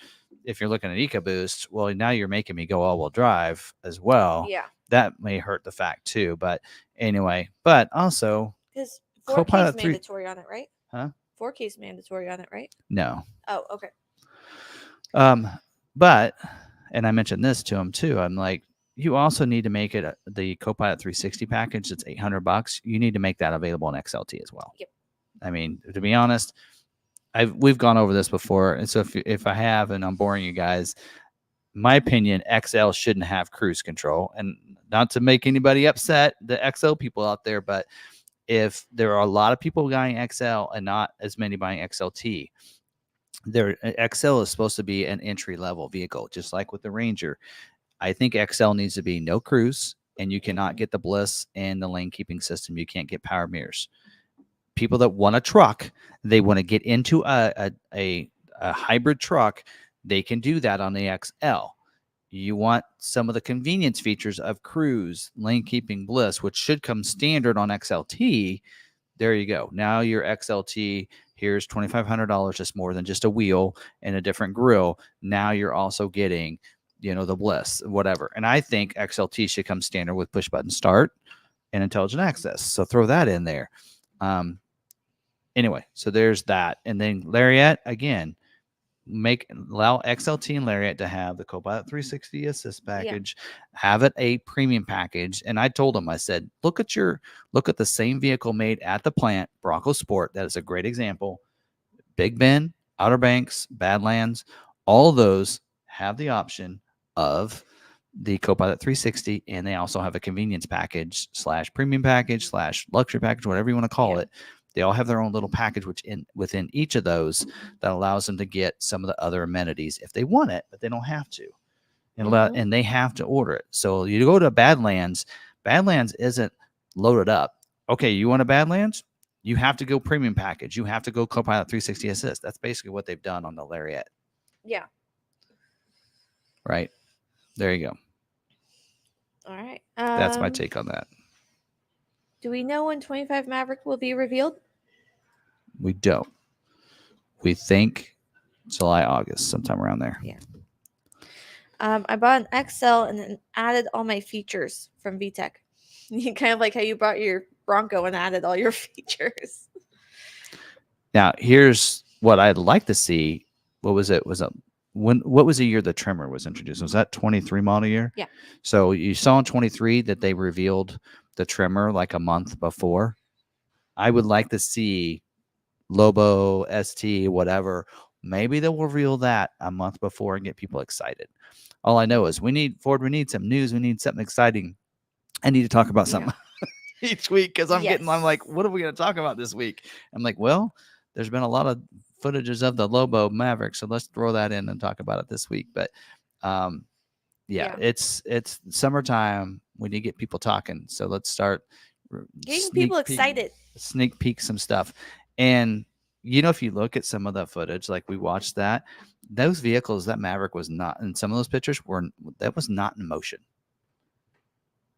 If you're looking at EcoBoost, well, now you're making me go all-wheel drive as well. Yeah, that may hurt the fact too. But anyway, but also because 4K is mandatory on it, right? Huh? 4K is mandatory on it, right? No. Oh, okay. But and I mentioned this to him too. I'm like, you also need to make it the Copilot 360 package. It's $800. You need to make that available in XLT as well. Yep. I mean, to be honest, we've gone over this before, and so if I have and I'm boring you guys, my opinion, XL shouldn't have cruise control, and not to make anybody upset, the XL people out there, but if there are a lot of people buying XL and not as many buying XLT, XL is supposed to be an entry level vehicle, just like with the Ranger. I think XL needs to be no cruise, and you cannot get the bliss and the lane keeping system. You can't get power mirrors. People that want a truck, they want to get into a hybrid truck, they can do that on the XL. You want some of the convenience features of cruise, lane keeping, bliss, which should come standard on XLT. There you go. Now your XLT, here's $2,500. Just more than just a wheel and a different grill. Now you're also getting, the bliss, whatever. And I think XLT should come standard with push button start and intelligent access. So throw that in there. Anyway, so there's that. And then Lariat, again, allow XLT and Lariat to have the Copilot 360 assist package, have it a premium package. And I told them, I said, look at the same vehicle made at the plant, Bronco Sport. That is a great example. Big Bend, Outer Banks, Badlands, all those have the option of the Copilot 360, and they also have a convenience package / premium package / luxury package, whatever you want to call it. They all have their own little package, within each of those that allows them to get some of the other amenities if they want it, but they don't have to, and they have to order it. So you go to Badlands isn't loaded up. Okay, you want a Badlands? You have to go premium package. You have to go Copilot 360 assist. That's basically what they've done on the Lariat. Yeah. Right. There you go. All right. That's my take on that. Do we know when 25 Maverick will be revealed? We don't. We think July, August, sometime around there. Yeah. I bought an XL and then added all my features from VTech. Kind of like how you brought your Bronco and added all your features. Now, here's what I'd like to see. What was it? What was the year the trimmer was introduced? Was that 23 model year? Yeah. So you saw in 23 that they revealed the trimmer like a month before. I would like to see Lobo, ST, whatever. Maybe they'll reveal that a month before and get people excited. All I know is we need some news. We need something exciting. I need to talk about something each week because I'm like, what are we going to talk about this week? I'm like, well, there's been a lot of footages of the Lobo Maverick, so let's throw that in and talk about it this week. But it's summertime. We need to get people talking, so let's start getting people excited. Sneak peek some stuff. And if you look at some of the footage, like we watched that, those vehicles, that Maverick was not, and some of those pictures that was not in motion.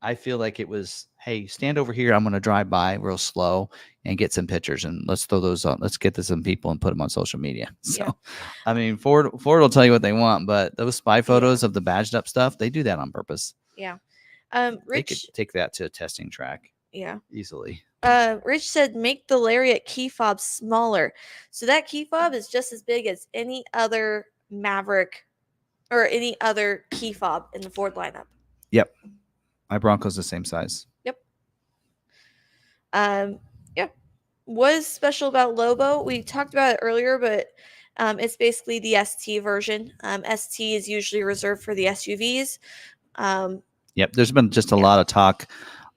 I feel like it was, hey, stand over here. I'm going to drive by real slow and get some pictures, and let's throw those on. Let's get to some people and put them on social media. So, I mean, Ford will tell you what they want, but those spy photos of the badged up stuff, they do that on purpose. Yeah. They could take that to a testing track. Yeah. Easily. Rich said, make the Lariat key fob smaller. So that key fob is just as big as any other Maverick or any other key fob in the Ford lineup. Yep. My Bronco's the same size. Yep. What is special about Lobo? We talked about it earlier, but it's basically the ST version. ST is usually reserved for the SUVs. Yep. There's been just a lot of talk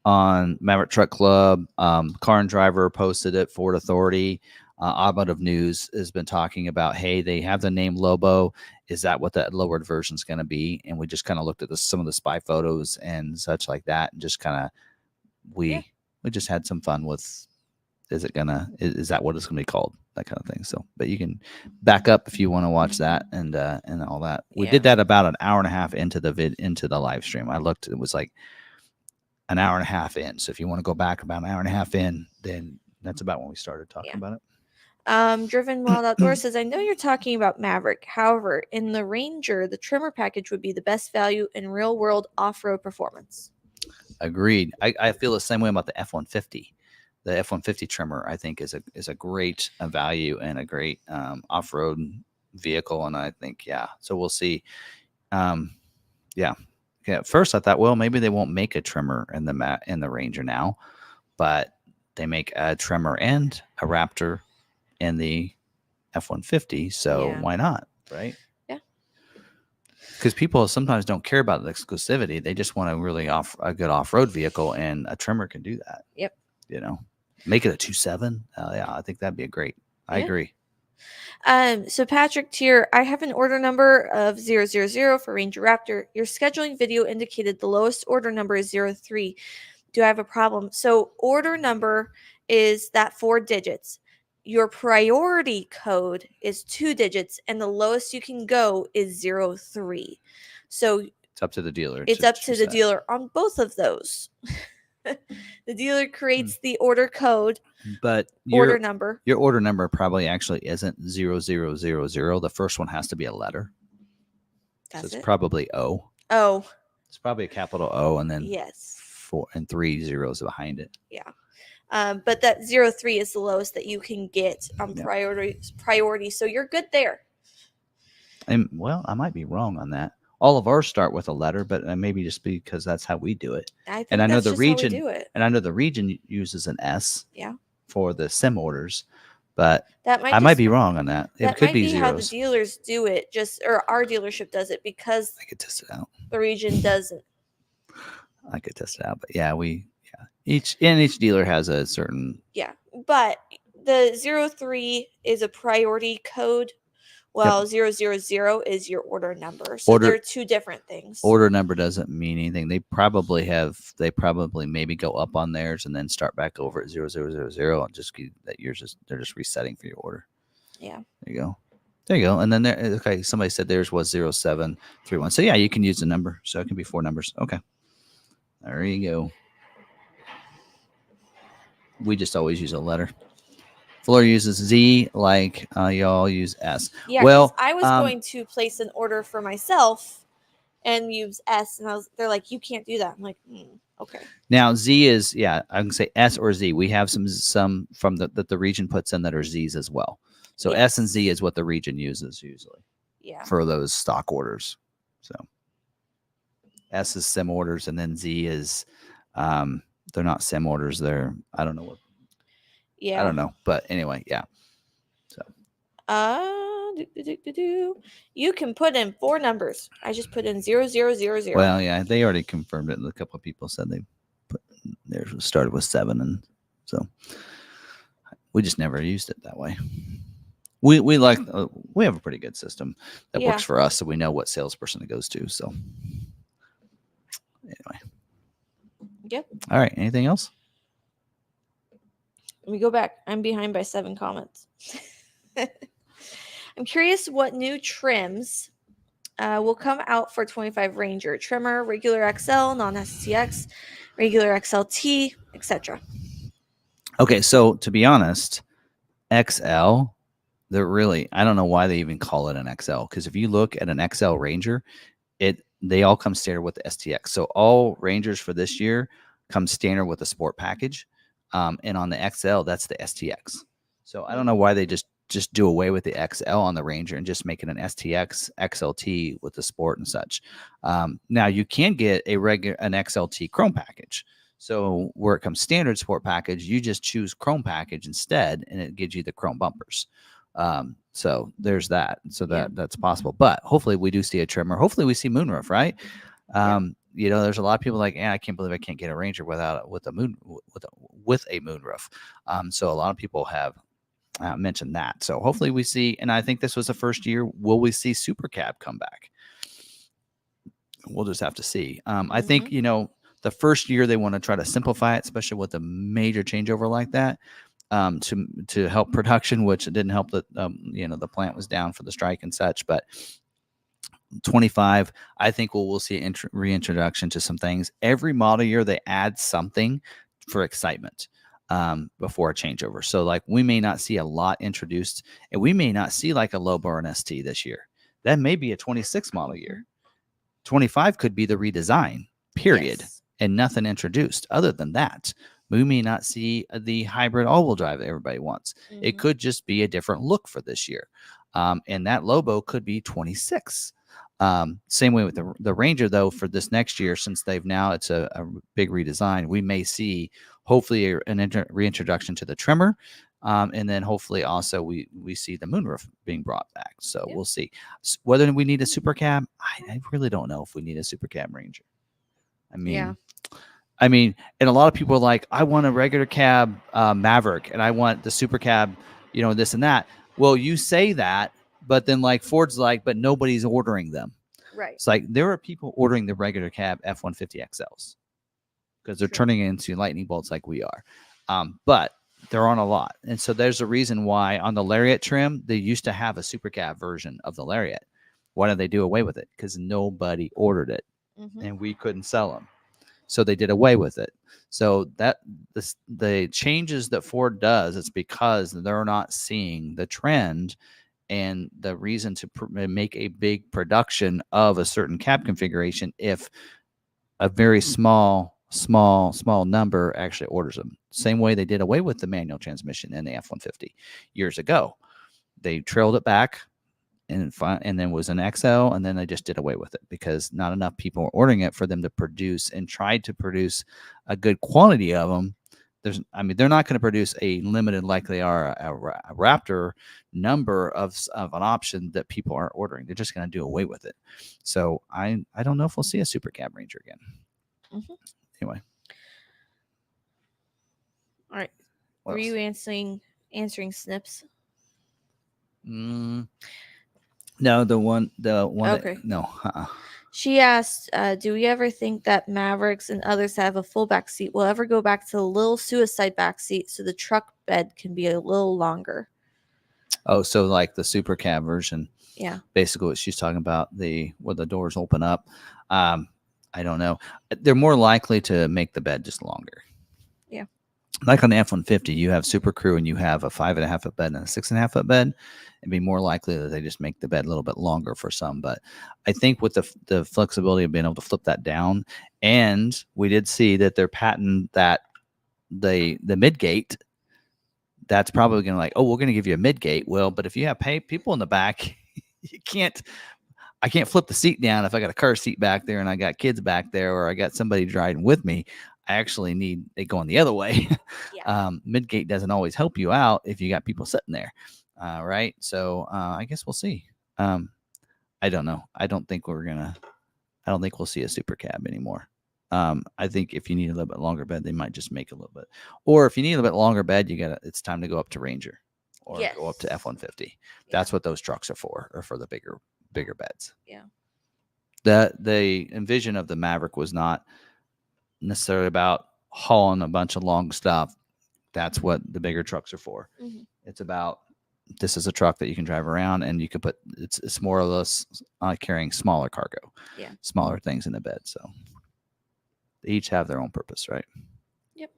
on Maverick Truck Club. Car and Driver posted it. Ford Authority. Automotive News has been talking about, hey, they have the name Lobo. Is that what that lowered version is going to be? And we just kind of looked at some of the spy photos and such like that, and just kind of we just had some fun with, is that what it's going to be called? That kind of thing. So, but you can back up if you want to watch that and all that. We did that about an hour and a half into the live stream. I looked, it was like an hour and a half in. So if you want to go back about an hour and a half in, then that's about when we started talking about it. Driven Wild Outdoors says, I know you're talking about Maverick. However, in the Ranger, the trimmer package would be the best value in real world off-road performance. Agreed. I feel the same way about the F-150. The F-150 trimmer, I think, is a great value and a great off-road vehicle. And I think, so we'll see. At first I thought, well, maybe they won't make a trimmer in the Ranger now, but they make a trimmer and a Raptor in the F-150. So why not? Right. Yeah. Because people sometimes don't care about the exclusivity. They just want a really a good off-road vehicle, and a trimmer can do that. Yep. Make it a 2.7. I think that'd be great. I agree. So Patrick Tier, I have an order number of 000 for Ranger Raptor. Your scheduling video indicated the lowest order number is 03. Do I have a problem? So order number is that 4 digits. Your priority code is 2 digits, and the lowest you can go is 03. So it's up to the dealer. It's up to the dealer on both of those. The dealer creates the order code, but order number. Your order number probably actually isn't 0000. The first one has to be a letter. So it's probably O. Oh. It's probably a capital O, and then 4 and 3 zeros behind it. Yeah. But that 03 is the lowest that you can get on priority. So you're good there. And I might be wrong on that. All of ours start with a letter, but maybe just because that's how we do it. I know the region uses an S. Yeah. For the sim orders, but I might be wrong on that. It could be zeros. How the dealers do it, or our dealership does it, because I could test it out. The region doesn't. I could test it out, but each dealer has a certain. Yeah, but the 03 is a priority code. Well, 000 is your order number. So they're two different things. Order number doesn't mean anything. They probably maybe go up on theirs and then start back over at 0000 and just that they're just resetting for your order. Yeah. There you go. And then somebody said theirs was 0731. So you can use the number. So it can be 4 numbers. Okay. There you go. We just always use a letter. Fleur uses Z, y'all use S. Yeah, well, I was going to place an order for myself, and use S, and they're like, you can't do that. I'm like, okay. Now Z is I can say S or Z. We have some from that the region puts in that are Z's as well. So S and Z is what the region uses usually. Yeah. For those stock orders. So S is sim orders, and then Z is they're not sim orders. They're I don't know what. Yeah. I don't know, but anyway, yeah. So. You can put in 4 numbers. I just put in 0000. Well, yeah, they already confirmed it. A couple of people said they put theirs started with 7, and so we just never used it that way. We like we have a pretty good system that works for us, so we know what salesperson it goes to. So anyway. Yep. All right. Anything else? Let me go back. I'm behind by 7 comments. I'm curious what new trims will come out for 25 Ranger. Trimmer, regular XL, non-STX, regular XLT, etc. Okay, so to be honest, XL, they're really, I don't know why they even call it an XL, because if you look at an XL Ranger, they all come standard with the STX. So all Rangers for this year come standard with the sport package. And on the XL, that's the STX. So I don't know why they just do away with the XL on the Ranger and just make it an STX XLT with the sport and such. Now you can get an XLT Chrome package. So where it comes standard sport package, you just choose Chrome package instead, and it gives you the Chrome bumpers. So there's that. So that's possible. But hopefully we do see a trimmer. Hopefully we see moonroof, right? You know, there's a lot of people like, I can't believe I can't get a Ranger with a moonroof. So a lot of people have mentioned that. So hopefully we see, and I think this was the first year. Will we see Super Cab come back? We'll just have to see. I think, you know, the first year they want to try to simplify it, especially with a major changeover like that, to help production, which it didn't help that, you know, the plant was down for the strike and such. But 25, I think we'll see an reintroduction to some things. Every model year they add something for excitement before a changeover. So like we may not see a lot introduced, and we may not see like a Lobo or an ST this year. That may be a 26 model year. 25 could be the redesign, period, and nothing introduced. Other than that, we may not see the hybrid all-wheel drive that everybody wants. It could just be a different look for this year. And that Lobo could be 26. Same way with the Ranger, though, for this next year, since it's a big redesign, we may see hopefully an reintroduction to the trimmer. And then hopefully also we see the moonroof being brought back. So we'll see. Whether we need a super cab, I really don't know if we need a super cab Ranger. I mean, and a lot of people are like, I want a regular cab Maverick, and I want the super cab, you know, this and that. Well, you say that, but then like Ford's like, but nobody's ordering them. Right. It's like there are people ordering the regular cab F-150 XLs because they're turning it into lightning bolts like we are. But there aren't a lot. And so there's a reason why on the Lariat trim, they used to have a super cab version of the Lariat. Why did they do away with it? Because nobody ordered it and we couldn't sell them. So they did away with it. So the changes that Ford does, it's because they're not seeing the trend and the reason to make a big production of a certain cab configuration if a very small number actually orders them. Same way they did away with the manual transmission in the F-150 years ago. They trailed it back and then was an XL, and then they just did away with it because not enough people were ordering it for them to produce and tried to produce a good quantity of them. They're not going to produce a limited like they are a Raptor number of an option that people aren't ordering. They're just going to do away with it. So I don't know if we'll see a Super Cab Ranger again. Anyway. All right. Were you answering Snips? No, the one. Okay. No. She asked, do we ever think that Mavericks and others that have a full back seat will ever go back to the little suicide back seat so the truck bed can be a little longer? Oh, so like the Super Cab version. Yeah. Basically what she's talking about, where the doors open up. I don't know. They're more likely to make the bed just longer. Yeah. like on the F-150, you have Super Crew and you have a 5.5 foot bed and a 6.5 foot bed. It'd be more likely that they just make the bed a little bit longer for some. But I think with the flexibility of being able to flip that down, and we did see that they're patenting that the mid gate. That's probably going to like, oh, we're going to give you a mid gate. Well, but if you have people in the back, you can't. I can't flip the seat down if I got a car seat back there and I got kids back there or I got somebody driving with me. I actually need it going the other way. Yeah. Midgate doesn't always help you out if you got people sitting there, right? So I guess we'll see. I don't know. I don't think we'll see a super cab anymore. I think if you need a little bit longer bed, they might just make a little bit. Or if you need a little bit longer bed, it's time to go up to Ranger or go up to F-150. That's what those trucks are for, or for the bigger beds. Yeah. The envision of the Maverick was not necessarily about hauling a bunch of long stuff. That's what the bigger trucks are for. Mm-hmm. It's about, this is a truck that you can drive around and you can put, it's more or less carrying smaller cargo, smaller things in the bed. So they each have their own purpose, right? Yep.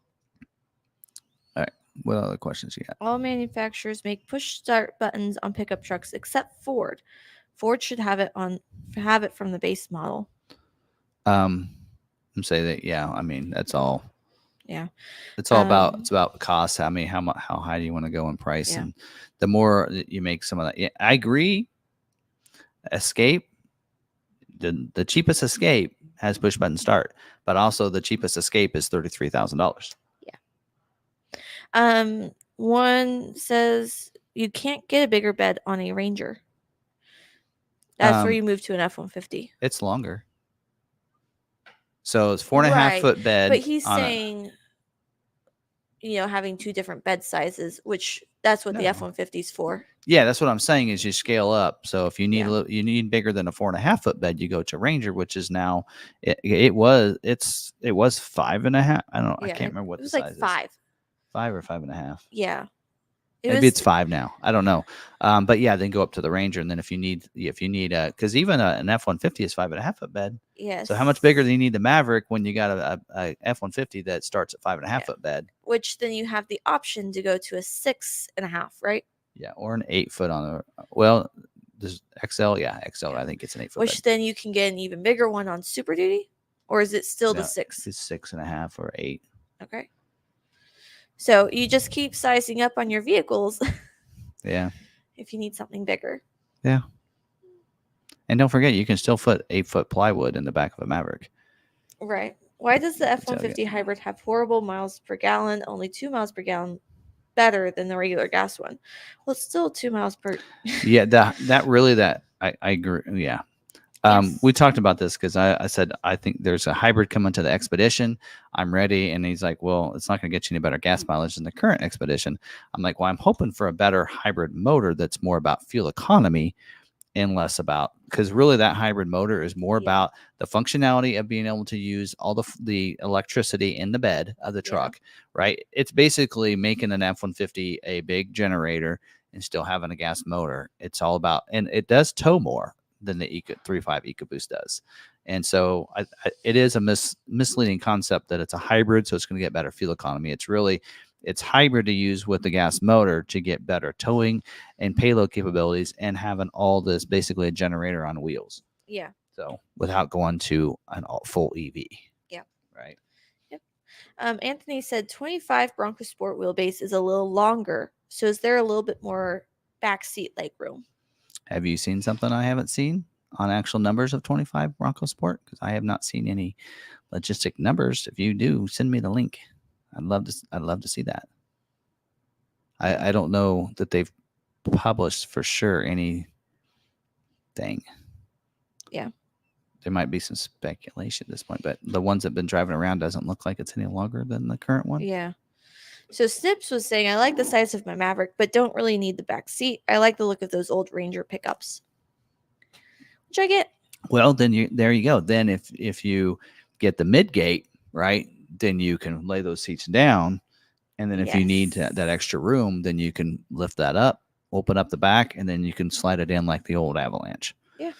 All right. What other questions you got? All manufacturers make push start buttons on pickup trucks except Ford. Ford should have it from the base model. Say that, yeah. I mean, that's all. Yeah. It's all about cost. I mean, how high do you want to go in price? And the more you make some of that, I agree. Escape, the cheapest Escape has push button start, but also the cheapest Escape is $33,000. Yeah. One says you can't get a bigger bed on a Ranger. That's where you move to an F-150. It's longer. So it's 4.5 foot bed. But he's saying, having two different bed sizes, which that's what the F-150 is for. Yeah, that's what I'm saying is you scale up. So if you need you need bigger than a 4.5 foot bed, you go to Ranger, which is now it was 5.5. I don't know. I can't remember what the size is. 5 or 5.5. Yeah. Maybe it's 5 now. I don't know. But yeah, then go up to the Ranger, and then if you need because even an F-150 is 5.5 foot bed. Yes. So how much bigger do you need the Maverick when you got a F-150 that starts at 5.5 foot bed? Which then you have the option to go to a 6.5, right? Yeah, or an 8 foot on the there's XL. Yeah, XL. I think it's an 8 foot. Which then you can get an even bigger one on Super Duty, or is it still the 6? It's 6.5 or 8. Okay. So you just keep sizing up on your vehicles. Yeah. If you need something bigger. Yeah. And don't forget, you can still put 8 foot plywood in the back of a Maverick. Right. Why does the F-150 hybrid have horrible miles per gallon, only 2 miles per gallon better than the regular gas one? Well, it's still 2 miles per. Yeah, I agree. Yeah. We talked about this because I said, I think there's a hybrid coming to the Expedition. I'm ready. And he's like, well, it's not going to get you any better gas mileage than the current Expedition. I'm like, well, I'm hoping for a better hybrid motor that's more about fuel economy and less about, because really that hybrid motor is more about the functionality of being able to use all the electricity in the bed of the truck, right? It's basically making an F-150 a big generator and still having a gas motor. It's all about, and it does tow more than the 3.5 EcoBoost does. And so it is a misleading concept that it's a hybrid, so it's going to get better fuel economy. It's hybrid to use with the gas motor to get better towing and payload capabilities and having all this basically a generator on wheels. Yeah. So without going to an full EV. Yeah. Right. Yep. Anthony said 25 Bronco Sport wheelbase is a little longer. So is there a little bit more backseat leg room? Have you seen something I haven't seen on actual numbers of 25 Bronco Sport? Because I have not seen any logistic numbers. If you do, send me the link. I'd love to see that. I don't know that they've published for sure anything. Yeah. There might be some speculation at this point, but the ones that have been driving around doesn't look like it's any longer than the current one. Yeah. So Snips was saying, I like the size of my Maverick, but don't really need the back seat. I like the look of those old Ranger pickups. Which I get. Well, then there you go. Then if you get the midgate, right, then you can lay those seats down. And then if you need that extra room, then you can lift that up, open up the back, and then you can slide it in like the old Avalanche. Yeah.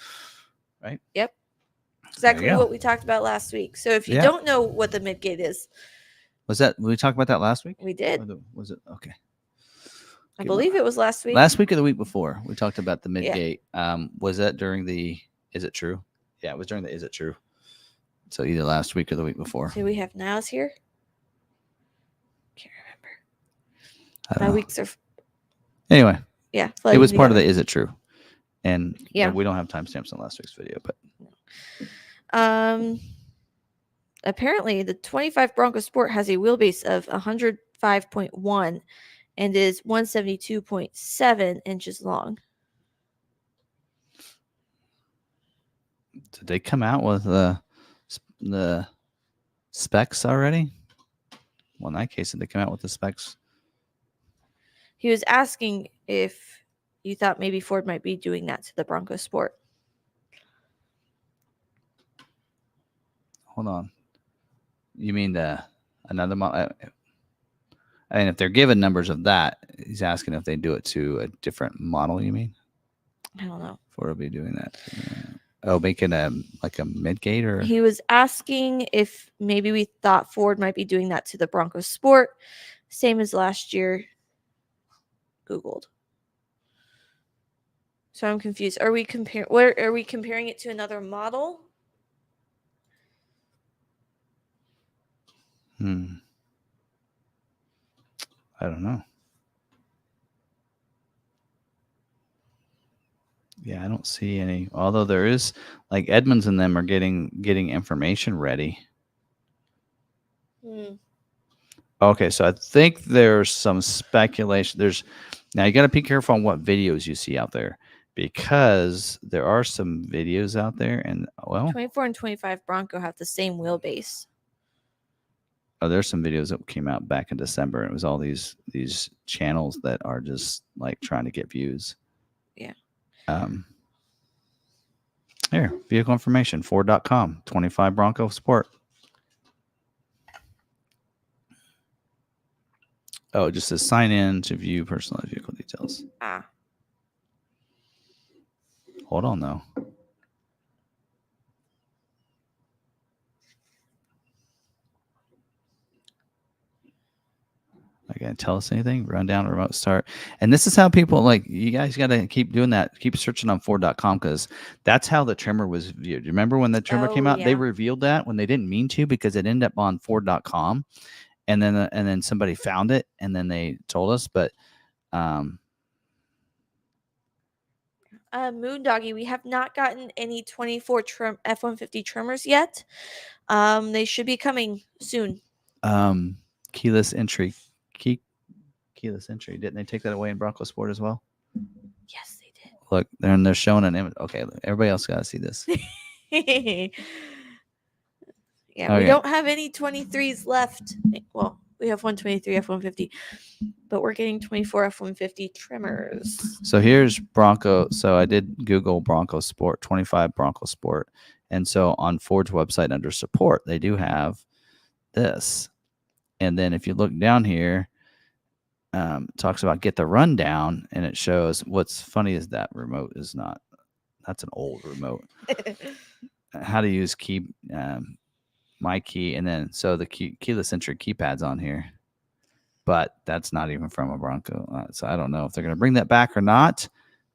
Right? Yep. Exactly what we talked about last week. So if you don't know what the midgate is, Was that we talked about that last week? We did. Was it okay? I believe it was last week. Last week or the week before, we talked about the Yeah. midgate. Was that during the Is It True? Yeah, it was during the Is It True? So either last week or the week before. Do we have nows here? Can't remember. I My don't know. weeks are. Anyway, Yeah. it was part of together. the Is It True? And Yeah. we don't have timestamps on last week's video, but apparently the 25 Bronco Sport has a wheelbase of 105.1 and is 172.7 inches long. did they come out with the specs already? Well, in that case, did they come out with the specs? He was asking if you thought maybe Ford might be doing that to the Bronco Sport. Hold on. You mean another model? I mean, if they're given numbers of that, he's asking if they do it to a different model. You mean? I don't know. Ford will be doing that. Oh, making like a midgate, or he was asking if maybe we thought Ford might be doing that to the Bronco Sport, same as last year. Googled. So I'm confused. Are we comparing it to another model? I don't know. Yeah, I don't see any. Although there is, like, Edmunds and them are getting information ready. Okay, so I think there's some speculation. Now you got to be careful on what videos you see out there, because there are some videos out there, and 24 and 25 Bronco have the same wheelbase. Oh, there's some videos that came out back in December, and it was all these channels that are just like trying to get views. Yeah. Here, vehicle information, Ford.com, 25 Bronco Sport. Oh, it just says sign in to view personalized vehicle details. Hold on, though. Not gonna tell us anything. Run down, remote start. And this is how people, like, you guys got to keep doing that. Keep searching on Ford.com, because that's how the trimmer was viewed. You remember when the trimmer came out? Yeah. They revealed that when they didn't mean to, because it ended up on Ford.com, and then somebody found it, and then they told us. But Moondoggy, we have not gotten any 24 F-150 trimmers yet. They should be coming soon. Keyless entry. Keyless entry. Didn't they take that away in Bronco Sport as well? Yes, they did. Look, they're showing an image. Okay, everybody else got to see this. Yeah, we don't have any 23s left. Well, we have 123 F-150, but we're getting 24 F-150 trimmers. So here's Bronco. So I did Google Bronco Sport, 25 Bronco Sport. And so on Ford's website under support, they do have this. And then if you look down here, it talks about get the rundown, and it shows. What's funny is that remote is not, that's an old remote. How to use mach-e, and then so the keyless entry keypad's on here, but that's not even from a Bronco. So I don't know if they're going to bring that back or not.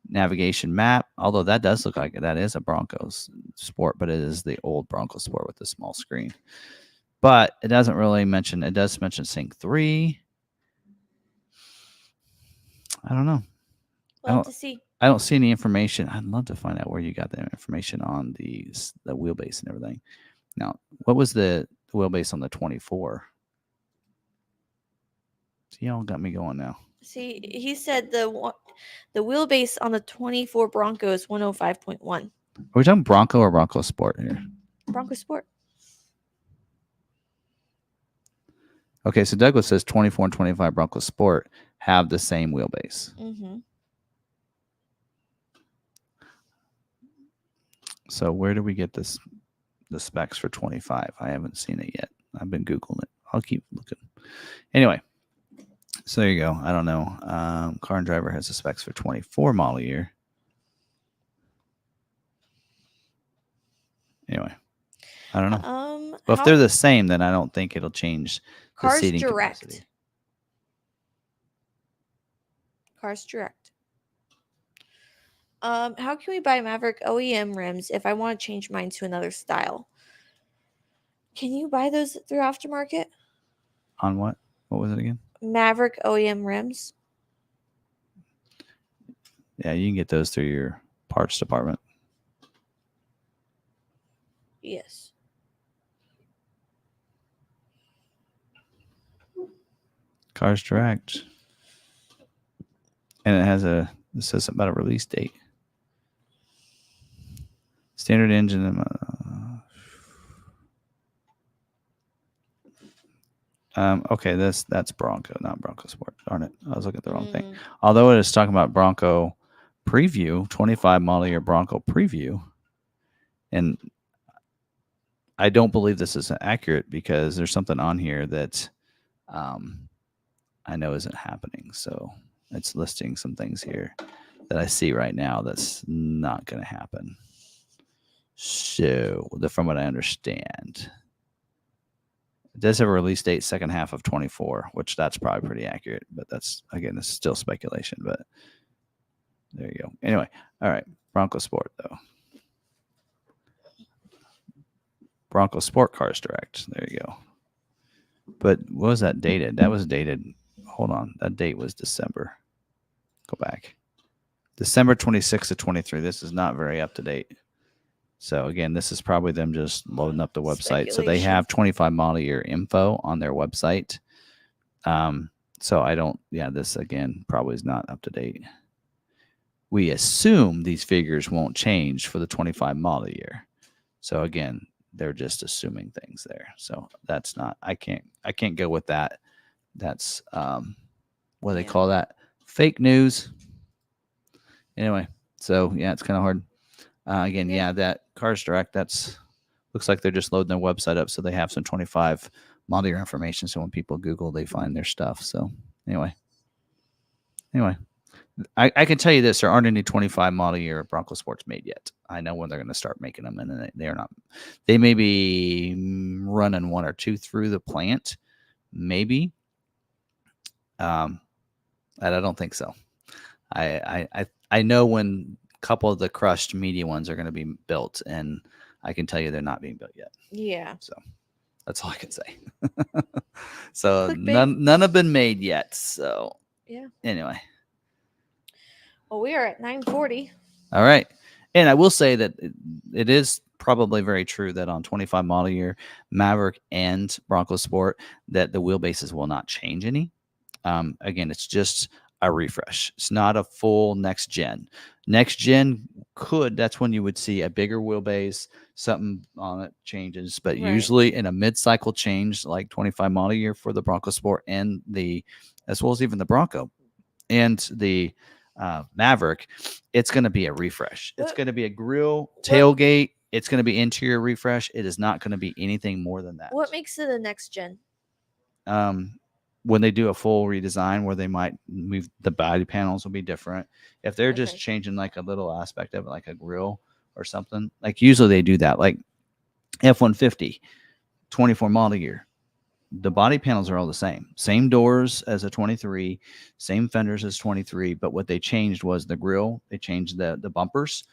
Navigation map, although that does look like that is a Bronco's Sport, but it is the old Bronco Sport with the small screen. But it doesn't really mention. It does mention Sync 3. I don't know. Love to see. I don't see any information. I'd love to find out where you got that information on the wheelbase and everything. Now, what was the wheelbase on the 24? See, y'all got me going now. See, he said the wheelbase on the 24 Bronco is 105.1. Are we talking Bronco or Bronco Sport here? Bronco Sport. Okay, so Douglas says 24 and 25 Bronco Sport have the same wheelbase. Mm-hmm. So where do we get the specs for 25? I haven't seen it yet. I've been Googling it. I'll keep looking. Anyway, so there you go. I don't know. Car and Driver has the specs for 24 model year. Anyway, I don't know. Well, if they're the same, then I don't think it'll change Cars seating Direct. capacity. Cars Direct. How can we buy Maverick OEM rims if I want to change mine to another style? Can you buy those through aftermarket? On what? What was it again? Maverick OEM rims. Yeah, you can get those through your parts department. Yes. Cars Direct. And it says something about a release date. Standard engine. Okay, that's Bronco, not Bronco Sport. Darn it, I was looking at the wrong thing. Although it is talking about Bronco preview, 25 model year Bronco preview, and I don't believe this is accurate because there's something on here that I know isn't happening. So it's listing some things here that I see right now that's not going to happen. So from what I understand, it does have a release date second half of 24, which that's probably pretty accurate. But that's, again, this is still speculation. But there you go. Anyway, all right. Bronco Sport, though. Bronco Sport Cars Direct. There you go. But what was that dated? That was dated. Hold on. That date was December. Go back. December 26th of 23. This is not very up to date. So again, this is probably them just loading up the website. So they have 25 model year info on their website. So I don't, this again probably is not up to date. We assume these figures won't change for the 25 model year. So again, they're just assuming things there. So that's not, I can't go with that. That's, what do they call that? Fake news. Anyway, so yeah, it's kind of hard. Again, that Cars Direct, that's looks like they're just loading their website up, so they have some 25 model year information. So when people Google, they find their stuff. So anyway, I can tell you this: there aren't any 25 model year Bronco Sports made yet. I know when they're going to start making them, and they're not. They may be running one or two through the plant, maybe. And I don't think so. I know when a couple of the crushed media ones are going to be built, and I can tell you they're not being built yet. Yeah. So that's all I can say. So none have been made yet. So yeah. Anyway. Well, we are at 9:40. All right. And I will say that it is probably very true that on 25 model year Maverick and Bronco Sport that the wheelbases will not change any. Again, it's just a refresh. It's not a full next gen. Next gen that's when you would see a bigger wheelbase, something on it changes. But usually in a mid-cycle change, like 25 model year for the Bronco Sport and as well as even the Bronco and the Maverick, it's going to be a refresh. It's going to be a grill, tailgate. It's going to be interior refresh. It is not going to be anything more than that. What makes it a next gen? When they do a full redesign where they might move the body panels will be different. If they're just changing like a little aspect of it, like a grill or something, like usually they do that, like F-150, 24 model year. The body panels are all the same doors as a 23, same fenders as 23. But what they changed was the grill. They changed the bumpers,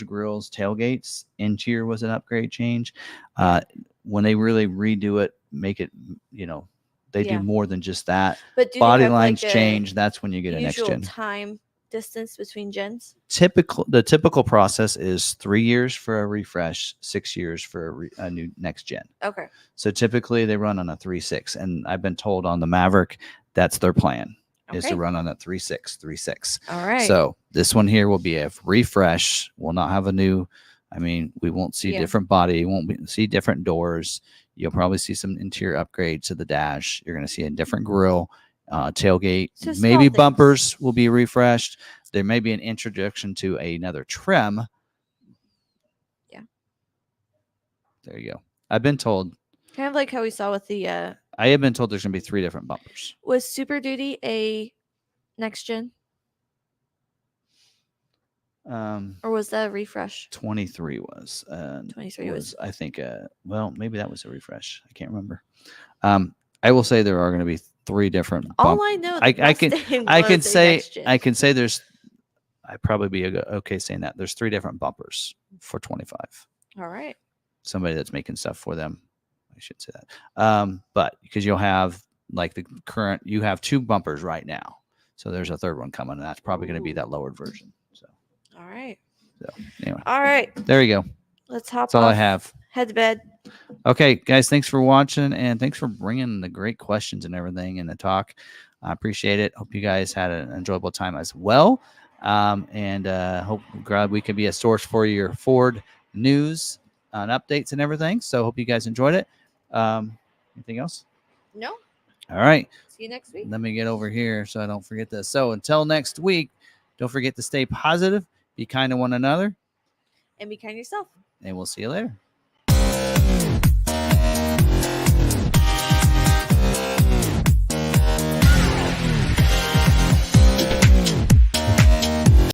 grills, tailgates. Interior was an upgrade change. When they really redo it, make it, they do more than just that. But body lines change. That's when you get a next gen. Time distance between gens? The typical process is 3 years for a refresh, 6 years for a new next gen. Okay. So typically they run on a 3.6, and I've been told on the Maverick that's their plan is to run on a 3.6. All right. So this one here will be a refresh. We'll not have a new. I mean, we won't see different body. We won't see different doors. You'll probably see some interior upgrades to the dash. You're going to see a different grill, tailgate. Maybe bumpers will be refreshed. There may be an introduction to another trim. Yeah. There you go. I've been told. Kind of like how we saw with the. I have been told there's going to be 3 different bumpers. Was Super Duty a next gen? Or was that a refresh? 23 was. 23 was. I think. Well, maybe that was a refresh. I can't remember. I will say there are going to be 3 different. All I know, I the can Mustang I can was a say next gen. I can say there's. I'd probably be okay saying that there's 3 different bumpers for 25. All right. Somebody that's making stuff for them. I should say that. But because you'll have like the current, you have 2 bumpers right now. So there's a 3rd one coming, and that's probably going to be that lowered version. So. All right. So anyway. All right. There you go. Let's hop That's all off. I have. Head to bed. Okay, guys, thanks for watching, and thanks for bringing the great questions and everything in the talk. I appreciate it. Hope you guys had an enjoyable time as well. And hope glad we could be a source for your Ford news and updates and everything. So hope you guys enjoyed it. Anything else? No. All right. See you next week. Let me get over here so I don't forget this. So until next week, don't forget to stay positive, be kind to one another, and be kind to yourself. and we'll see you later.